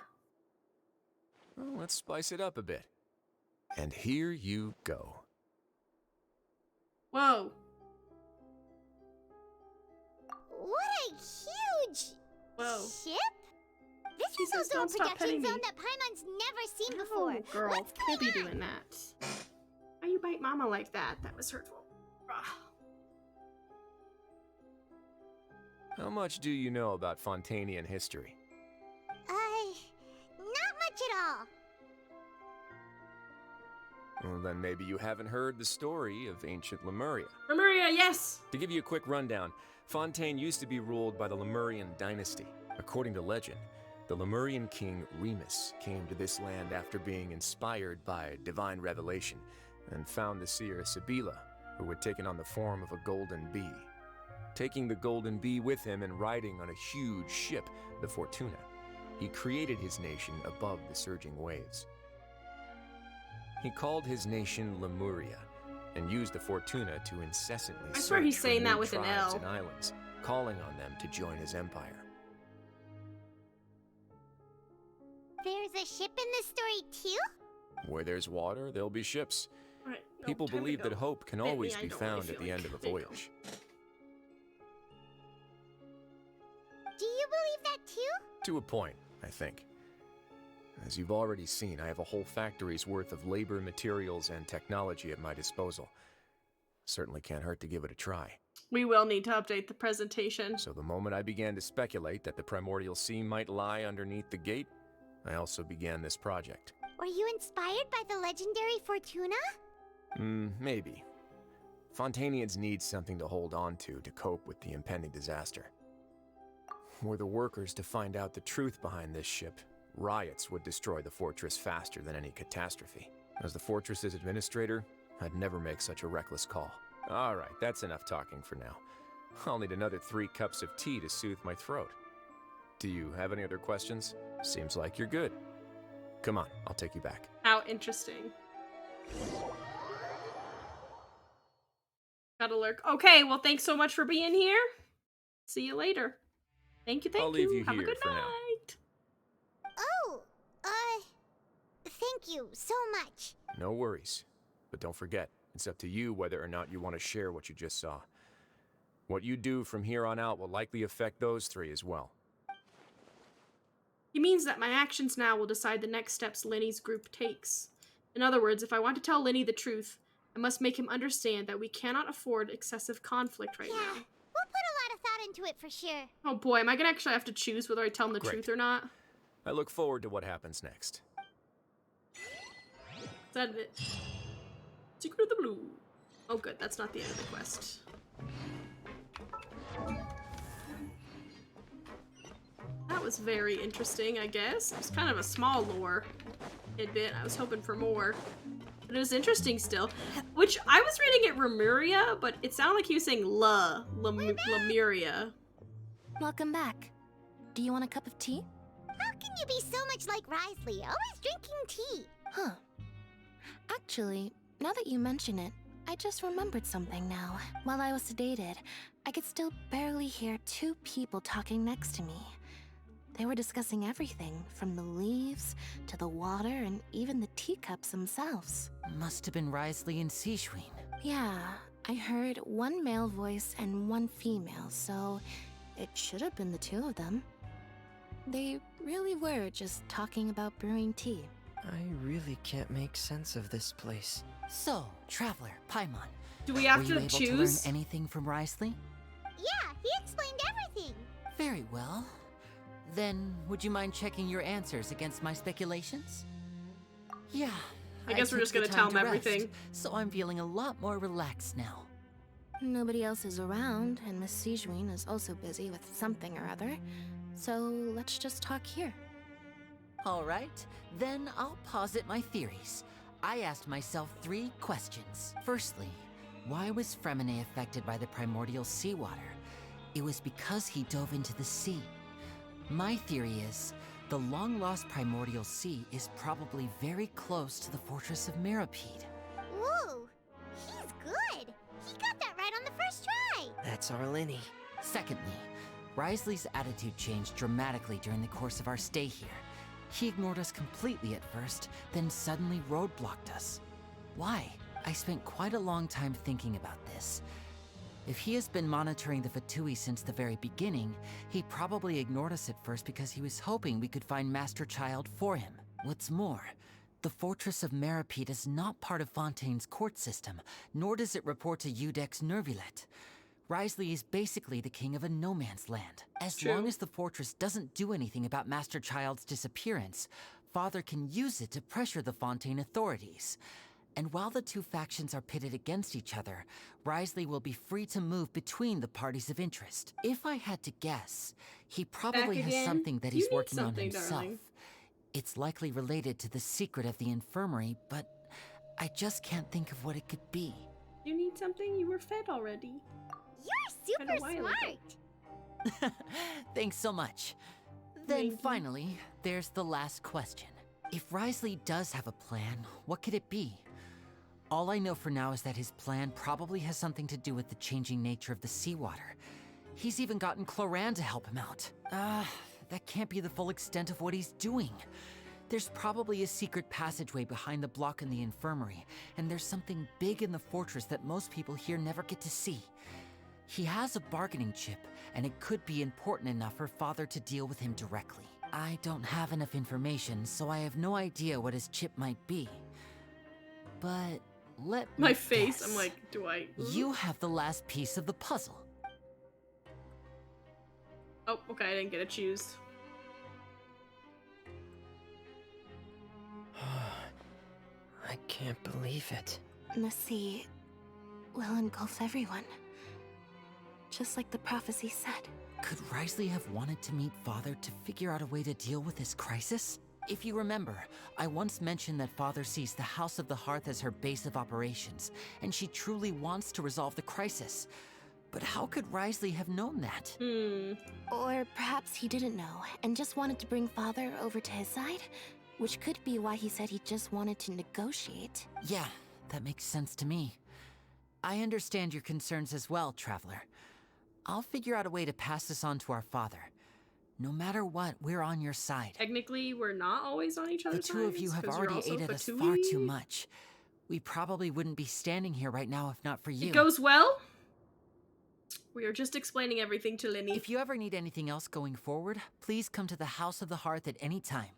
Well, let's spice it up a bit. And here you go. Whoa. What a huge Whoa. ship! This Jesus, is also don't a stop production petting me. zone that Paimon's never seen before. Oh, girl. What's Can't be going on? doing that. Why you bite mama like that? That was hurtful. Ugh. How much do you know about Fontainian history? Not much at all. Well, then maybe you haven't heard the story of ancient Lemuria. Lemuria, yes! To give you a quick rundown, Fontaine used to be ruled by the Lemurian dynasty. According to legend, the Lemurian king Remus came to this land after being inspired by divine revelation and found the seer Sibila, who had taken on the form of a golden bee. Taking the golden bee with him and riding on a huge ship, the Fortuna, he created his nation above the surging waves. He called his nation Lemuria and used the Fortuna to incessantly I swear he's search for saying that new with an tribes L. and islands, calling on them to join his empire. There's a ship in this story too? Where there's water, there'll be ships. Right, no, People time to believe go. that hope can Bit me, always I be don't really found feel at the like end of a they go. voyage. Do you believe that too? To a point, I think. As you've already seen, I have a whole factory's worth of labor, materials, and technology at my disposal. Certainly can't hurt to give it a try. We will need to update the presentation. So the moment I began to speculate that the primordial sea might lie underneath the gate, I also began this project. Were you inspired by the legendary Fortuna? Maybe. Fontainians need something to hold on to cope with the impending disaster. Were the workers to find out the truth behind this ship, riots would destroy the fortress faster than any catastrophe. As the fortress's administrator, I'd never make such a reckless call. All right, that's enough talking for now. I'll need another 3 cups of tea to soothe my throat. Do you have any other questions? Seems like you're good. Come on, I'll take you back. How interesting. Gotta lurk. Okay, well, thanks so much for being here. See you later. Thank you, thank I'll leave you Have a here good for now. night. Oh, thank you so much. No worries. But don't forget, it's up to you whether or not you want to share what you just saw. What you do from here on out will likely affect those three as well. He means that my actions now will decide the next steps Lenny's group takes. In other words, if I want to tell Lenny the truth, I must make him understand that we cannot afford excessive conflict right now. We'll put a lot of thought into it for sure. Oh boy, am I gonna actually have to choose whether I tell him the Great. truth or not? I look forward to what happens next. Is that it? Secret of the Blue. Oh good, that's not the end of the quest. That was very interesting, I guess. It was kind of a small lore tidbit. I was hoping for more. But it was interesting still. Which, I was reading it Remuria, but it sounded like he was saying Lemuria. Welcome back. Do you want a cup of tea? How can you be so much like Risley, always drinking tea? Huh. Actually, now that you mention it, I just remembered something now. While I was sedated, I could still barely hear two people talking next to me. They were discussing everything, from the leaves, to the water, and even the teacups themselves. Must have been Risley and Sejuin. Yeah, I heard one male voice and one female, so it should have been the two of them. They really were just talking about brewing tea. I really can't make sense of this place. So, Traveler, Paimon, do we have were you to able choose? to learn anything from Risley? Yeah, he explained everything. Very well. Then, would you mind checking your answers against my speculations? Yeah. I guess we're took just gonna the tell time him to rest, everything. So I'm feeling a lot more relaxed now. Nobody else is around, and Miss Sejuin is also busy with something or other. So let's just talk here. All right, then I'll posit my theories. I asked myself 3 questions. Firstly, why was Fremine affected by the primordial seawater? It was because he dove into the sea. My theory is, the long-lost primordial sea is probably very close to the fortress of Mirapede. Woo! He's good! He got that right on the first try! That's our Lenny. Secondly, Risley's attitude changed dramatically during the course of our stay here. He ignored us completely at first, then suddenly roadblocked us. Why? I spent quite a long time thinking about this. If he has been monitoring the Fatui since the very beginning, he probably ignored us at first because he was hoping we could find Master Child for him. What's more, the Fortress of Mirapede is not part of Fontaine's court system, nor does it report to Udex Nervulet. Risley is basically the king of a no-man's land. As long as the fortress doesn't do anything about Master Child's disappearance, Father can use it to pressure the Fontaine authorities. And while the two factions are pitted against each other, Risley will be free to move between the parties of interest. If I had to guess, he probably has something that he's working on himself. Darling. It's likely related to the secret of the infirmary, but I just can't think of what it could be. You need something? You were fed already. You're super smart! Thanks so much. Then finally, there's the last question. If Risley does have a plan, what could it be? All I know for now is that his plan probably has something to do with the changing nature of the seawater. He's even gotten Cloran to help him out. That can't be the full extent of what he's doing. There's probably a secret passageway behind the block in the infirmary, and there's something big in the fortress that most people here never get to see. He has a bargaining chip, and it could be important enough for Father to deal with him directly. I don't have enough information, so I have no idea what his chip might be. But let me face, guess. I'm like, do I? You have the last piece of the puzzle. Oh, okay, I didn't get to choose. I can't believe it. The sea will engulf everyone. Just like the prophecy said. Could Risley have wanted to meet Father to figure out a way to deal with this crisis? If you remember, I once mentioned that Father sees the House of the Hearth as her base of operations, and she truly wants to resolve the crisis. But how could Risley have known that? Or perhaps he didn't know, and just wanted to bring Father over to his side? Which could be why he said he just wanted to negotiate. Yeah, that makes sense to me. I understand your concerns as well, Traveler. I'll figure out a way to pass this on to our father. No matter what, we're on your side. Technically, we're not always on each other's The two of you have already aided us far too much. We probably wouldn't be standing here right now if not for you. It goes well? We are just explaining everything to Linny. If you ever need anything else going forward, please come to the House of the Hearth at any time.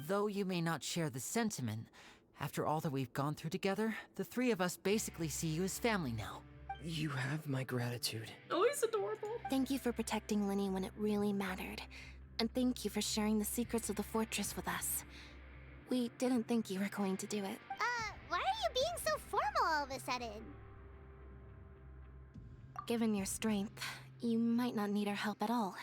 Though you may not share the sentiment, after all that we've gone through together, the three of us basically see you as family now. You have my gratitude. Oh, he's adorable. Thank you for protecting Linny when it really mattered. And thank you for sharing the secrets of the fortress with us. We didn't think you were going to do it. Why are you being so formal all of a sudden? Given your strength, you might not need our help at all.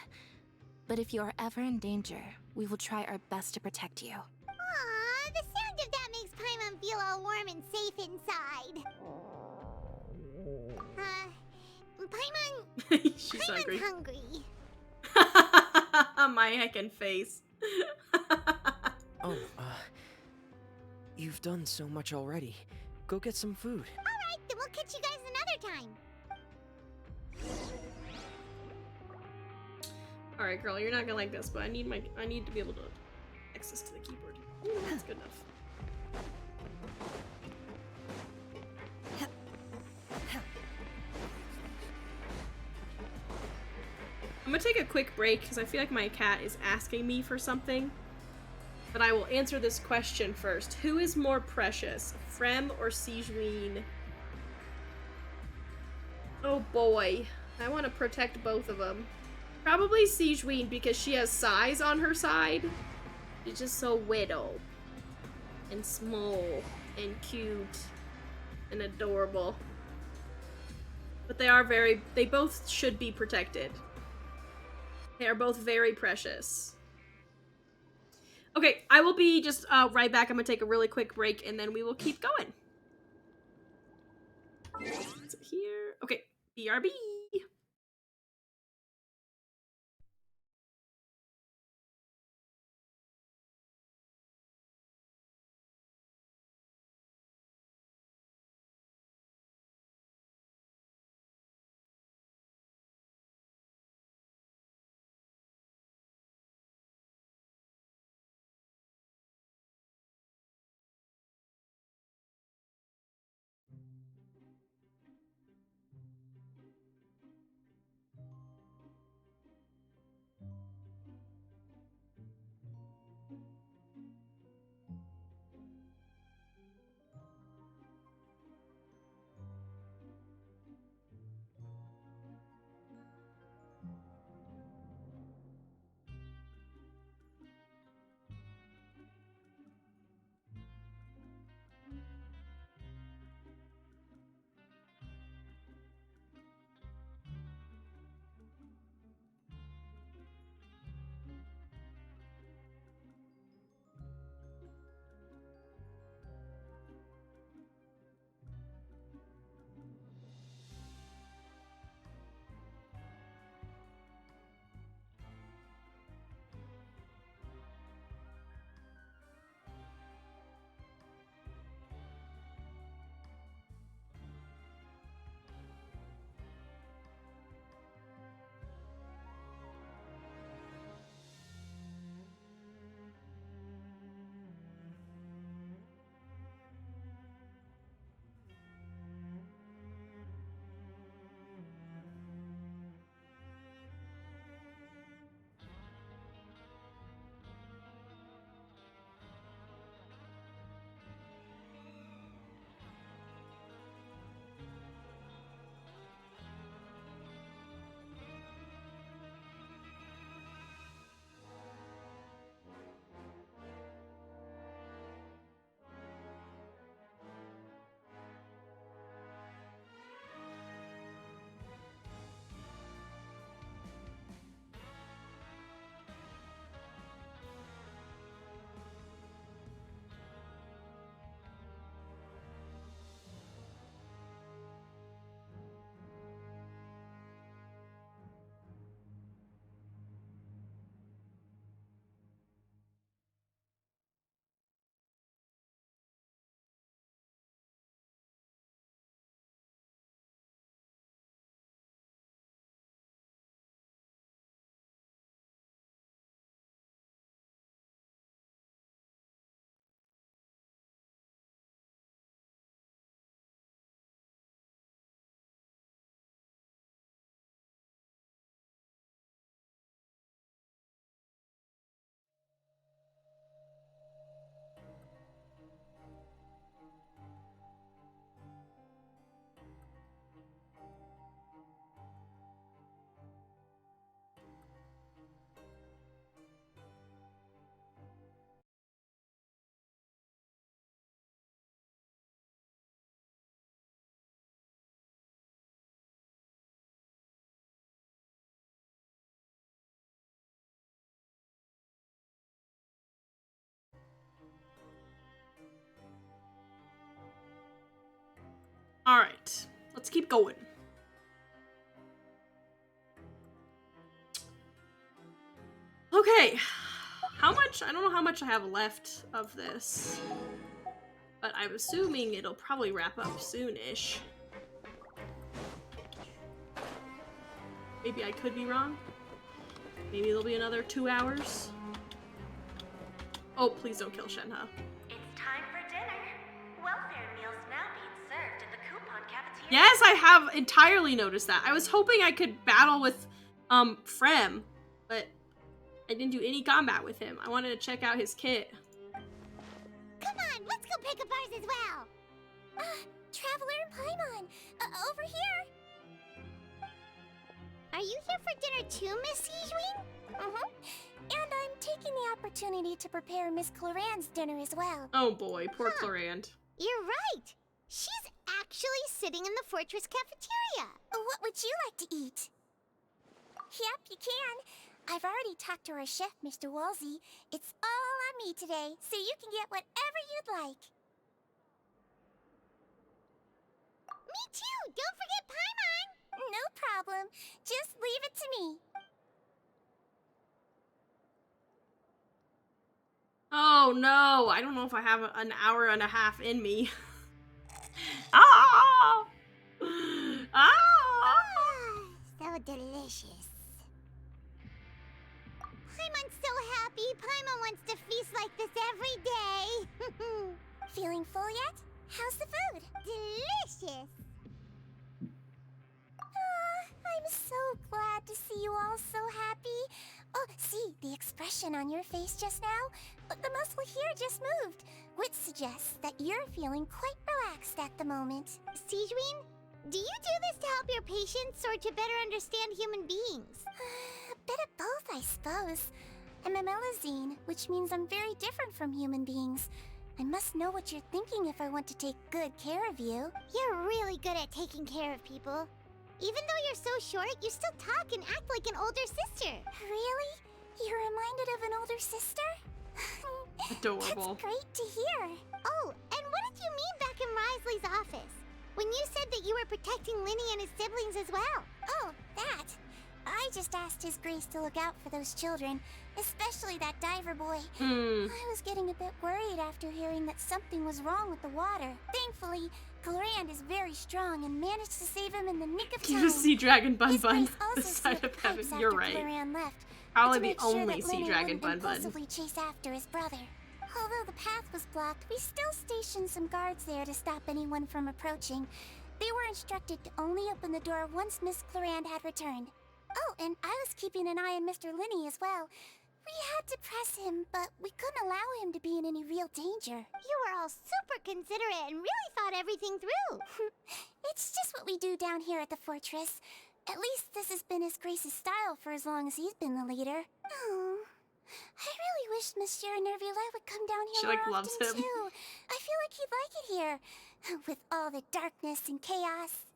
But if you are ever in danger, we will try our best to protect you. Aw, the sound of that makes Paimon feel all warm and safe inside. Paimon... She's Paimon's hungry. hungry. My heckin' face. Oh, you've done so much already. Go get some food. Alright, then we'll catch you guys another time. Alright, girl, you're not gonna like this, but I need to be able to access to the keyboard. Ooh, that's good enough. I'm gonna take a quick break because I feel like my cat is asking me for something. But I will answer this question first. Who is more precious, Frem or Sigewinne? Oh boy. I want to protect both of them. Probably Sigewinne because she has size on her side. She's just so widow. And small. And cute. And adorable. But they both should be protected. They are both very precious. Okay, I will be just right back. I'm gonna take a really quick break and then we will keep going. So here, okay, BRB. Alright, let's keep going. Okay, how much? I don't know how much I have left of this, but I'm assuming it'll probably wrap up soon-ish. Maybe I could be wrong. Maybe it'll be another 2 hours. Oh, please don't kill Shenhe. It's time for dinner. Welfare meals now being served in the coupon cafeteria. Yes, I have entirely noticed that. I was hoping I could battle with, Frem, but I didn't do any combat with him. I wanted to check out his kit. Come on, let's go pick up ours as well. Traveler and Paimon, over here. Are you here for dinner too, Miss Sijween? And I'm taking the opportunity to prepare Miss Cloran's dinner as well. Oh boy, poor Clorand. You're right. She's actually sitting in the fortress cafeteria. What would you like to eat? Yep, you can. I've already talked to our chef, Mr. Wolsey. It's all on me today, so you can get whatever you'd like. Me too! Don't forget Paimon! No problem. Just leave it to me. Oh no, I don't know if I have an hour and a half in me. Ah! Ah! So delicious. Paimon's so happy. Paimon wants to feast like this every day. Feeling full yet? How's the food? Delicious. I'm so glad to see you all so happy. Oh, see, the expression on your face just now? The muscle here just moved, which suggests that you're feeling quite relaxed at the moment. Sijween, do you do this to help your patients or to better understand human beings? A bit of both, I suppose. I'm a Melazine, which means I'm very different from human beings. I must know what you're thinking if I want to take good care of you. You're really good at taking care of people. Even though you're so short, you still talk and act like an older sister. Really? You're reminded of an older sister? Adorable. That's great to hear. Oh, and what did you mean back in Risley's office? When you said that you were protecting Linny and his siblings as well? Oh, that. I just asked His Grace to look out for those children, especially that diver boy. I was getting a bit worried after hearing that something was wrong with the water. Thankfully, Clorand is very strong and managed to save him in the nick of time. You sea dragon Bun Bun, the His side Grace of heaven. also You're sealed right. Clorand left, Probably to the make sure only that sea Linny dragon wouldn't Bun Bun. impulsively chase after his brother. Although the path was blocked, we still stationed some guards there to stop anyone from approaching. They were instructed to only open the door once Miss Clorand had returned. Oh, and I was keeping an eye on Mr. Linny as well. We had to press him, but we couldn't allow him to be in any real danger. You were all super considerate and really thought everything through. It's just what we do down here at the fortress. At least this has been His Grace's style for as long as he's been the leader. Oh, I really wish Monsieur Nervula would come down here She, more like, loves often, him. too. I feel like he'd like it here, with all the darkness and chaos.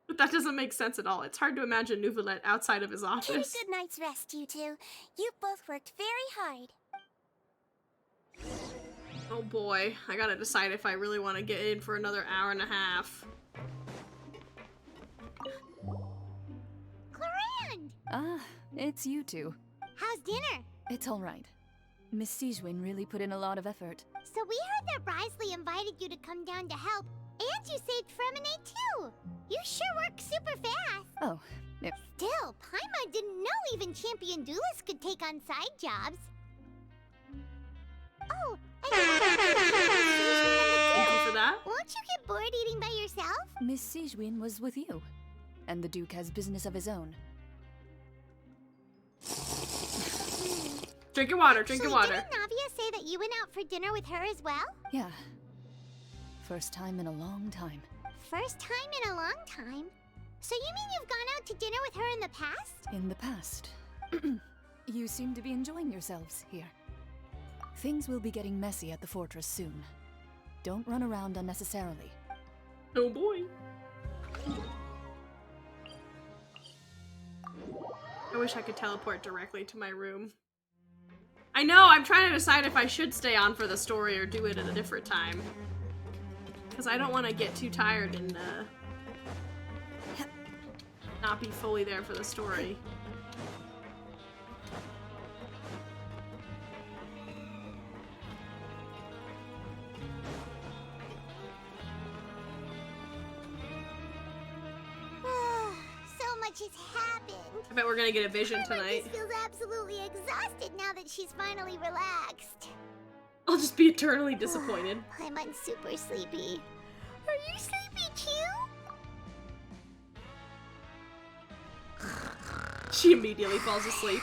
But that doesn't make sense at all. It's hard to imagine Nouvelette outside of his Get a office. good night's rest, you two. You both worked very hard. Oh boy, I gotta decide if I really want to get in for another hour and a half. Clorand! Ah, it's you two. How's dinner? It's all right. Miss Sijwin really put in a lot of effort. So we heard that Risley invited you to come down to help, and you saved Fremine too. You sure work super fast. Oh, it... Still, Paimon didn't know even champion duelists could take on side jobs. Oh, and Thank you for that. Won't you get bored eating by yourself? Miss Sijwin was with you. And the Duke has business of his own. Drink your water, drink your water. Didn't Navia say that you went out for dinner with her as well? Yeah. First time in a long time. First time in a long time? So you mean you've gone out to dinner with her in the past? In the past. You seem to be enjoying yourselves here. Things will be getting messy at the fortress soon. Don't run around unnecessarily. Oh boy. I wish I could teleport directly to my room. I know, I'm trying to decide if I should stay on for the story or do it at a different time. Because I don't want to get too tired and not be fully there for the story. So much has happened. I bet we're gonna get a vision tonight. Just feels absolutely exhausted now that she's finally relaxed. I'll just be eternally disappointed. I'm super sleepy. Are you sleepy too? She immediately falls asleep.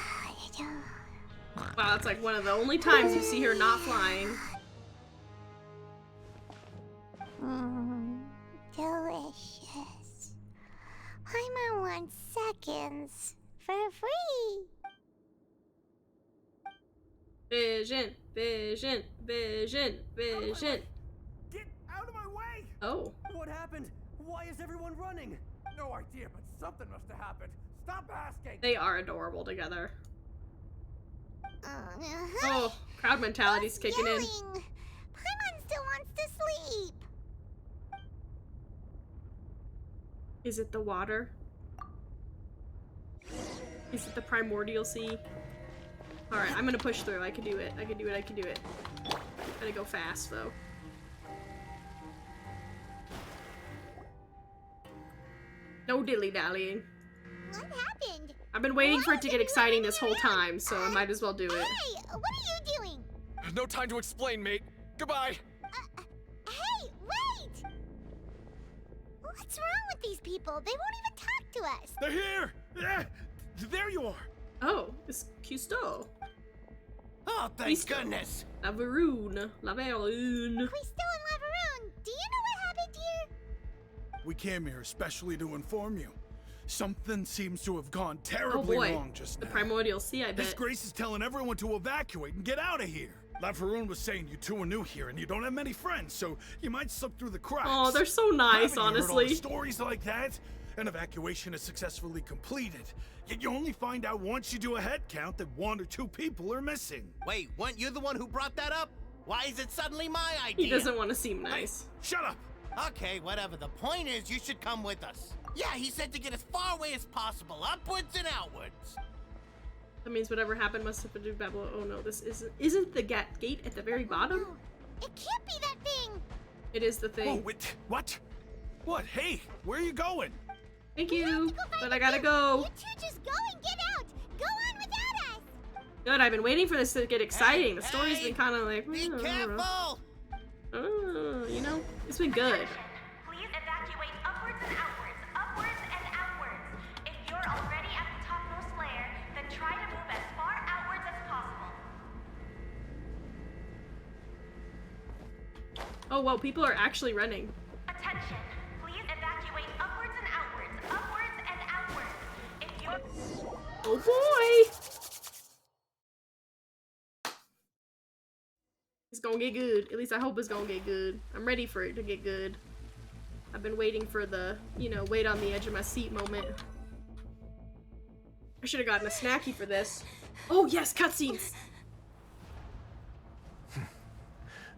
Wow, it's like one of the only times you see her not flying. Delicious. I'm on 1 second for free. Vision, vision, vision, vision. Get out of my way! Oh. What happened? Why is everyone running? No idea, but something must have happened. Stop asking! They are adorable together. Oh, crowd mentality's kicking in. Paimon still wants to sleep. Is it the water? Is it the primordial sea? Alright, I'm gonna push through. I can do it. I can do it. I can do it. Gotta go fast, though. No dilly-dallying. What happened? I've been waiting for it to get exciting this whole time, so I might as well do it. Hey, what are you doing? No time to explain, mate. Goodbye. Hey, wait! What's wrong with these people? They won't even talk to us. They're here! There you are! Oh, it's Custo. Oh, thank goodness! Laveroon. Laveroon. Custo and Laveroon, do you know what happened here? We came here especially to inform you. Something seems to have gone terribly wrong just now. The primordial sea, I bet. This Grace is telling everyone to evacuate and get out of here. Laveroon was saying you two are new here and you don't have many friends, so you might slip through the cracks. Oh, they're so nice, Haven't you heard all honestly. the stories like that? An evacuation is successfully completed. Yet you only find out once you do a head count that 1 or 2 people are missing. Wait, weren't you the one who brought that up? Why is it suddenly my idea? He doesn't want to seem nice. Shut up! Okay, whatever. The point is, you should come with us. Yeah, he said to get as far away as possible, upwards and outwards. That means whatever happened must have been to Babylon. Oh no, this isn't the gate at the very bottom? It can't be that thing. It is the thing. Whoa, wait, what? What? Hey, where are you going? Thank you, but I gotta go. You two just go and get out. Go on without us. Good, I've been waiting for this to get exciting. The story's been kind of like, Be careful! You know, it's been good. Please evacuate upwards and outwards, upwards and outwards. If you're already at the topmost layer, then try to move as far outwards as possible. Oh, whoa, people are actually running. Attention, please evacuate upwards and outwards, upwards and outwards. If you're... Oh boy! It's gonna get good. At least I hope it's gonna get good. I'm ready for it to get good. I've been waiting for the, you know, wait on the edge of my seat moment. I should have gotten a snacky for this. Oh yes, cutscenes!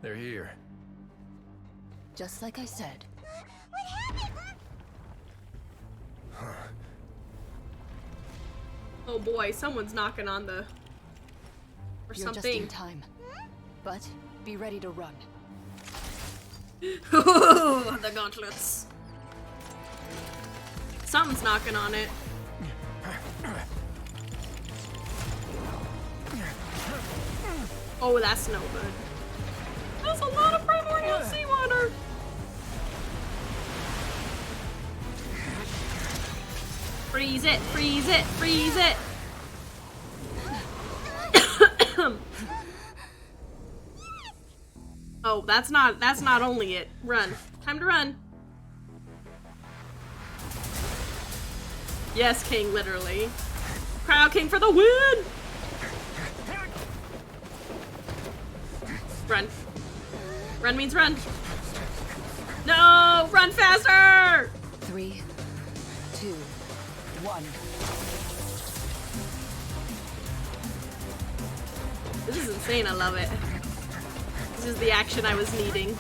They're here. Just like I said. What happened? Oh boy, someone's knocking on the... or You're something. just in time. But be ready to run. The gauntlets. Something's knocking on it. Oh, that's no good. That's a lot of primordial seawater. Freeze it, freeze it, freeze it. Oh, that's not only it. Run. Time to run. Yes, King, literally. Crowd King for the win! Run. Run means run. No! Run faster! 3, 2, 1. This is insane, I love it. This is the action I was needing.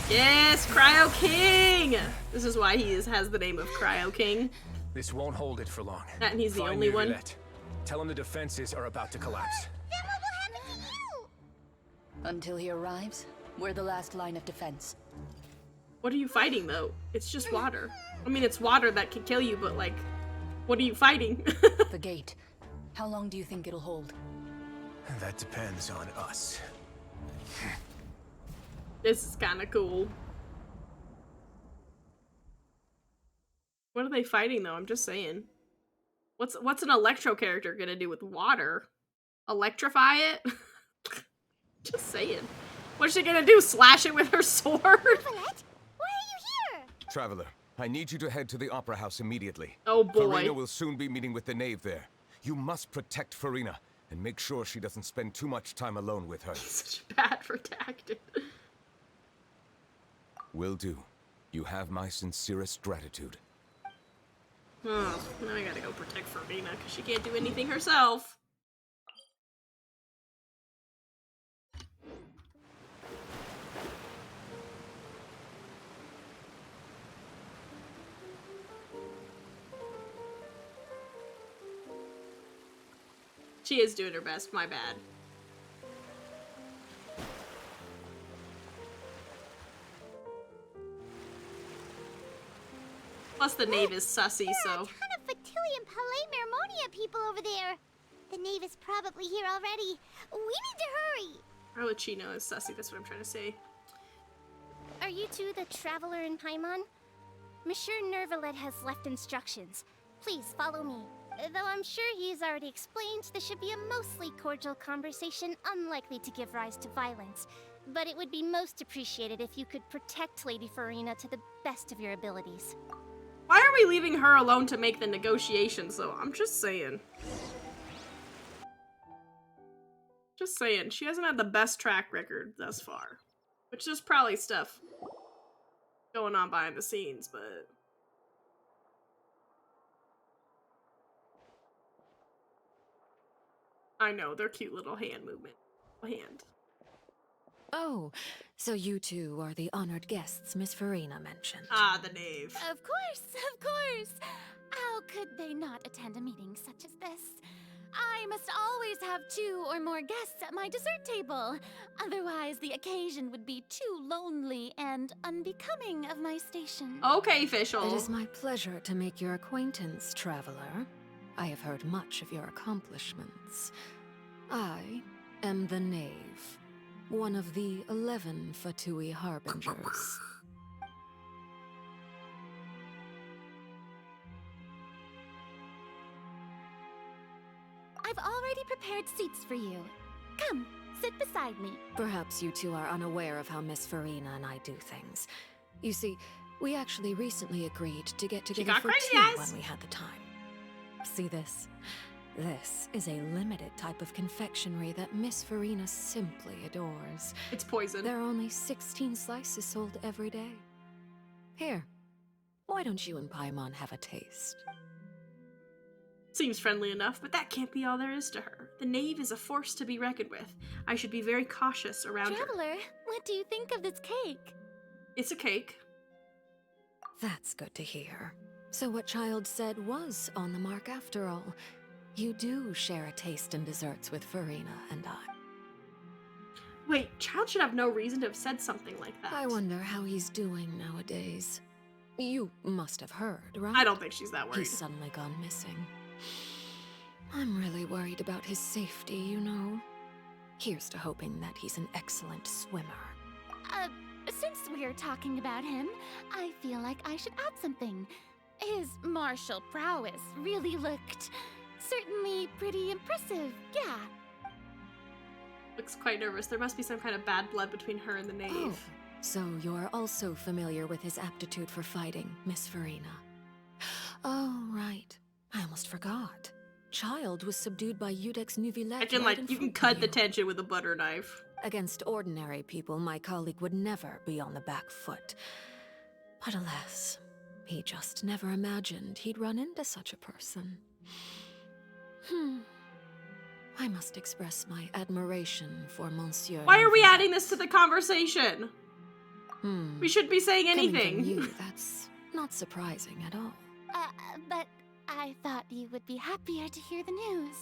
Yes, Cryo King! This is why he has the name of Cryo King. This won't hold it for long. That and he's the Find only one. Neuvillette. Tell him the defenses are about to collapse. Then what will happen to you? Until he arrives, we're the last line of defense. What are you fighting, though? It's just water. I mean, it's water that can kill you, but, like, what are you fighting? The gate. How long do you think it'll hold? That depends on us. This is kind of cool. What are they fighting, though? I'm just saying. What's an Electro character gonna do with water? Electrify it? Just saying. What's she gonna do? Slash it with her sword? Neuvillette, why are you here? Traveler, I need you to head to the Opera House immediately. Oh boy. Farina will soon be meeting with the knave there. You must protect Farina and make sure she doesn't spend too much time alone with her. Such bad for tactic. Will do. You have my sincerest gratitude. Oh, now I gotta go protect Farina because she can't do anything herself. She is doing her best, my bad. Plus the knave is sussy, so... There are a ton of Fatili and Palais Mermonia people over there. The knave is probably here already. We need to hurry. Arlecchino is sussy, that's what I'm trying to say. Are you two the traveler in Paimon? Monsieur Neuvillette has left instructions. Please follow me. Though I'm sure he's already explained, this should be a mostly cordial conversation, unlikely to give rise to violence. But it would be most appreciated if you could protect Lady Farina to the best of your abilities. Why are we leaving her alone to make the negotiations, though? I'm just saying. Just saying. She hasn't had the best track record thus far. Which is probably stuff going on behind the scenes, but... I know, they're cute little hand movement. Hand. Oh, so you two are the honored guests Miss Farina mentioned. Ah, the knave. Of course, of course. How could they not attend a meeting such as this? I must always have 2 or more guests at my dessert table. Otherwise, the occasion would be too lonely and unbecoming of my station. Okay, official. It is my pleasure to make your acquaintance, traveler. I have heard much of your accomplishments. I am the knave, one of the 11 Fatui harbingers. I've already prepared seats for you. Come, sit beside me. Perhaps you two are unaware of how Miss Farina and I do things. You see, we actually recently agreed to get together for tea when we had the time. See this? This is a limited type of confectionery that Miss Farina simply adores. It's poison. There are only 16 slices sold every day. Here, why don't you and Paimon have a taste? Seems friendly enough, but that can't be all there is to her. The knave is a force to be reckoned with. I should be very cautious around her. Traveler, what do you think of this cake? It's a cake. That's good to hear. So what Child said was on the mark after all. You do share a taste in desserts with Farina and I. Wait, Child should have no reason to have said something like that. I wonder how he's doing nowadays. You must have heard, right? I don't think she's that worried. He's suddenly gone missing. I'm really worried about his safety, you know. Here's to hoping that he's an excellent swimmer. Since we're talking about him, I feel like I should add something. His martial prowess really looked certainly pretty impressive, yeah. Looks quite nervous. There must be some kind of bad blood between her and the knave. Oh, so you're also familiar with his aptitude for fighting, Miss Farina. Oh, right. I almost forgot. Child was subdued by Iudex Neuvillette. I can, like, you can cut the tension with a butter knife. Against ordinary people, my colleague would never be on the back foot. But alas, he just never imagined he'd run into such a person. I must express my admiration for Monsieur. Why are we adding this to the conversation? We shouldn't be saying Coming from anything. you, that's not surprising at all. But I thought you would be happier to hear the news.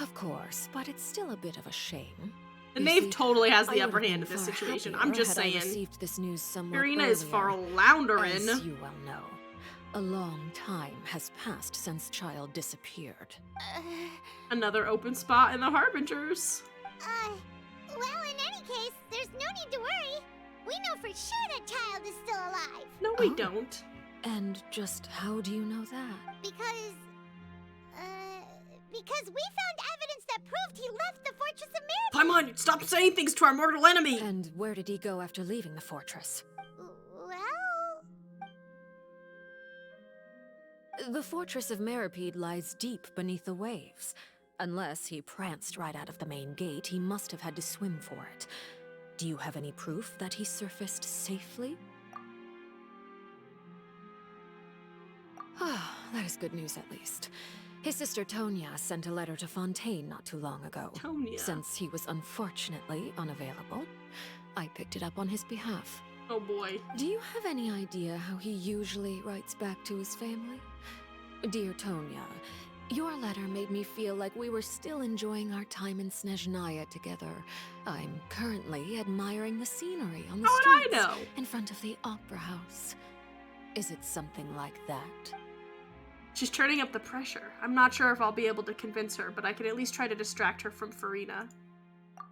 Of course, but it's still a bit of a shame. The You knave see, totally has the I upper would've hand in been this far situation. happier I'm just had I saying. received this news somewhat Farina is earlier. floundering. As you well know, a long time has passed since Child disappeared. Another open spot in the Harbingers. Well, in any case, there's no need to worry. We know for sure that Child is still alive. No, we don't. And just how do you know that? Because we found evidence that proved he left the Fortress of Mirabel. Paimon, stop saying things to our mortal enemy! And where did he go after leaving the fortress? Well... The Fortress of Meripede lies deep beneath the waves. Unless he pranced right out of the main gate, he must have had to swim for it. Do you have any proof that he surfaced safely? Ah, that is good news at least. His sister Tonya sent a letter to Fontaine not too long ago. Tonya. Since he was unfortunately unavailable, I picked it up on his behalf. Oh boy. Do you have any idea how he usually writes back to his family? Dear Tonya, your letter made me feel like we were still enjoying our time in Snezhnaya together. I'm currently admiring the scenery on the How would I streets know? in front of the opera house. Is it something like that? She's turning up the pressure. I'm not sure if I'll be able to convince her, but I can at least try to distract her from Farina.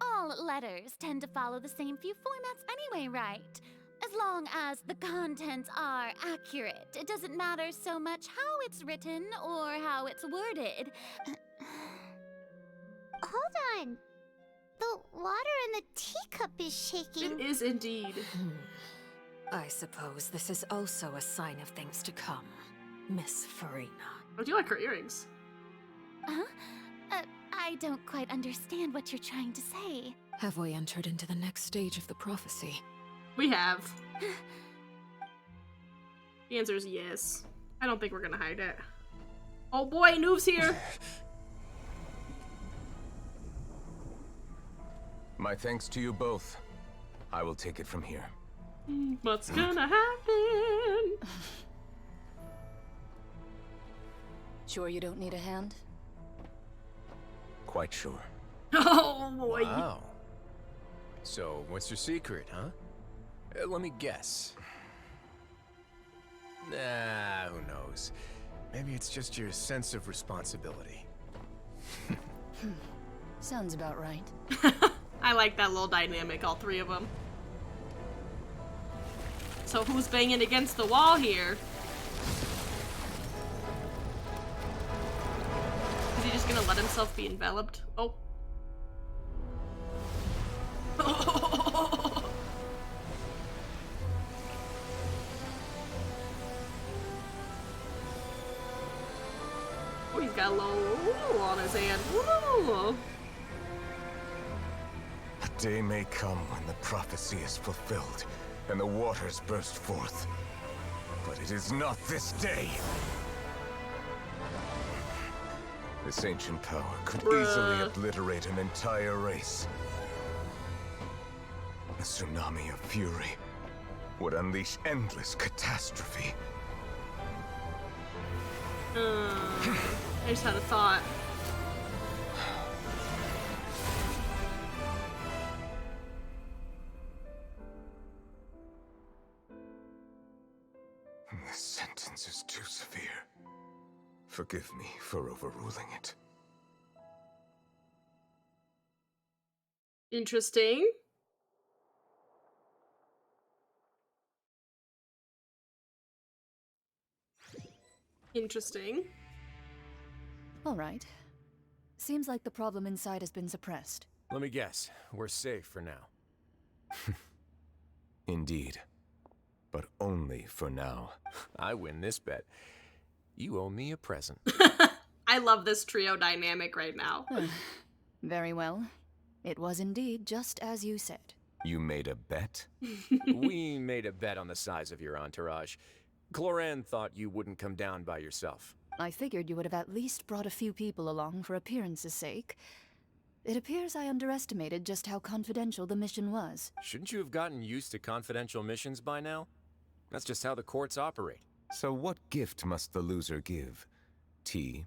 All letters tend to follow the same few formats anyway, right? As long as the contents are accurate, it doesn't matter so much how it's written or how it's worded. Hold on. The water in the teacup is shaking. It is indeed. I suppose this is also a sign of things to come, Miss Farina. I do like her earrings. Huh? I don't quite understand what you're trying to say. Have we entered into the next stage of the prophecy? We have. The answer is yes. I don't think we're gonna hide it. Oh boy, Noob's here! My thanks to you both. I will take it from here. What's gonna happen? Sure you don't need a hand? Quite sure. Oh boy. Wow. So, what's your secret, huh? Let me guess. Nah, who knows? Maybe it's just your sense of responsibility. Sounds about right. I like that little dynamic, all three of them. So who's banging against the wall here? Is he just gonna let himself be enveloped? Oh. Oh, he's got a little on his hand. Ooh. A day may come when the prophecy is fulfilled and the waters burst forth. But it is not this day. This ancient power could easily obliterate an entire race. A tsunami of fury would unleash endless catastrophe. I just had a thought. This sentence is too severe. Forgive me for overruling it. Interesting. Interesting. All right. Seems like the problem inside has been suppressed. Let me guess. We're safe for now. Indeed. But only for now. I win this bet. You owe me a present. I love this trio dynamic right now. Very well. It was indeed just as you said. You made a bet? We made a bet on the size of your entourage. Cloran thought you wouldn't come down by yourself. I figured you would have at least brought a few people along for appearance's sake. It appears I underestimated just how confidential the mission was. Shouldn't you have gotten used to confidential missions by now? That's just how the courts operate. So what gift must the loser give? Tea?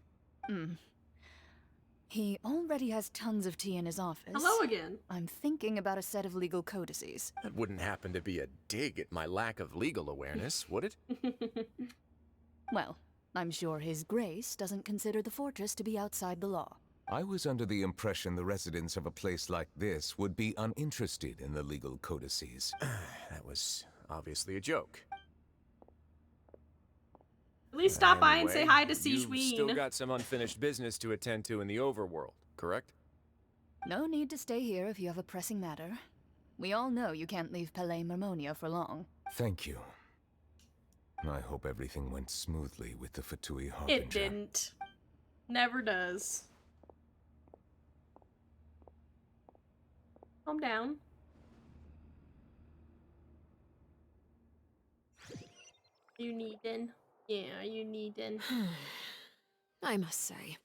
He already has tons of tea in his office. Hello again. I'm thinking about a set of legal codices. That wouldn't happen to be a dig at my lack of legal awareness, would it? Well, I'm sure His Grace doesn't consider the fortress to be outside the law. I was under the impression the residents of a place like this would be uninterested in the legal codices. That was obviously a joke. At least stop by and Anyway, say hi to you've Siegween. still got some unfinished business to attend to in the overworld, correct? No need to stay here if you have a pressing matter. We all know you can't leave Palais Mermonia for long. Thank you. I hope everything went smoothly with the Fatui Harbinger. It didn't. Never does. Calm down. You needin'? Yeah, you needin'. I must say,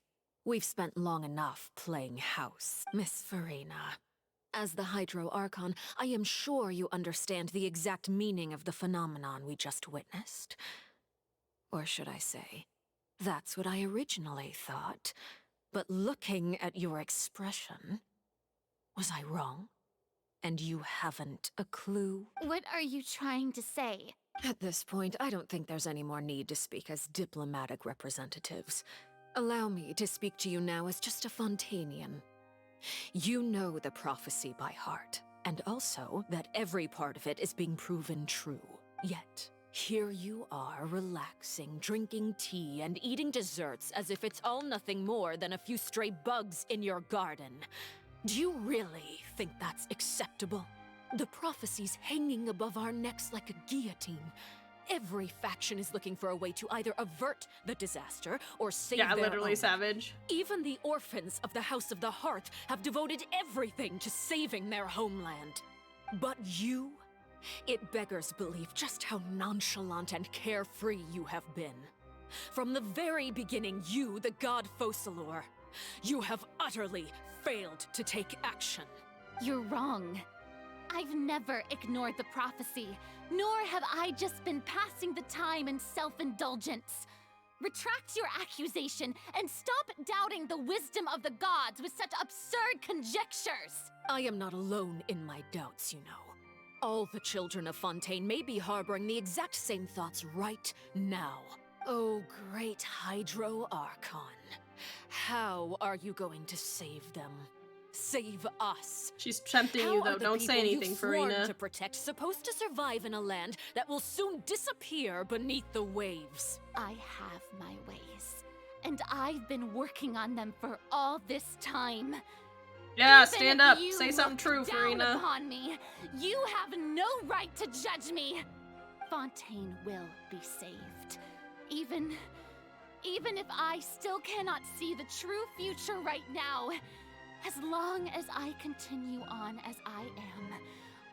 we've spent long enough playing house, Miss Farina. As the Hydro Archon, I am sure you understand the exact meaning of the phenomenon we just witnessed. Or should I say, that's what I originally thought. But looking at your expression, was I wrong? And you haven't a clue? What are you trying to say? At this point, I don't think there's any more need to speak as diplomatic representatives. Allow me to speak to you now as just a Fontainian. You know the prophecy by heart, and also that every part of it is being proven true. Yet, here you are relaxing, drinking tea, and eating desserts as if it's all nothing more than a few stray bugs in your garden. Do you really think that's acceptable? The prophecy's hanging above our necks like a guillotine. Every faction is looking for a way to either avert the disaster or save their literally own. savage. Even the orphans of the House of the Hearth have devoted everything to saving their homeland. But you? It beggars belief just how nonchalant and carefree you have been. From the very beginning, you, the god Focalor, you have utterly failed to take action. You're wrong. I've never ignored the prophecy, nor have I just been passing the time in self-indulgence. Retract your accusation and stop doubting the wisdom of the gods with such absurd conjectures. I am not alone in my doubts, you know. All the children of Fontaine may be harboring the exact same thoughts right now. Oh, great Hydro Archon. How are you going to save them? Save us. She's tempting you, though. Don't say anything, Farina. To protect, supposed to survive in a land that will soon disappear beneath the waves. I have my ways, and I've been working on them for all this time. Yeah, Even stand if up. you Say something true, look down Farina. upon me, you have no right to judge me. Fontaine will be saved. Even if I still cannot see the true future right now, as long as I continue on as I am,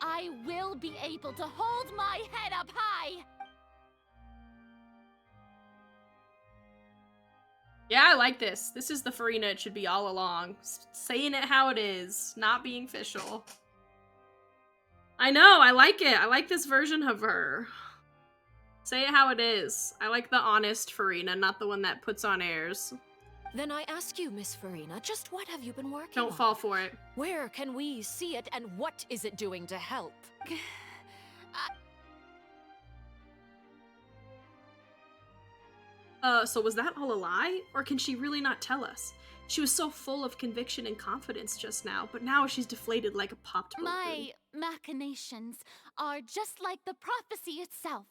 I will be able to hold my head up high. Yeah, I like this. This is the Farina it should be all along. Saying it how it is, not being official. I know, I like it. I like this version of her. Say it how it is. I like the honest Farina, not the one that puts on airs. Then I ask you, Miss Farina, just what have you been working on? Don't fall for it. Where can we see it, and what is it doing to help? So was that all a lie? Or can she really not tell us? She was so full of conviction and confidence just now, but now she's deflated like a popped balloon. My machinations are just like the prophecy itself.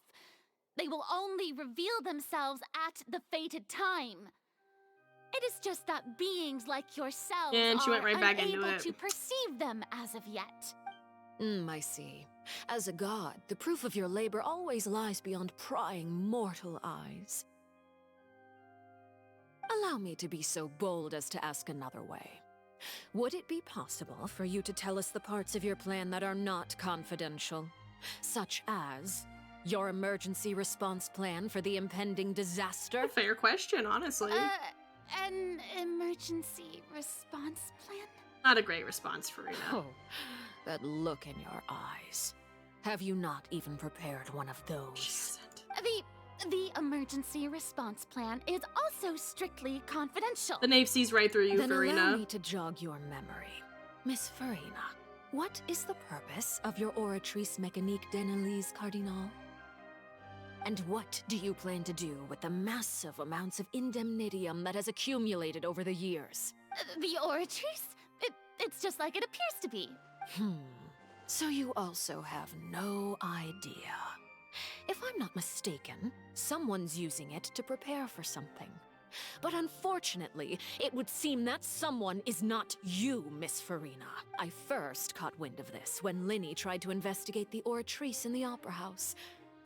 They will only reveal themselves at the fated time. It is just that beings like yourselves and she went right back into unable it. to perceive them as of yet. I see. As a god, the proof of your labor always lies beyond prying mortal eyes. Allow me to be so bold as to ask another way. Would it be possible for you to tell us the parts of your plan that are not confidential? Such as your emergency response plan for the impending disaster? A fair question, honestly. An emergency response plan? Not a great response, Farina. Oh, that look in your eyes. Have you not even prepared one of those? The emergency response plan is also strictly confidential. The knave sees right through you, Then Farina. allow me to jog your memory. Miss Farina, what is the purpose of your Oratrice Mécanique d'Analyse Cardinal? And what do you plan to do with the massive amounts of indemnitium that has accumulated over the years? The Oratrice? It's just like it appears to be. So you also have no idea. If I'm not mistaken, someone's using it to prepare for something. But unfortunately, it would seem that someone is not you, Miss Farina. I first caught wind of this when Linny tried to investigate the Oratrice in the Opera House.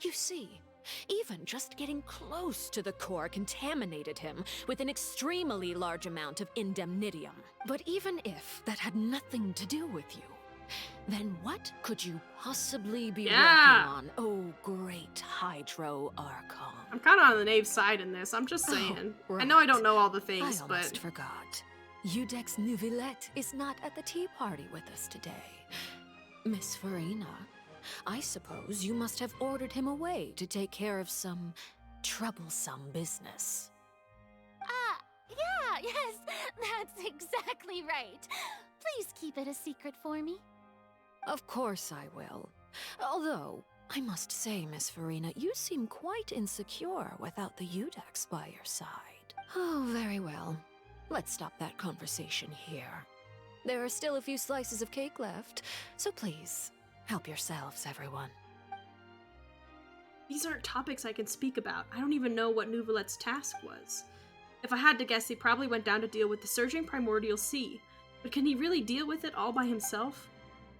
You see, even just getting close to the core contaminated him with an extremely large amount of indemnitium. But even if that had nothing to do with you, then what could you possibly be working on, oh great Hydro Archon? I'm kind of on the knave side in this, I'm just saying. Right. I know I don't know all the things, I almost but... forgot. Udex Neuvillette is not at the tea party with us today. Miss Farina, I suppose you must have ordered him away to take care of some troublesome business. Yeah, yes, that's exactly right. Please keep it a secret for me. Of course I will. Although, I must say, Miss Farina, you seem quite insecure without the Udex by your side. Oh, very well. Let's stop that conversation here. There are still a few slices of cake left, so please, help yourselves, everyone. These aren't topics I can speak about. I don't even know what Neuvillette's task was. If I had to guess, he probably went down to deal with the surging primordial sea. But can he really deal with it all by himself?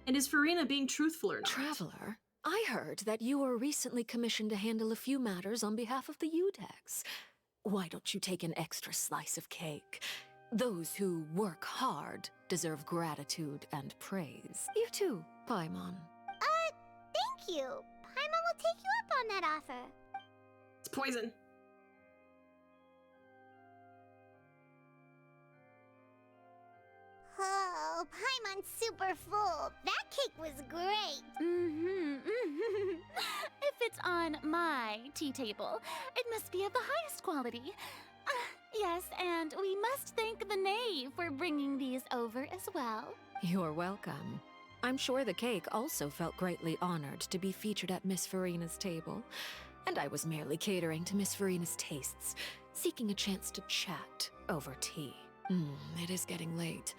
And is Farina being truthful or not? Traveler, I heard that you were recently commissioned to handle a few matters on behalf of the Udex. Why don't you take an extra slice of cake? Those who work hard deserve gratitude and praise. You too, Paimon. Thank you. Paimon will take you up on that offer. It's poison. Oh, Paimon's super full. That cake was great. If it's on my tea table, it must be of the highest quality. Yes, and we must thank the knave for bringing these over as well. You're welcome. I'm sure the cake also felt greatly honored to be featured at Miss Farina's table. And I was merely catering to Miss Farina's tastes, seeking a chance to chat over tea. It is getting late.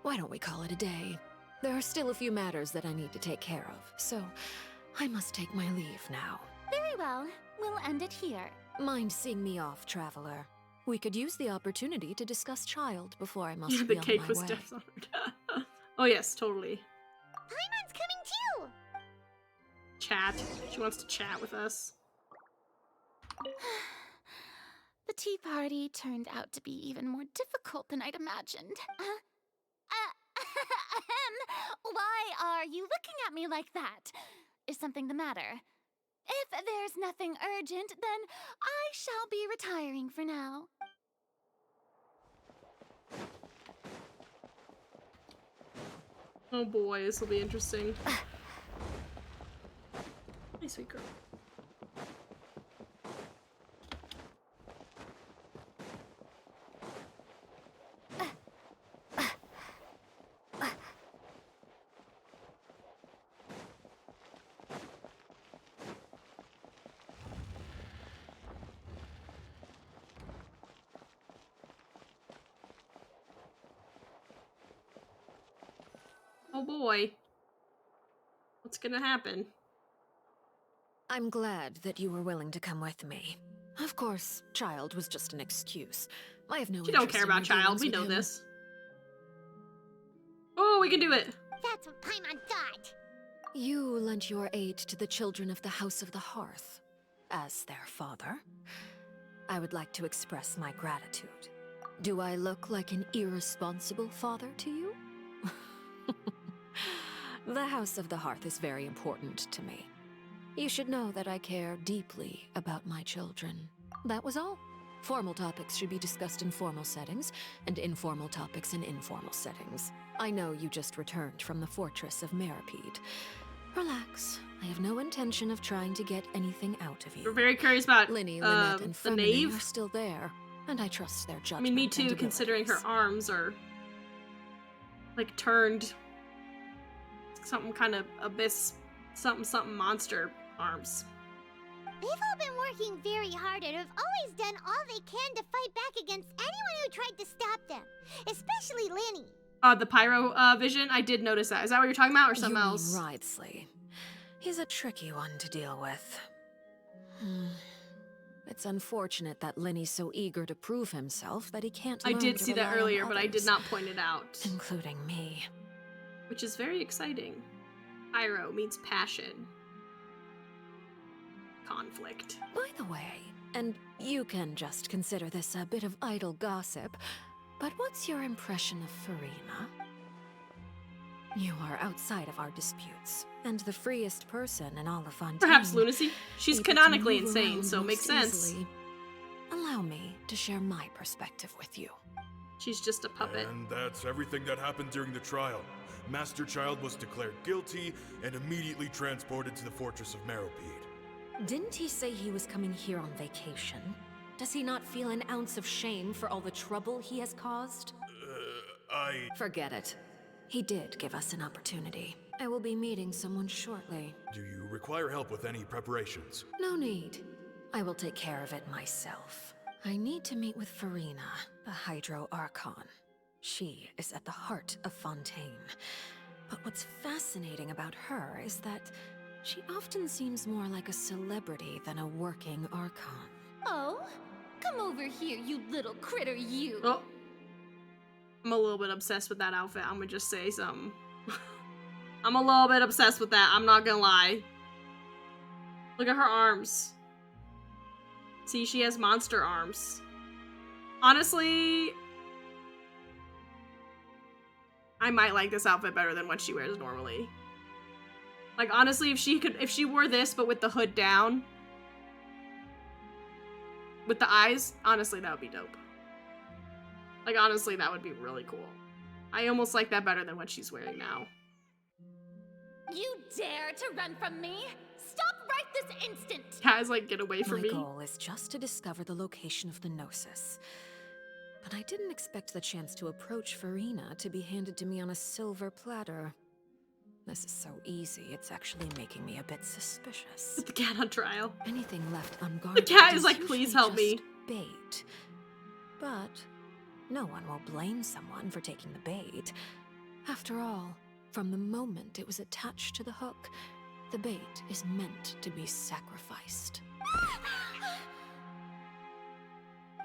Why don't we call it a day? There are still a few matters that I need to take care of, so I must take my leave now. Very well. We'll end it here. Mind seeing me off, Traveler? We could use the opportunity to discuss Child before I must be the on cake my was way. death honored. Oh yes, totally. Paimon's coming too! Chat. She wants to chat with us. The tea party turned out to be even more difficult than I'd imagined. Why are you looking at me like that? Is something the matter? If there's nothing urgent, then I shall be retiring for now. Oh boy, this will be interesting. Hey, sweet girl. Oh boy. What's gonna happen? I'm glad that you were willing to come with me. Of course, Child was just an excuse. I have no You don't interest care in about your Child, dealings we with know him. this. Oh, we can do it! That's what Paimon thought. You lent your aid to the children of the House of the Hearth. As their father, I would like to express my gratitude. Do I look like an irresponsible father to you? The House of the Hearth is very important to me. You should know that I care deeply about my children. That was all. Formal topics should be discussed in formal settings, and informal topics in informal settings. I know you just returned from the fortress of Meripede. Relax. I have no intention of trying to get anything out of you. We're very curious about Linny, Lynette, and the Femine knave. are still there, and I trust their judgment. I mean, me too, considering her arms are like turned something kind of abyss, something monster arms. They've all been working very hard and have always done all they can to fight back against anyone who tried to stop them, especially Linny. The pyro vision, I did notice that. Is that what you're talking about, or something else? Wrightsley. He's a tricky one to deal with. It's unfortunate that Linny's so eager to prove himself that he can't learn I did to see that rely on earlier, but I did others, not point it out. including me. Which is very exciting. Pyro means passion. Conflict. By the way, and you can just consider this a bit of idle gossip, but what's your impression of Farina? You are outside of our disputes, and the freest person in all of Fontaine. Perhaps lunacy? She's able to canonically move insane, around so it makes most sense. easily. Allow me to share my perspective with you. She's just a puppet. And that's everything that happened during the trial. Master Child was declared guilty and immediately transported to the Fortress of Meripede. Didn't he say he was coming here on vacation? Does he not feel an ounce of shame for all the trouble he has caused? Forget it. He did give us an opportunity. I will be meeting someone shortly. Do you require help with any preparations? No need. I will take care of it myself. I need to meet with Farina, the Hydro Archon. She is at the heart of Fontaine. But what's fascinating about her is that she often seems more like a celebrity than a working Archon. Oh? Come over here, you little critter, you! Oh. I'm a little bit obsessed with that outfit. I'm gonna just say something. I'm a little bit obsessed with that. I'm not gonna lie. Look at her arms. See, she has monster arms. Honestly, I might like this outfit better than what she wears normally. Like, honestly, if she wore this but with the hood down, with the eyes, honestly, that would be dope. Like, honestly, that would be really cool. I almost like that better than what she's wearing now. You dare to run from me? Stop right this instant! Guys, like, get away from me. My goal is just to discover the location of the Gnosis. But I didn't expect the chance to approach Farina to be handed to me on a silver platter. This is so easy, it's actually making me a bit suspicious. Put the cat on trial. Anything left unguarded. The cat is like, please help me. Bait. But no one will blame someone for taking the bait. After all, from the moment it was attached to the hook, the bait is meant to be sacrificed.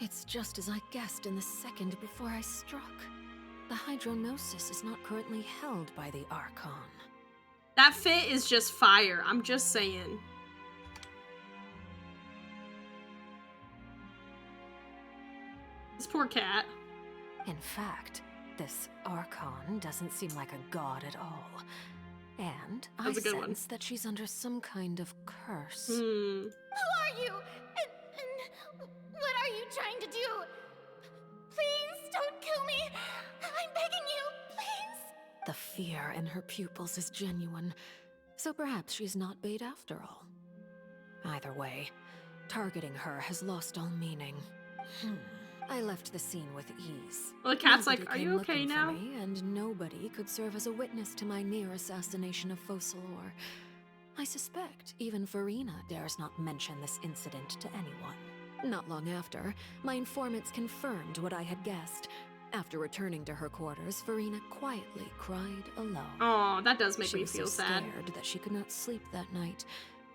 It's just as I guessed in the second before I struck. The Hydronosis is not currently held by the Archon. That fit is just fire. I'm just saying. This poor cat. In fact, this Archon doesn't seem like a god at all. And I sense that she's under some kind of curse. Who are you? And what are you trying to do? Please don't kill me. I'm begging you, please. The fear in her pupils is genuine, so perhaps she's not bait after all. Either way, targeting her has lost all meaning. I left the scene with ease. Well, the cat's Nobody like, are came you okay looking for now? me, and nobody could serve as a witness to my near assassination of Focalor. I suspect even Farina dares not mention this incident to anyone. Not long after, my informants confirmed what I had guessed. After returning to her quarters, Farina quietly cried alone. Oh, that does make me was feel so sad. Scared that she could not sleep that night,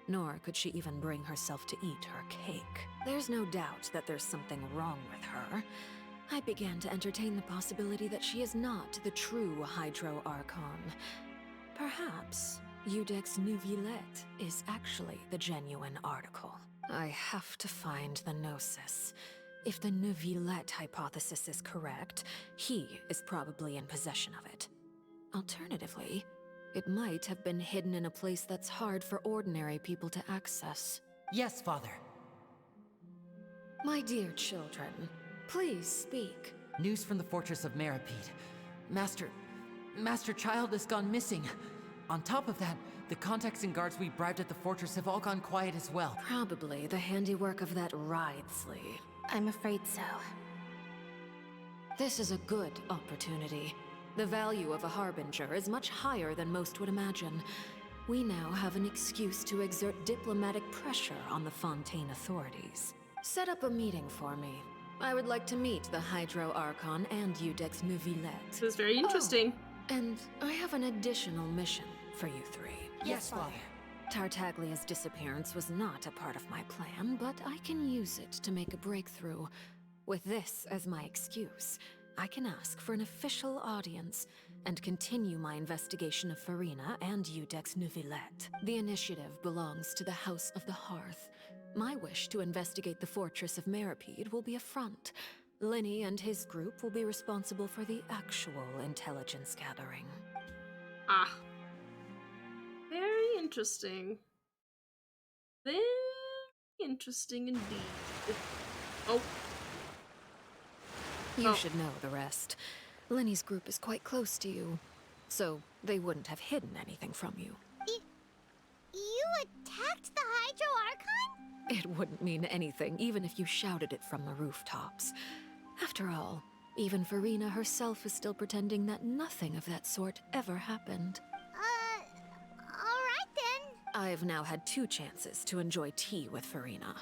nor could she even bring herself to eat her cake. There's no doubt that there's something wrong with her. I began to entertain the possibility that she is not the true Hydro Archon. Perhaps Eudex Neuvillette is actually the genuine article. I have to find the Gnosis. If the Neuvillette hypothesis is correct, he is probably in possession of it. Alternatively, it might have been hidden in a place that's hard for ordinary people to access. Yes, Father. My dear children, please speak. News from the fortress of Meripede. Master Child has gone missing. On top of that, the contacts and guards we bribed at the fortress have all gone quiet as well. Probably the handiwork of that Ridesley. I'm afraid so. This is a good opportunity. The value of a Harbinger is much higher than most would imagine. We now have an excuse to exert diplomatic pressure on the Fontaine authorities. Set up a meeting for me. I would like to meet the Hydro Archon and Udex Neuvillette. This is very interesting. Oh, and I have an additional mission for you three. Yes, Father. Tartaglia's disappearance was not a part of my plan, but I can use it to make a breakthrough. With this as my excuse, I can ask for an official audience and continue my investigation of Farina and Udex Neuvillette. The initiative belongs to the House of the Hearth. My wish to investigate the fortress of Meripede will be a front. Linny and his group will be responsible for the actual intelligence gathering. Ah. Very interesting. Very interesting indeed. Oh. You should know the rest. Linny's group is quite close to you, so they wouldn't have hidden anything from you. You attacked the Hydro Archon? It wouldn't mean anything, even if you shouted it from the rooftops. After all, even Farina herself is still pretending that nothing of that sort ever happened. Alright then. I've now had 2 chances to enjoy tea with Farina.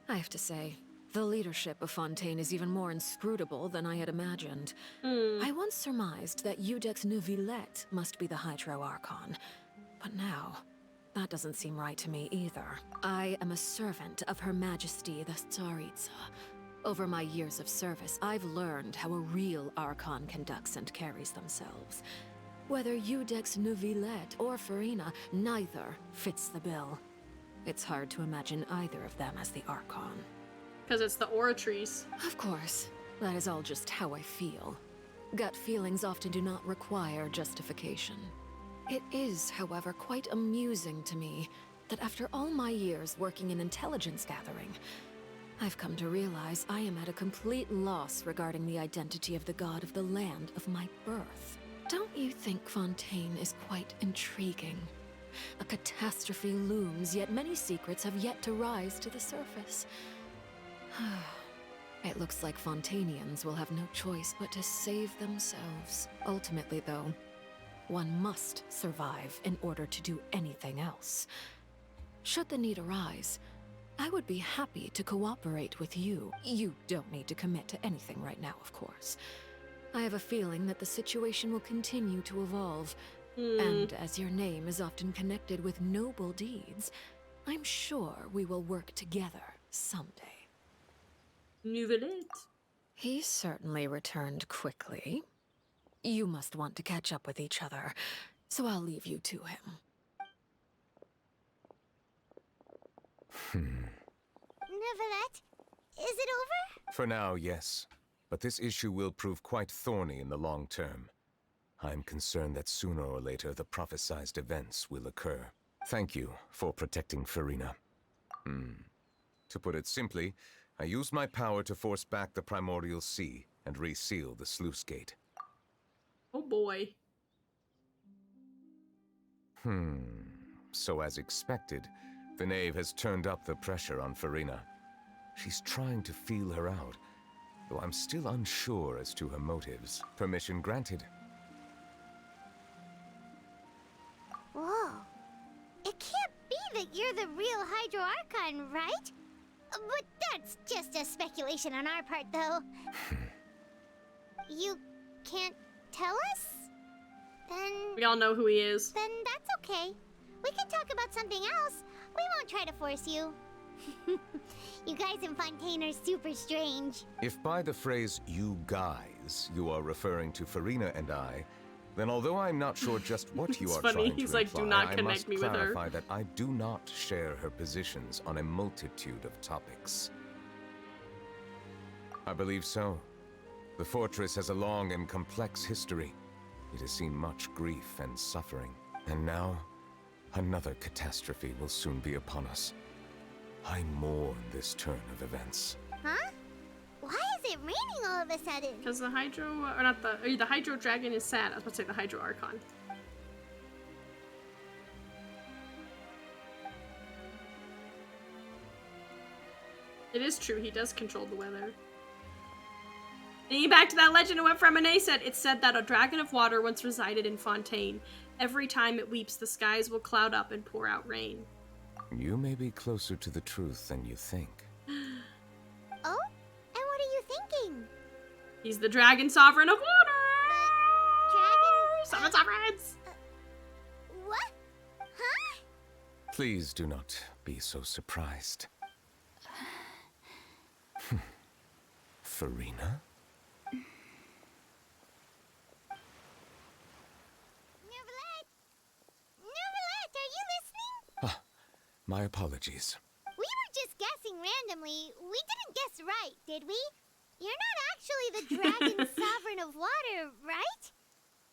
I have to say, the leadership of Fontaine is even more inscrutable than I had imagined. I once surmised that Udex Neuvillette must be the Hydro Archon, but now, that doesn't seem right to me either. I am a servant of Her Majesty the Tsaritsa. Over my years of service, I've learned how a real Archon conducts and carries themselves. Whether Udex Neuvillette or Farina, neither fits the bill. It's hard to imagine either of them as the Archon. Because it's the Oratries. Of course. That is all just how I feel. Gut feelings often do not require justification. It is, however, quite amusing to me that after all my years working in intelligence gathering, I've come to realize I am at a complete loss regarding the identity of the god of the land of my birth. Don't you think Fontaine is quite intriguing? A catastrophe looms, yet many secrets have yet to rise to the surface. It looks like Fontainians will have no choice but to save themselves. Ultimately, though, one must survive in order to do anything else. Should the need arise, I would be happy to cooperate with you. You don't need to commit to anything right now, of course. I have a feeling that the situation will continue to evolve. And as your name is often connected with noble deeds, I'm sure we will work together someday. Neuvillette. He certainly returned quickly. You must want to catch up with each other, so I'll leave you to him. Neuvillette, is it over? For now, yes. But this issue will prove quite thorny in the long term. I'm concerned that sooner or later the prophesized events will occur. Thank you for protecting Farina. To put it simply, I used my power to force back the Primordial Sea and reseal the sluice gate. Oh boy. So as expected, the Knave has turned up the pressure on Farina. She's trying to feel her out, though I'm still unsure as to her motives. Permission granted. Whoa. It can't be that you're the real Hydro Archon, right? But that's just a speculation on our part, though. You can't tell us? Then... We all know who he is. Then that's okay. We can talk about something else. We won't try to force you. You guys in Fontaine are super strange. If by the phrase, you guys, you are referring to Farina and I, then although I'm not sure just what you are funny. trying He's to like, imply, do not I connect must me with her. clarify that I do not share her positions on a multitude of topics. I believe so. The fortress has a long and complex history. It has seen much grief and suffering. And now, another catastrophe will soon be upon us. I mourn this turn of events. Huh? it raining all of a sudden? Because the Hydro, or not the Hydro Dragon is sad. I was about to say the Hydro Archon. It is true, he does control the weather. Thinking back to that legend of what Fremine said, it said that a dragon of water once resided in Fontaine. Every time it weeps, the skies will cloud up and pour out rain. You may be closer to the truth than you think. Oh? And what are you thinking? He's the dragon sovereign of water! Dragon... Seven sovereigns! What? Huh? Please do not be so surprised. Farina? Nervalette, are you listening? Ah, my apologies. We were just guessing randomly. We didn't guess right, did we? You're not actually the dragon sovereign of water, right?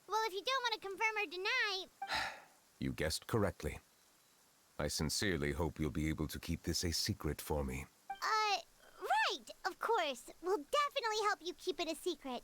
Well, if you don't want to confirm or deny... You guessed correctly. I sincerely hope you'll be able to keep this a secret for me. Right, of course. We'll definitely help you keep it a secret.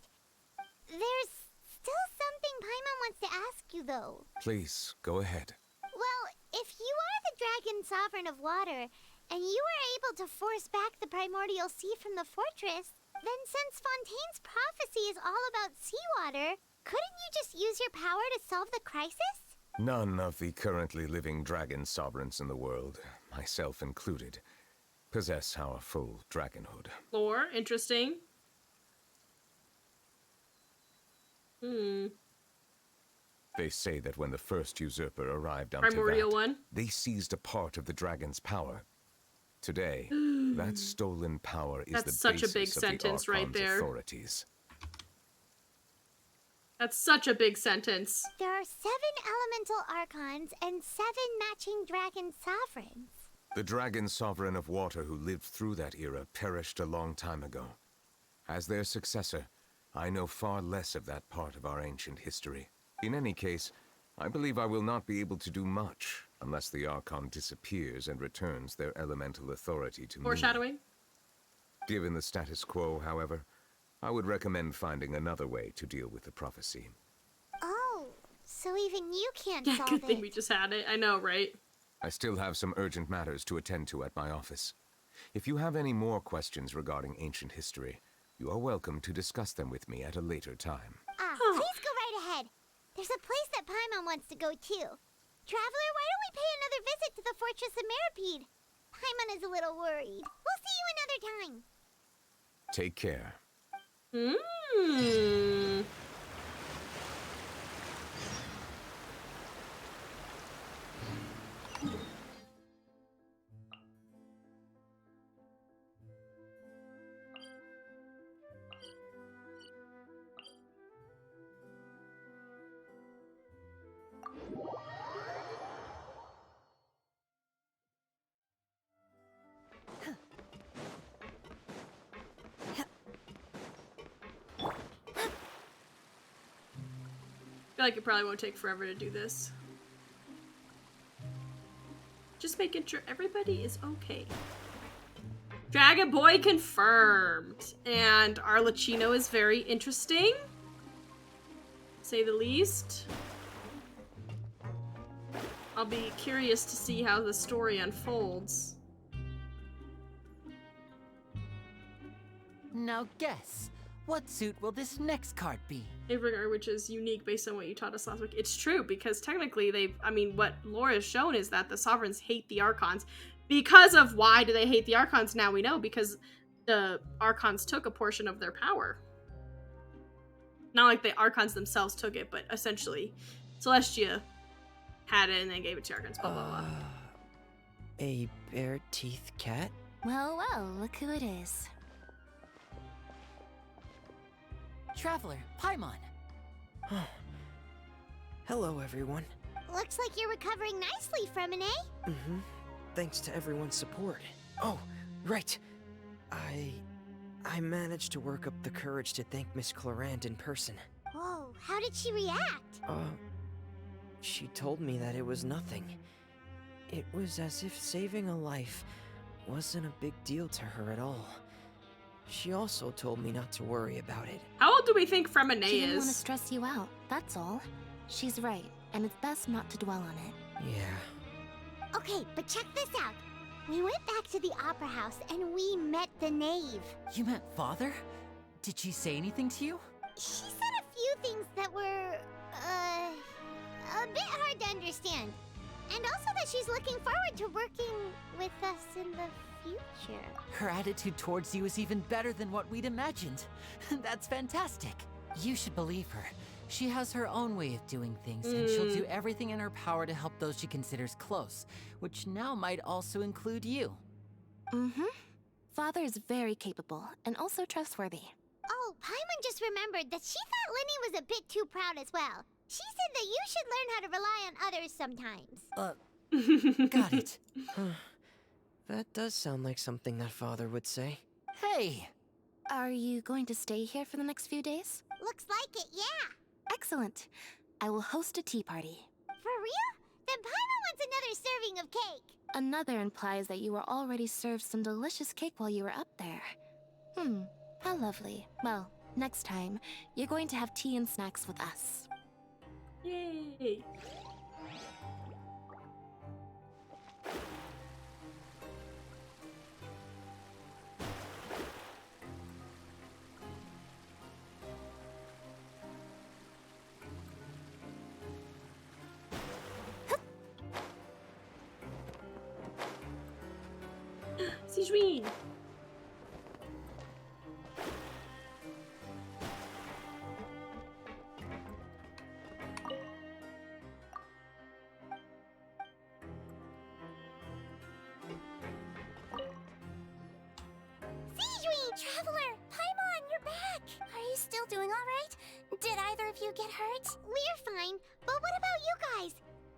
There's still something Paimon wants to ask you, though. Please, go ahead. Well, if you are the dragon sovereign of water, and you were able to force back the primordial sea from the fortress, then since Fontaine's prophecy is all about seawater, couldn't you just use your power to solve the crisis? None of the currently living dragon sovereigns in the world, myself included, possess our full dragonhood. Lore, interesting. They say that when the first usurper arrived on Primordial Teyvat, one. they seized a part of the dragon's power. Today, that stolen power is That's the such a basis big of sentence the right Archon's there. authorities. That's such a big sentence. There are 7 elemental archons and 7 matching dragon sovereigns. The dragon sovereign of water who lived through that era perished a long time ago. As their successor, I know far less of that part of our ancient history. In any case, I believe I will not be able to do much unless the Archon disappears and returns their elemental authority to me. Foreshadowing. Given the status quo, however, I would recommend finding another way to deal with the prophecy. Oh, so even you can't Yeah, solve good thing it. we just had it. I know, right? I still have some urgent matters to attend to at my office. If you have any more questions regarding ancient history, you are welcome to discuss them with me at a later time. Please go right ahead. There's a place that Paimon wants to go too. Traveler, why don't we pay another visit to the Fortress of Meropide? Paimon is a little worried. We'll see you another time. Take care. I feel like it probably won't take forever to do this. Just making sure everybody is okay. Dragon Boy confirmed. And Arlecchino is very interesting. Say the least. I'll be curious to see how the story unfolds. Now guess, what suit will this next card be? Favorite art, which is unique based on what you taught us last week. It's true, because technically what lore has shown is that the Sovereigns hate the Archons. Because of why do they hate the Archons? Now we know, because the Archons took a portion of their power. Not like the Archons themselves took it, but essentially Celestia had it and then gave it to Archons, blah, blah, blah. A bare-teeth cat? Well, well, look who it is. Traveler, Paimon. Hello, everyone. Looks like you're recovering nicely, Fremine. Mm-hmm. Thanks to everyone's support. Oh, right. I managed to work up the courage to thank Miss Clorand in person. Whoa, how did she react? She told me that it was nothing. It was as if saving a life wasn't a big deal to her at all. She also told me not to worry about it. How old do we think Fremine She didn't want to is? stress you out, that's all. She's right, and it's best not to dwell on it. Yeah. Okay, but check this out. We went back to the opera house and we met the knave. You met Father? Did she say anything to you? She said a few things that were, a bit hard to understand. And also that she's looking forward to working with us in the future. Her attitude towards you is even better than what we'd imagined. That's fantastic. You should believe her. She has her own way of doing things, and she'll do everything in her power to help those she considers close, which now might also include you. Mm-hmm. Father is very capable, and also trustworthy. Oh, Paimon just remembered that she thought Linny was a bit too proud as well. She said that you should learn how to rely on others sometimes. Got it. That does sound like something that Father would say. Hey! Are you going to stay here for the next few days? Looks like it, yeah. Excellent. I will host a tea party. For real? Then Paimon wants another serving of cake. Another implies that you were already served some delicious cake while you were up there. How lovely. Well, next time, you're going to have tea and snacks with us. Yay! Sigewin! Traveler! Paimon, you're back! Are you still doing alright? Did either of you get hurt? We're fine, but what about you guys?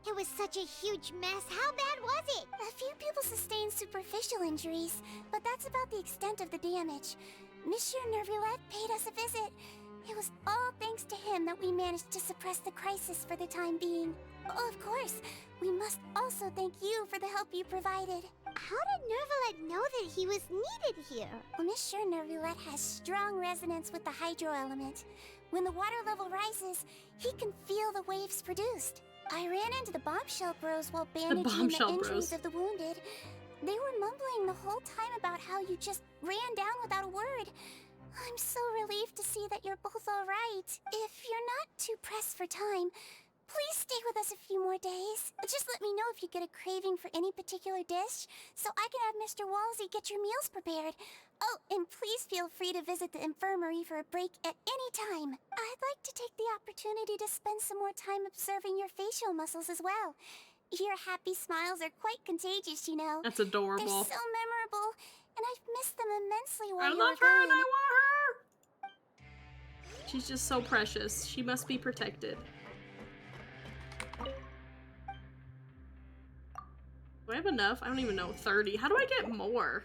It was such a huge mess. How bad was it? A few people sustained superficial injuries, but that's about the extent of the damage. Monsieur Nervulette paid us a visit. It was all thanks to him that we managed to suppress the crisis for the time being. Oh, of course, we must also thank you for the help you provided. How did Nervulette know that he was needed here? Well, Monsieur Nervulette has strong resonance with the hydro element. When the water level rises, he can feel the waves produced. I ran into the bombshell bros while bandaging the injuries of the wounded. They were mumbling the whole time about how you just ran down without a word. I'm so relieved to see that you're both all right. If you're not too pressed for time, please stay with us a few more days. Just let me know if you get a craving for any particular dish, so I can have Mr. Walsey get your meals prepared. Oh, and please feel free to visit the infirmary for a break at any time. I'd like to take the opportunity to spend some more time observing your facial muscles as well. Your happy smiles are quite contagious, you know. That's adorable. They're so memorable, and I've missed them immensely while I you love were her and I gone. want her! She's just so precious. She must be protected. Do I have enough? I don't even know. 30. How do I get more?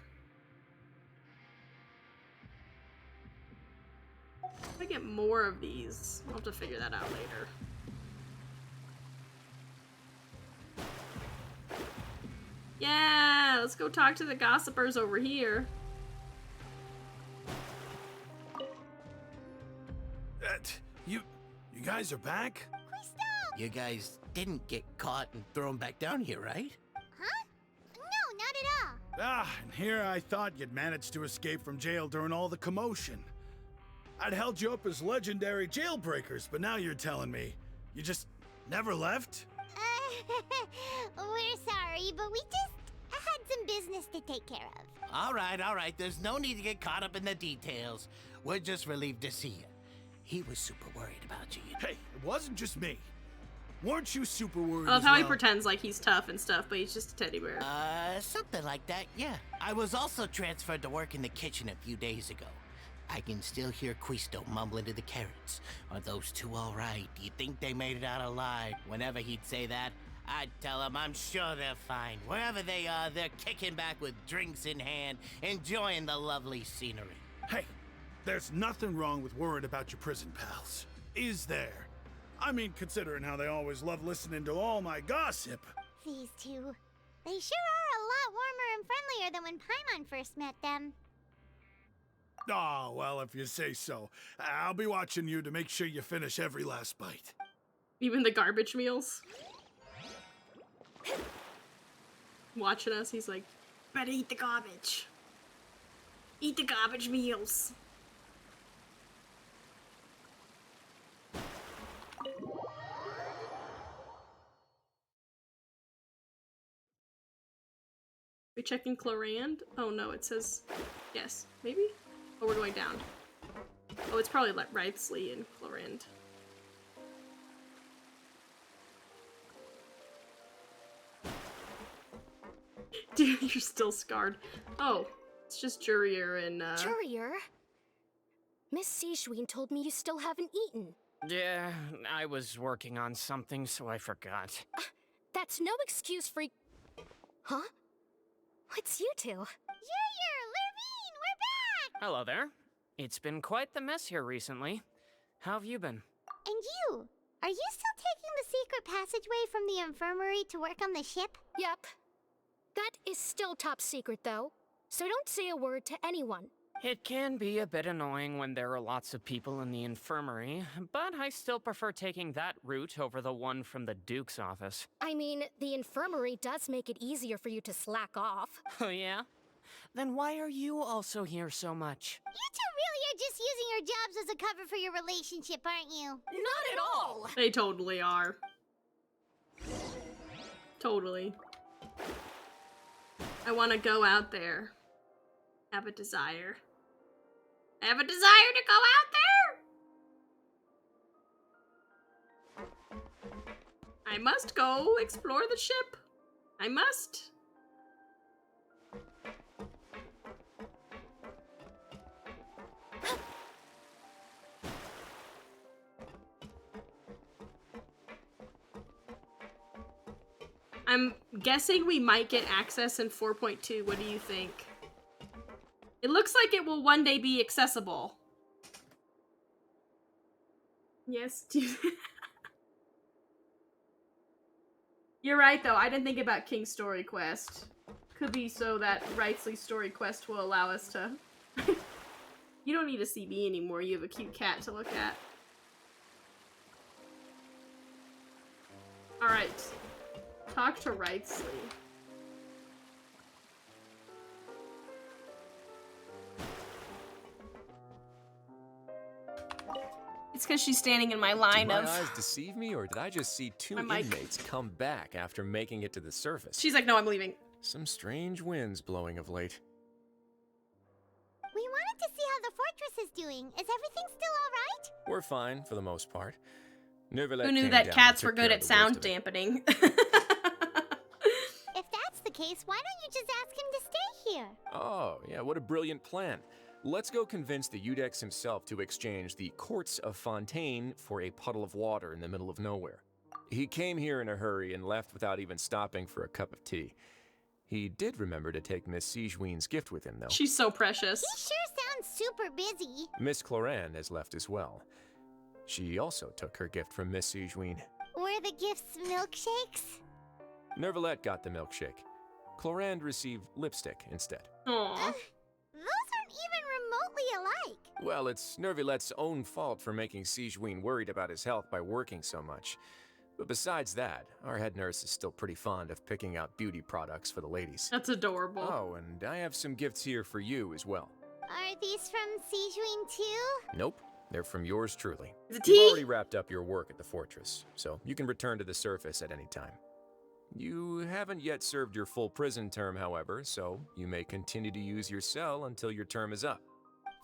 How do I get more of these? I'll have to figure that out later. Yeah, let's go talk to the gossipers over here. You guys are back? You guys didn't get caught and thrown back down here, right? Huh? No, not at all. Ah, and here I thought you'd managed to escape from jail during all the commotion. I'd held you up as legendary jailbreakers, but now you're telling me you just never left? We're sorry, but we just had some business to take care of. All right. There's no need to get caught up in the details. We're just relieved to see you. He was super worried about you. Hey, it wasn't just me. Weren't you super worried I love as how well? he pretends like he's tough and stuff, but he's just a teddy bear. Something like that, yeah. I was also transferred to work in the kitchen a few days ago. I can still hear Quisto mumbling to the carrots. Are those two all right? Do you think they made it out alive? Whenever he'd say that, I'd tell him I'm sure they're fine. Wherever they are, they're kicking back with drinks in hand, enjoying the lovely scenery. Hey, there's nothing wrong with worrying about your prison pals. Is there? I mean, considering how they always love listening to all my gossip. These two. They sure are a lot warmer and friendlier than when Paimon first met them. Oh, well, if you say so. I'll be watching you to make sure you finish every last bite. Even the garbage meals? Watching us, he's like, better eat the garbage. Eat the garbage meals. We checking Clorand? Oh no, it says yes. Maybe? Oh, we're going down. Oh, it's probably like Wrightsley and Clorand. Dude, you're still scarred. Oh, it's just Jurier and Jurier? Miss Sijween told me you still haven't eaten. Yeah, I was working on something, so I forgot. That's no excuse for... Huh? What's you two? Jurier! Lurvine! We're back! Hello there. It's been quite the mess here recently. How have you been? And you? Are you still taking the secret passageway from the infirmary to work on the ship? Yep. That is still top secret, though. So don't say a word to anyone. It can be a bit annoying when there are lots of people in the infirmary, but I still prefer taking that route over the one from the Duke's office. I mean, the infirmary does make it easier for you to slack off. Oh yeah? Then why are you also here so much? You two really are just using your jobs as a cover for your relationship, aren't you? Not at all! They totally are. Totally. I want to go out there. Have a desire. I have a desire to go out there! I must go explore the ship. I must. I'm guessing we might get access in 4.2. What do you think? It looks like it will one day be accessible. Yes, dude. You're right, though. I didn't think about King's Story Quest. Could be so that Wrightsley's Story Quest will allow us to... You don't need a CB anymore. You have a cute cat to look at. Alright. Talk to Wrightsley. It's because she's standing in my line did of... my eyes deceive me, or did I just see two inmates come back after making it to the surface? She's like, no, I'm leaving. Some strange winds blowing of late. We wanted to see how the fortress is doing. Is everything still alright? We're fine, for the most part. Neuvillette Who knew came that down cats and were took good care at of the worst sound of it. dampening? If that's the case, why don't you just ask him to stay here? Oh, yeah, what a brilliant plan. Let's go convince the Eudex himself to exchange the courts of Fontaine for a puddle of water in the middle of nowhere. He came here in a hurry and left without even stopping for a cup of tea. He did remember to take Miss Sijween's gift with him, though. She's so precious. He sure sounds super busy. Miss Clorand has left as well. She also took her gift from Miss Sijween. Were the gifts milkshakes? Neuvillette got the milkshake. Clorand received lipstick instead. Aww. Those aren't even remotely alike. Well, it's Neuvillette's own fault for making Sijween worried about his health by working so much. But besides that, our head nurse is still pretty fond of picking out beauty products for the ladies. That's adorable. Oh, and I have some gifts here for you as well. Are these from Sijween too? Nope, they're from yours truly. Is it You've tea? already wrapped up your work at the fortress, so you can return to the surface at any time. You haven't yet served your full prison term, however, so you may continue to use your cell until your term is up.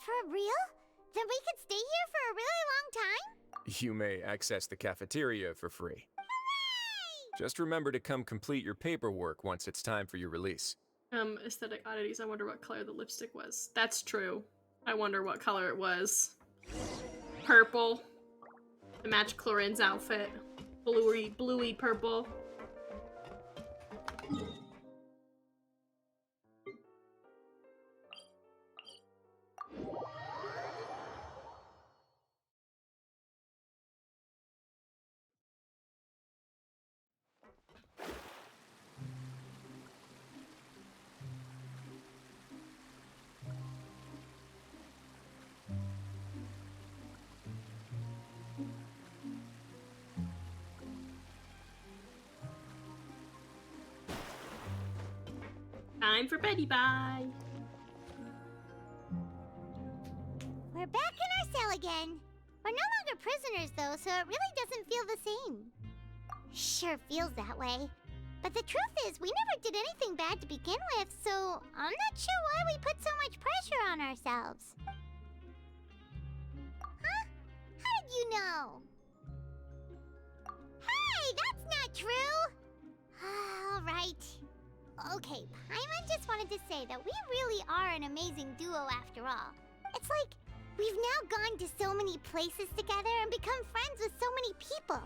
For real? Then we could stay here for a really long time? You may access the cafeteria for free. Hooray! Just remember to come complete your paperwork once it's time for your release. Aesthetic oddities. I wonder what color the lipstick was. That's true. I wonder what color it was. Purple. To match Clorin's outfit. Bluey purple. Time for Betty bye. We're back in our cell again. We're no longer prisoners, though, so it really doesn't feel the same. Sure feels that way. But the truth is, we never did anything bad to begin with, so I'm not sure why we put so much pressure on ourselves. Huh? How did you know? Hey, that's not true! All right. Okay, Paimon just wanted to say that we really are an amazing duo after all. It's like we've now gone to so many places together and become friends with so many people.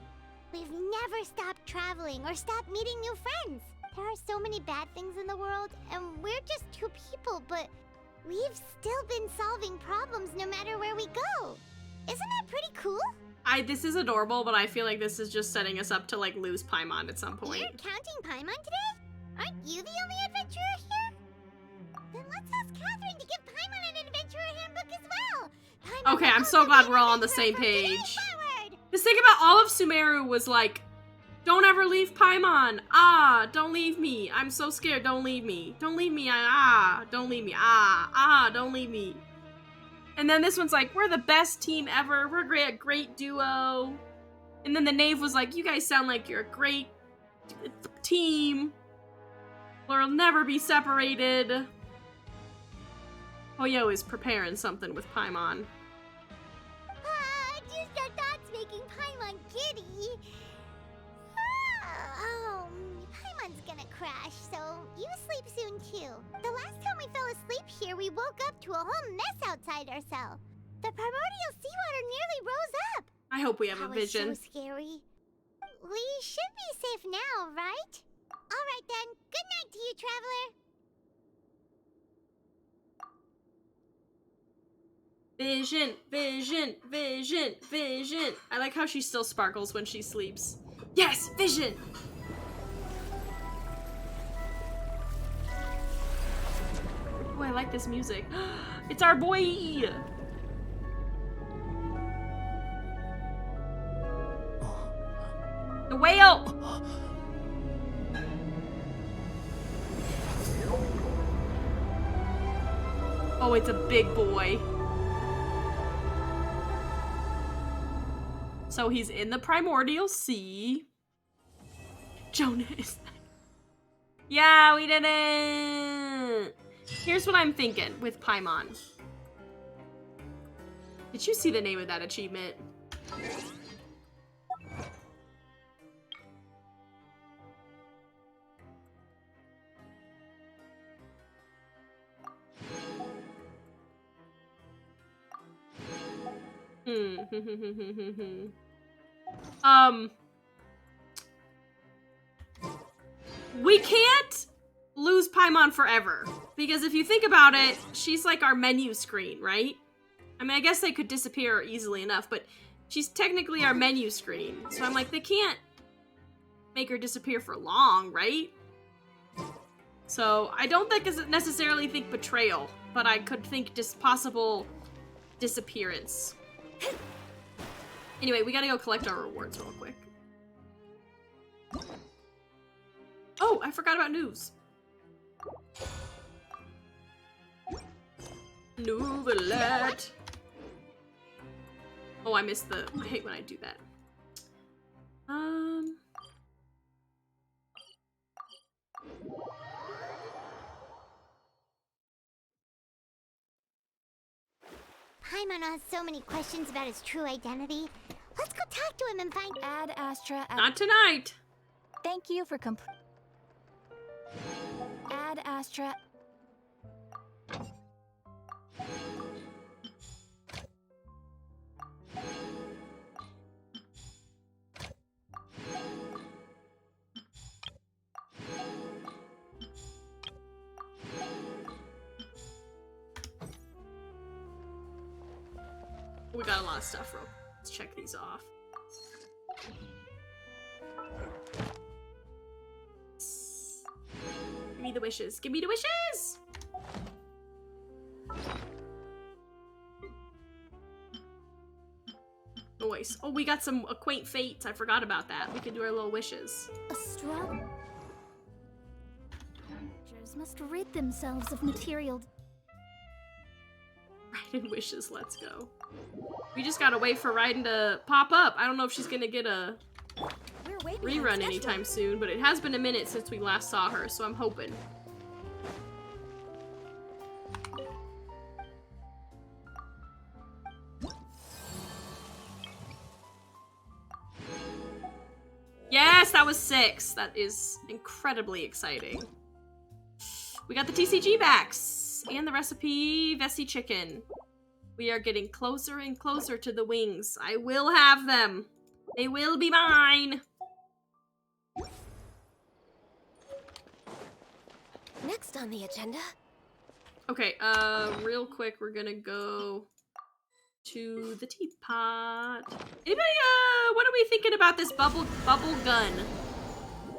We've never stopped traveling or stopped meeting new friends. There are so many bad things in the world, and we're just two people, but we've still been solving problems no matter where we go. Isn't that pretty cool? This is adorable, but I feel like this is just setting us up to, like, lose Paimon at some point. You're counting Paimon today? Aren't you the only adventurer here? Then let's ask Catherine to give Paimon an adventurer handbook as well. Paimon Okay, I'm so glad we're all on the same page. Just think about all of Sumeru was like, don't ever leave Paimon. Ah, don't leave me. I'm so scared. Don't leave me. Don't leave me. Ah, don't leave me. Ah, don't leave me. And then this one's like, we're the best team ever. We're a great duo. And then the Knave was like, you guys sound like you're a great team. We'll never be separated. Hoyo is preparing something with Paimon. Just our thoughts making Paimon giddy. Paimon's gonna crash, so you sleep soon too. The last time we fell asleep here, we woke up to a whole mess outside our cell. The primordial seawater nearly rose up. I hope we have a vision. That was so scary. We should be safe now, right? All right then. Good night to you, traveler. Vision, vision, vision, vision. I like how she still sparkles when she sleeps. Yes, vision! Oh, I like this music. It's our boy! The whale! Oh, it's a big boy. So he's in the primordial sea. Jonah is there. Yeah, we did it! Here's what I'm thinking with Paimon. Did you see the name of that achievement? We can't lose Paimon forever. Because if you think about it, she's like our menu screen, right? I mean, I guess they could disappear easily enough, but she's technically our menu screen. So I'm like, they can't make her disappear for long, right? So I don't necessarily think betrayal, but I could think possible disappearance. Anyway, we gotta go collect our rewards real quick. Oh, I forgot about news. Novelette. Oh, I missed the... I hate when I do that. Paimon has so many questions about his true identity. Let's go talk to him and find... Ad Astra... Not tonight! Thank you for Ad Astra... We got a lot of stuff, bro. Let's check these off. Give me the wishes. Give me the wishes! Noise. Oh, we got some quaint fates. I forgot about that. We can do our little wishes. A strong... creatures must rid themselves of material. Raiden wishes, let's go. We just gotta wait for Raiden to pop up. I don't know if she's gonna get a rerun anytime soon, but it has been a minute since we last saw her, so I'm hoping. Yes, that was 6. That is incredibly exciting. We got the TCG backs and the recipe Vessi chicken. We are getting closer and closer to the wings. I will have them. They will be mine. Next on the agenda. Okay, real quick, we're gonna go to the teapot. Anybody, what are we thinking about this bubble gun?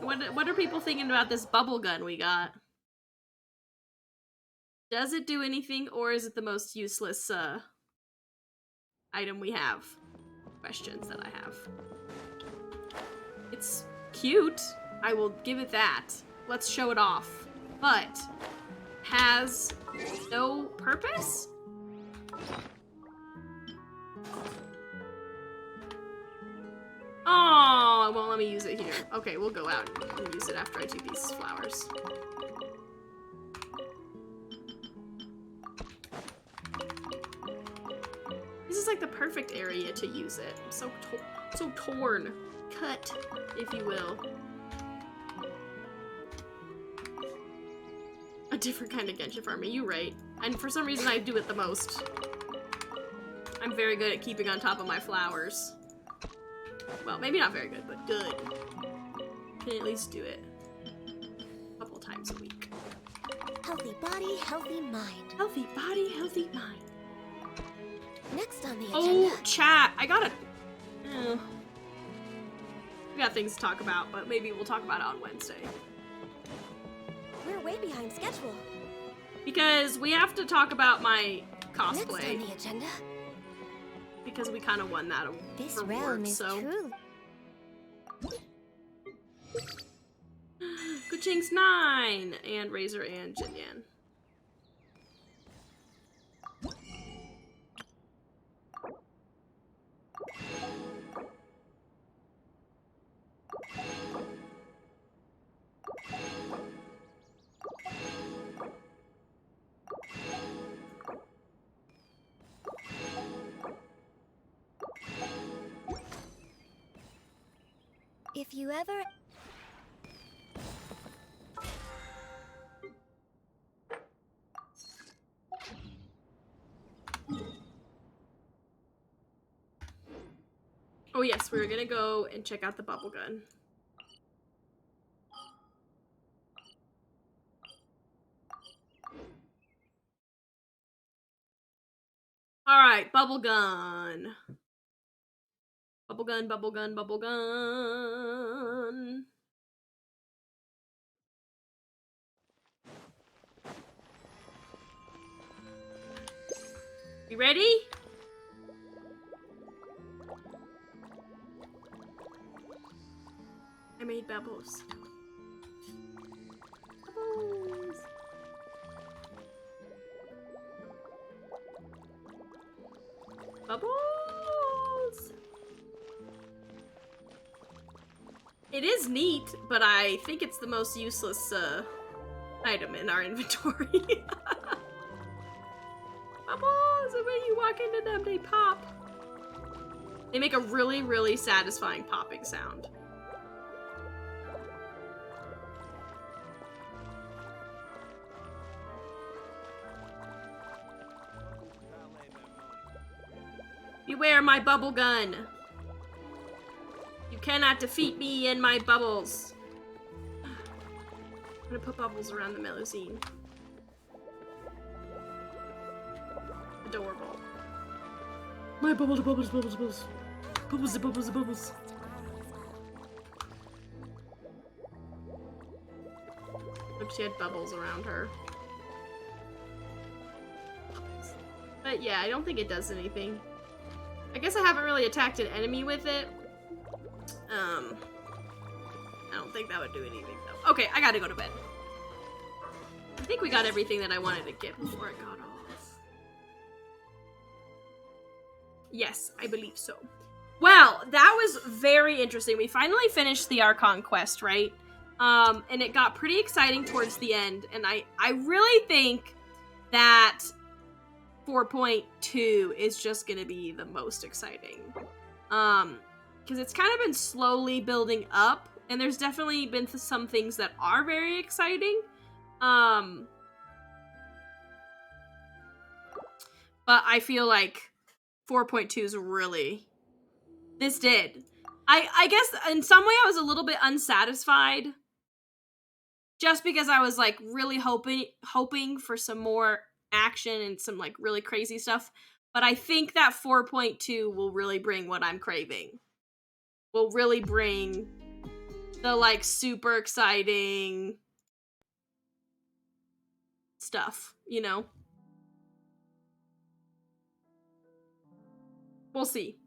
What are people thinking about this bubble gun we got? Does it do anything, or is it the most useless, item we have? Questions that I have. It's cute. I will give it that. Let's show it off. But has no purpose? Oh, it won't let me use it here. Okay, we'll go out and use it after I do these flowers. This is like the perfect area to use it. I'm so torn. Cut, if you will. A different kind of Genshin farming, you're right. And for some reason I do it the most. I'm very good at keeping on top of my flowers. Well, maybe not very good, but good. Can at least do it a couple times a week. Healthy body, healthy mind. Healthy body, healthy mind. Next on the agenda. Oh, chat! I gotta... we got things to talk about, but maybe we'll talk about it on Wednesday. We're way behind schedule. Because we have to talk about my cosplay. Next on the agenda. Because we kind of won that award. This realm is truly... Kuching's 9! And Razor and Jinyan. If you ever... Oh yes, we were gonna go and check out the bubble gun. Alright, bubble gun. Bubble gun, bubble gun, bubble gun. You ready? I made bubbles. Bubbles. Bubbles. It is neat, but I think it's the most useless item in our inventory. Bubbles, and when you walk into them, they pop. They make a really, really satisfying popping sound. Beware my bubble gun. You cannot defeat me and my bubbles. I'm gonna put bubbles around the Melusine. Adorable. My bubbles, bubbles, bubbles, bubbles. Bubbles, bubbles, bubbles. Look, she had bubbles around her. But yeah, I don't think it does anything. I guess I haven't really attacked an enemy with it. I don't think that would do anything though. Okay, I gotta go to bed. I think we got everything that I wanted to get before it got off. Yes, I believe so. Well, that was very interesting. We finally finished the Archon quest, right? And it got pretty exciting towards the end. And I really think that 4.2 is just going to be the most exciting. Because it's kind of been slowly building up. And there's definitely been some things that are very exciting. But I feel like 4.2 is really... This did. I guess in some way I was a little bit unsatisfied. Just because I was like really hoping for some more action and some like really crazy stuff. But I think that 4.2 will really bring what I'm craving. Will really bring the like super exciting stuff, you know? We'll see.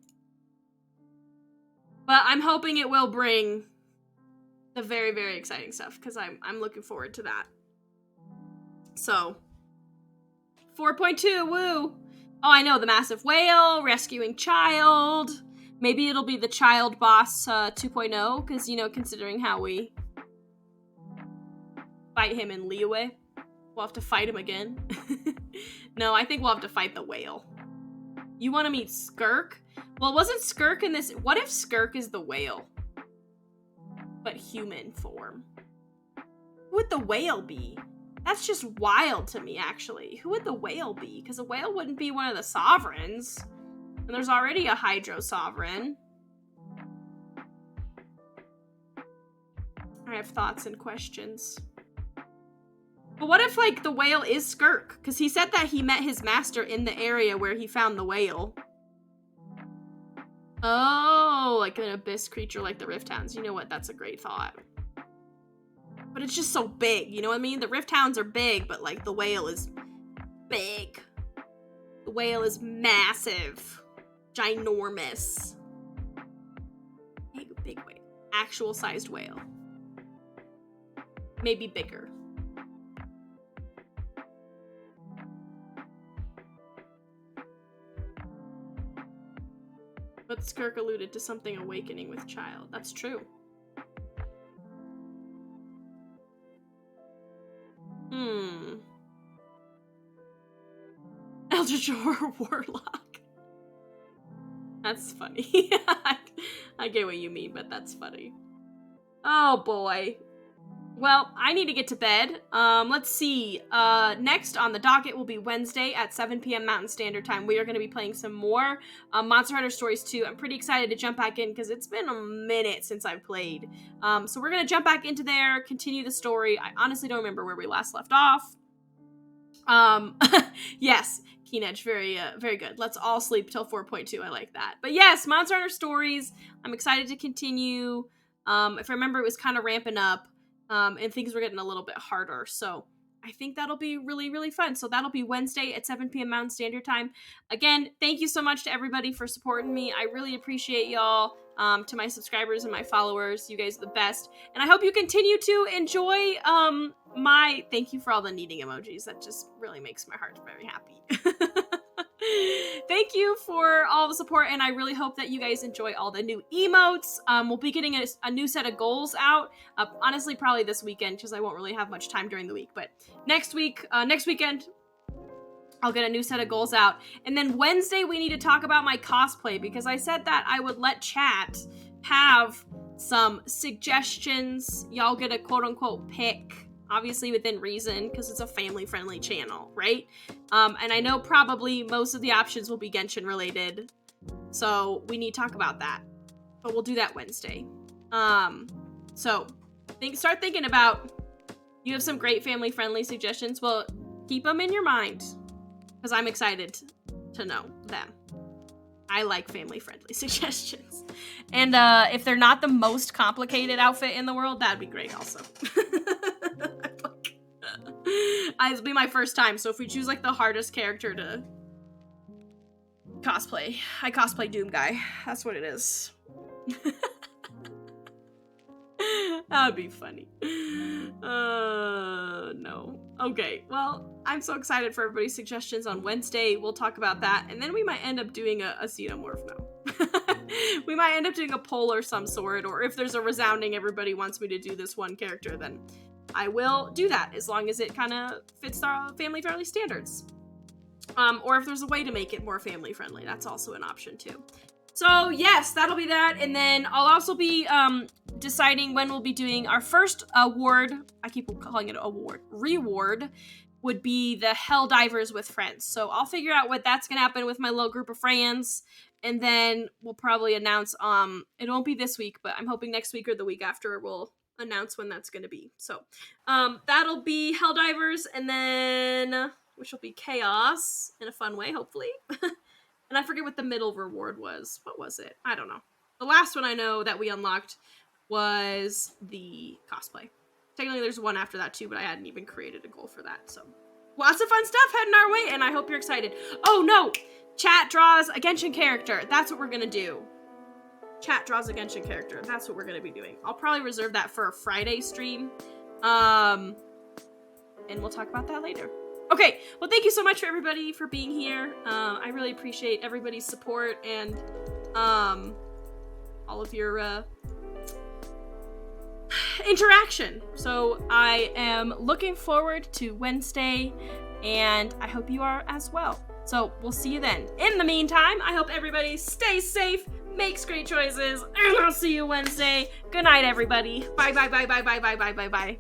But I'm hoping it will bring the very, very exciting stuff, because I'm looking forward to that. So, 4.2, woo! Oh, I know, the massive whale, rescuing child. Maybe it'll be the child boss 2.0, because, you know, considering how we fight him in Liyue, we'll have to fight him again. No, I think we'll have to fight the whale. You want to meet Skirk? Well, wasn't Skirk in this? What if Skirk is the whale? But human form. Who would the whale be? That's just wild to me, actually. Who would the whale be? Because a whale wouldn't be one of the sovereigns. And there's already a Hydro sovereign. I have thoughts and questions. But what if, like, the whale is Skirk? Because he said that he met his master in the area where he found the whale. Oh, like an abyss creature like the Rift Hounds. You know what? That's a great thought. But it's just so big, you know what I mean? The Rift Hounds are big, but, like, the whale is big. The whale is massive. Ginormous. Big whale. Actual sized whale. Maybe bigger. But Skirk alluded to something awakening with child. That's true. Eldritch Horror Warlock. That's funny. I get what you mean, but that's funny. Oh boy. Well, I need to get to bed. Let's see. Next on the docket will be Wednesday at 7 p.m. Mountain Standard Time. We are going to be playing some more Monster Hunter Stories 2. I'm pretty excited to jump back in because it's been a minute since I've played. So we're going to jump back into there, continue the story. I honestly don't remember where we last left off. Yes, Keen Edge, very good. Let's all sleep till 4.2. I like that. But yes, Monster Hunter Stories. I'm excited to continue. If I remember, it was kind of ramping up. And things were getting a little bit harder. So I think that'll be really, really fun. So that'll be Wednesday at 7 p.m. Mountain Standard Time. Again, thank you so much to everybody for supporting me. I really appreciate y'all. To my subscribers and my followers, you guys are the best. And I hope you continue to enjoy my... Thank you for all the kneading emojis. That just really makes my heart very happy. Thank you for all the support, and I really hope that you guys enjoy all the new emotes. We'll be getting a new set of goals out. Honestly, probably this weekend, because I won't really have much time during the week. But next weekend, I'll get a new set of goals out. And then Wednesday, we need to talk about my cosplay, because I said that I would let chat have some suggestions. Y'all get a quote-unquote pick. Obviously within reason, because it's a family-friendly channel, right? And I know probably most of the options will be Genshin related, so we need to talk about that. But we'll do that Wednesday. So start thinking about, you have some great family-friendly suggestions. Well, keep them in your mind, because I'm excited to know them. I like family-friendly suggestions. And if they're not the most complicated outfit in the world, that'd be great also. It'll be my first time, so if we choose like the hardest character to cosplay, I cosplay Doom Guy. That's what it is. That'd be funny. No. Okay, well, I'm so excited for everybody's suggestions on Wednesday. We'll talk about that, and then we might end up doing a xenomorph now. We might end up doing a poll or some sort, or if there's a resounding everybody wants me to do this one character, then I will do that, as long as it kind of fits our family-friendly standards. Or if there's a way to make it more family-friendly, that's also an option too. So yes, that'll be that, and then I'll also be deciding when we'll be doing our first award. I keep calling it award. Reward would be the Helldivers with Friends. So I'll figure out what that's gonna happen with my little group of friends, and then we'll probably announce. It won't be this week, but I'm hoping next week or the week after we'll announce when that's gonna be. So that'll be Helldivers, and then which will be Chaos in a fun way, hopefully. And I forget what the middle reward was. What was it? I don't know. The last one I know that we unlocked was the cosplay. Technically, there's one after that too, but I hadn't even created a goal for that. So lots of fun stuff heading our way, and I hope you're excited. Oh no! Chat draws a Genshin character. That's what we're gonna do. Chat draws a Genshin character. That's what we're gonna be doing. I'll probably reserve that for a Friday stream. And we'll talk about that later. Okay, well, thank you so much for everybody for being here. I really appreciate everybody's support and all of your interaction. So I am looking forward to Wednesday, and I hope you are as well. So we'll see you then. In the meantime, I hope everybody stays safe, makes great choices, and I'll see you Wednesday. Good night, everybody. Bye, bye, bye, bye, bye, bye, bye, bye, bye.